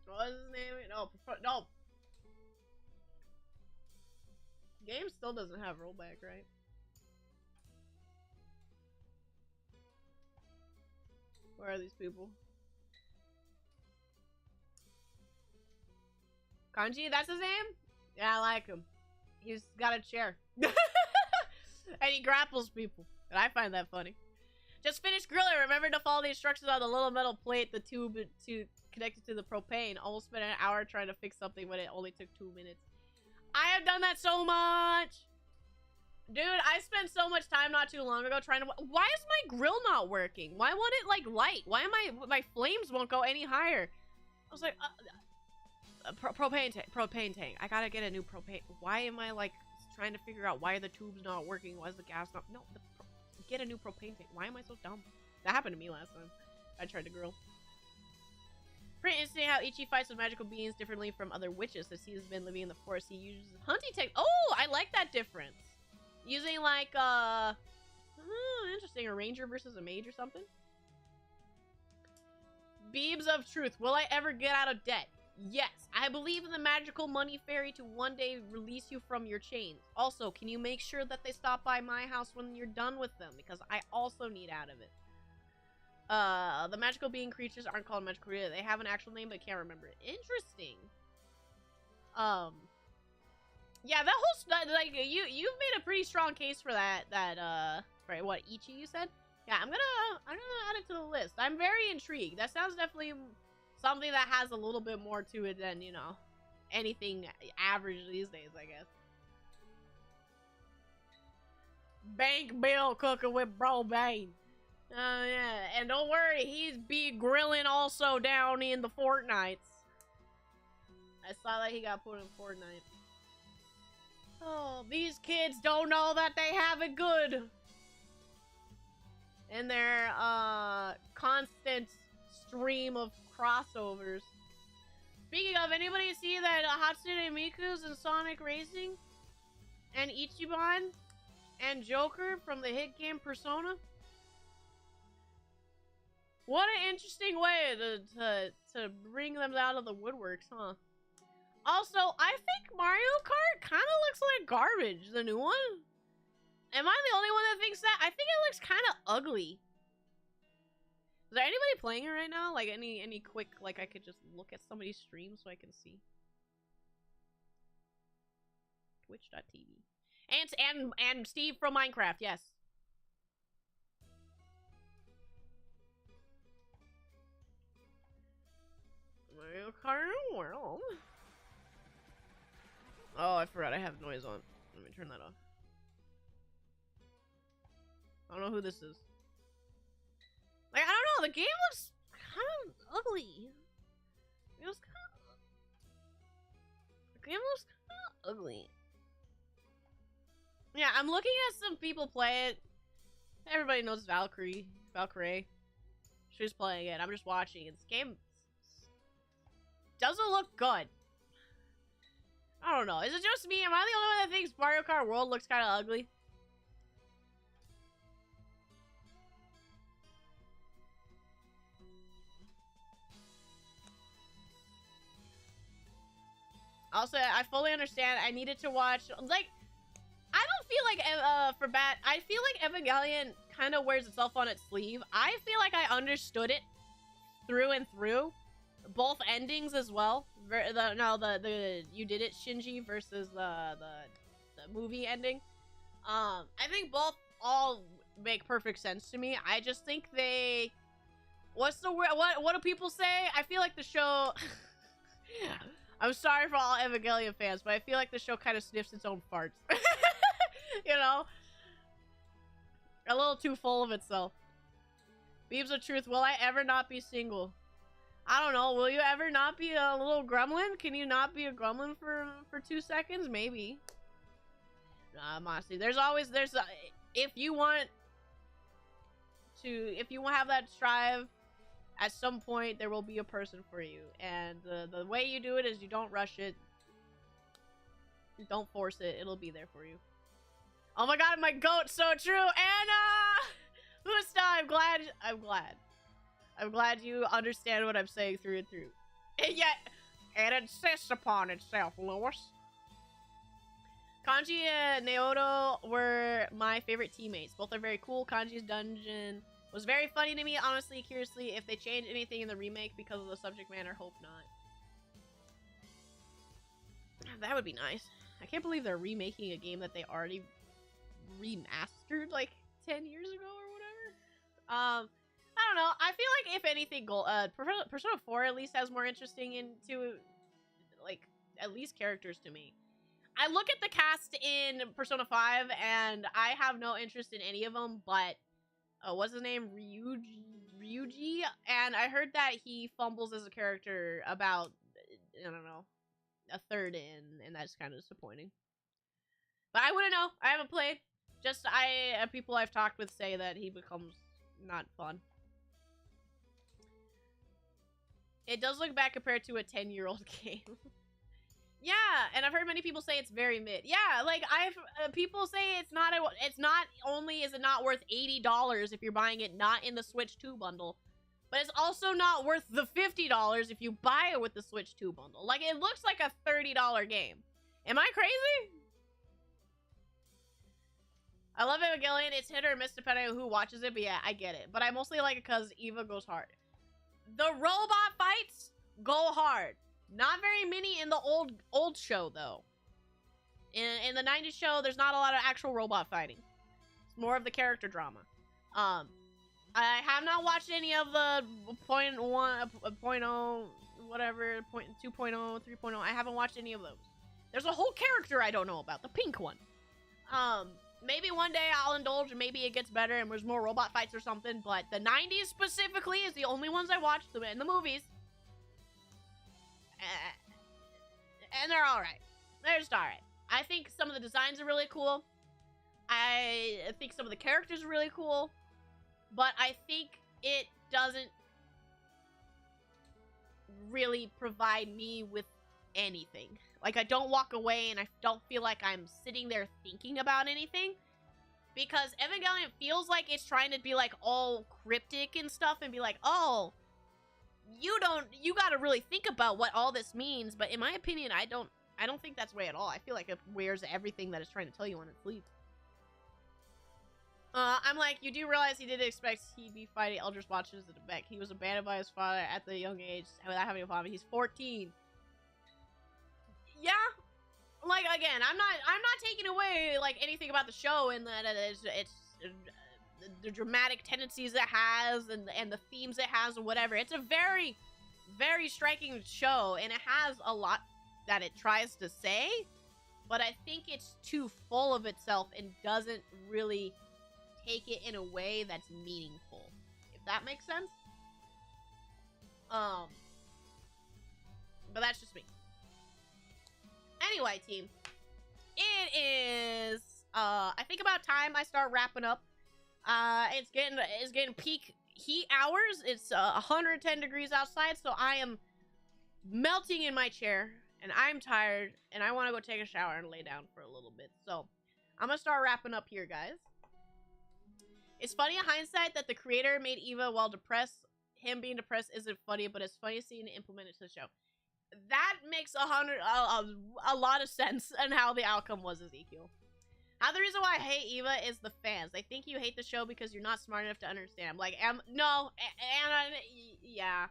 What is his name? No. Game still doesn't have rollback, right? Where are these people? Kanji, that's his name? Yeah, I like him. He's got a chair. And he grapples people. And I find that funny. Just finished grilling. Remember to follow the instructions on the little metal plate, the tube to connect it to the propane. Almost spent an hour trying to fix something, but it only took 2 minutes. I have done that so much. Dude, I spent so much time not too long ago trying to... Why is my grill not working? Why won't it, like, light? Why am my flames won't go any higher? I was like, propane tank. I gotta get a new propane. Why am I, like, trying to figure out why the tube's not working? Why is the gas not... No, get a new propane tank. Why am I so dumb? That happened to me last time I tried to grill. Pretty interesting how Ichi fights with magical beings differently from other witches. Since he's been living in the forest, he uses hunting tech. Oh, I like that difference. Using like interesting, a ranger versus a mage or something. Beams of truth. Will I ever get out of debt? Yes. I believe in the magical money fairy to one day release you from your chains. Also, can you make sure that they stop by my house when you're done with them? Because I also need out of it. The magical being creatures aren't called magical creatures. They have an actual name, but can't remember it. Interesting. Yeah, that whole stuff, like, you've made a pretty strong case for that, right, what, Ichi you said? Yeah, I'm gonna add it to the list. I'm very intrigued. That sounds definitely something that has a little bit more to it than, you know, anything average these days, I guess. Bank bill cooking with Bro Bane. Yeah, and don't worry, he's be grilling also down in the Fortnites. I saw that he got put in Fortnite. Oh, these kids don't know that they have it good. In their, constant stream of crossovers. Speaking of, anybody see that Hatsune Miku's in Sonic Racing? And Ichiban? And Joker from the hit game Persona? What an interesting way to bring them out of the woodworks, huh? Also, I think Mario Kart kind of looks like garbage, the new one. Am I the only one that thinks that? I think it looks kind of ugly. Is there anybody playing it right now? Like, any quick, like, I could just look at somebody's stream so I can see. Twitch.tv. And Steve from Minecraft, yes. Mario Kart World. Oh, I forgot I have noise on. Let me turn that off. I don't know who this is. Like, I don't know, the game looks kind of ugly. It looks kind of... The game looks kind of ugly. Yeah, I'm looking at some people play it. Everybody knows Valkyrie. She's playing it. I'm just watching. This game doesn't look good. I don't know. Is it just me? Am I the only one that thinks Mario Kart World looks kind of ugly? Also, I fully understand. I needed to watch, like, I don't feel like, I feel like Evangelion kind of wears itself on its sleeve. I feel like I understood it through and through both endings as well. The You Did It Shinji versus the movie ending. I think both all make perfect sense to me. I just think they... What's the word? What do people say? I feel like the show... I'm sorry for all Evangelion fans, but I feel like the show kind of sniffs its own farts. You know? A little too full of itself. Beams of Truth, will I ever not be single? I don't know. Will you ever not be a little gremlin? Can you not be a gremlin for 2 seconds? Maybe. Honestly, if you want to have that strive, at some point there will be a person for you, and the way you do it is you don't rush it, you don't force it. It'll be there for you. Oh my god, my goat, so true. Anna, Musta, I'm glad you understand what I'm saying through and through. And yet, it insists upon itself, Lewis. Kanji and Naoto were my favorite teammates. Both are very cool. Kanji's dungeon was very funny to me. Honestly, curiously, if they change anything in the remake because of the subject matter, hope not. That would be nice. I can't believe they're remaking a game that they already remastered like 10 years ago or whatever. I don't know. I feel like if anything, Persona 4 at least has more interesting into, like, at least characters to me. I look at the cast in Persona 5 and I have no interest in any of them, but what's his name? Ryuji? And I heard that he fumbles as a character about, I don't know, a third in, and that's kind of disappointing. But I wouldn't know. I haven't played. Just people I've talked with say that he becomes not fun. It does look bad compared to a 10-year-old game. Yeah, and I've heard many people say it's very mid. Yeah, like people say it's not only is it not worth $80 if you're buying it not in the Switch 2 bundle, but it's also not worth the $50 if you buy it with the Switch 2 bundle. Like, it looks like a $30 game. Am I crazy? I love Evangelion. It's hit or miss depending on who watches it, but yeah, I get it. But I mostly like it because Eva goes hard. The robot fights go hard. Not very many in the old show, though. In the 90s show, there's not a lot of actual robot fighting. It's more of the character drama. I have not watched any of the 0.1, whatever, 2.0, 3.0. I haven't watched any of those. There's a whole character I don't know about, the pink one. Maybe one day I'll indulge and maybe it gets better and there's more robot fights or something, but the 90s specifically is the only ones I watched in the movies. And they're alright. They're just alright. I think some of the designs are really cool. I think some of the characters are really cool. But I think it doesn't really provide me with anything. Like, I don't walk away and I don't feel like I'm sitting there thinking about anything. Because Evangelion feels like it's trying to be, like, all cryptic and stuff and be like, oh, you gotta really think about what all this means. But in my opinion, I don't think that's way at all. I feel like it wears everything that it's trying to tell you on its sleeve. I'm like, you do realize he didn't expect he'd be fighting Eldritch Watchers at the back. He was abandoned by his father at the young age without having a father. He's 14. Yeah, like, again, I'm not taking away like anything about the show and that it's the dramatic tendencies it has and the themes it has and whatever. It's a very, very striking show and it has a lot that it tries to say, but I think it's too full of itself and doesn't really take it in a way that's meaningful, if that makes sense. But that's just me. Anyway, team, it is I think about time I start wrapping up. It's getting peak heat hours. It's 110 degrees outside, so I am melting in my chair and I'm tired and I want to go take a shower and lay down for a little bit. So I'm gonna start wrapping up here, guys. It's funny in hindsight that the creator made Eva while depressed. Him being depressed isn't funny, but it's funny seeing it implemented to the show. That makes a lot of sense and how the outcome was, Ezekiel. Now, the reason why I hate Eva is the fans. They think you hate the show because you're not smart enough to understand. I'm like, no, Anna, yeah.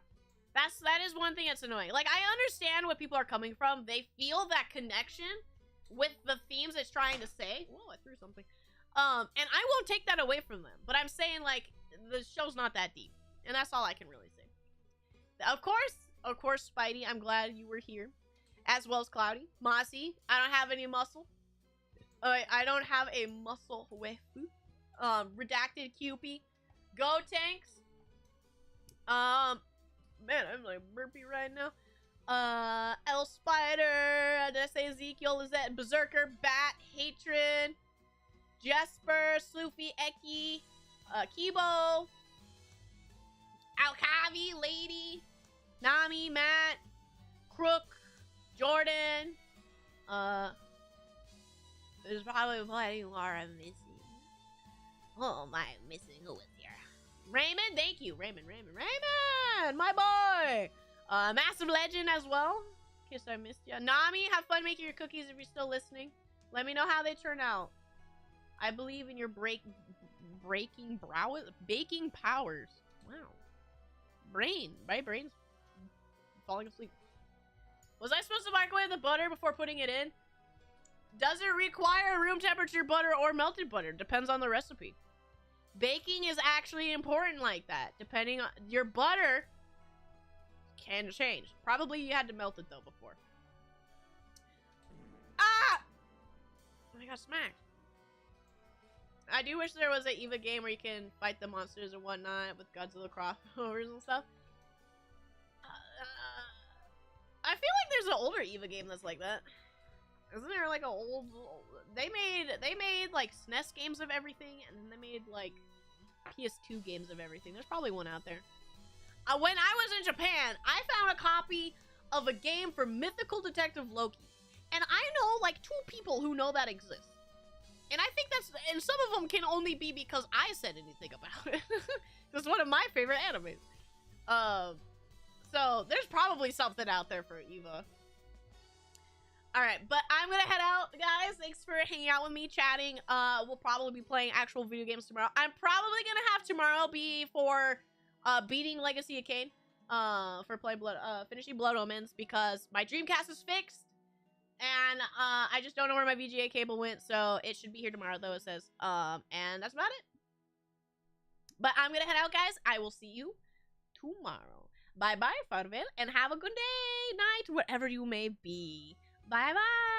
That is one thing that's annoying. Like, I understand what people are coming from. They feel that connection with the themes it's trying to say. Whoa, I threw something. And I won't take that away from them. But I'm saying, like, the show's not that deep. And that's all I can really say. Of course, Spidey, I'm glad you were here. As well as Cloudy. Mossy, I don't have any muscle. I don't have a muscle waifu. Redacted Cupie. Go Tanks. Man, I'm like burpy right now. L Spider. Did I say Ezekiel? Is that Berserker? Bat. Hatred. Jesper. Sloofy. Eki. Kibo. Alkavi. Lady. Nami. Matt. Crook. Jordan. There's probably plenty more I'm missing. Oh my, I'm missing. Who is here? Raymond, thank you. Raymond, my boy. Massive Legend as well. Kiss, I missed you. Nami, have fun making your cookies if you're still listening. Let me know how they turn out. I believe in your baking powers. Wow. My brain's falling asleep. Was I supposed to microwave the butter before putting it in? Does it require room temperature butter or melted butter? Depends on the recipe. Baking is actually important like that. Depending on your butter can change. Probably you had to melt it though before. Ah! I got smacked. I do wish there was an EVA game where you can fight the monsters and whatnot with Godzilla crossovers and stuff. I feel like there's an older EVA game that's like that. Isn't there like a old they made like SNES games of everything, and then they made like PS2 games of everything. There's probably one out there. When I was in Japan, I found a copy of a game for Mythical Detective Loki, and I know like 2 people who know that exists. And I think that's, and some of them can only be because I said anything about it. It's one of my favorite animes. So there's probably something out there for Eva. Alright, but I'm gonna head out, guys. Thanks for hanging out with me, chatting. We'll probably be playing actual video games tomorrow. I'm probably gonna have tomorrow be for beating Legacy of Kain. For playing finishing Blood Omens, because my Dreamcast is fixed. And I just don't know where my VGA cable went, so it should be here tomorrow, though, it says. And that's about it. But I'm gonna head out, guys. I will see you tomorrow. Bye-bye, farewell, and have a good day, night, wherever you may be. Bye-bye.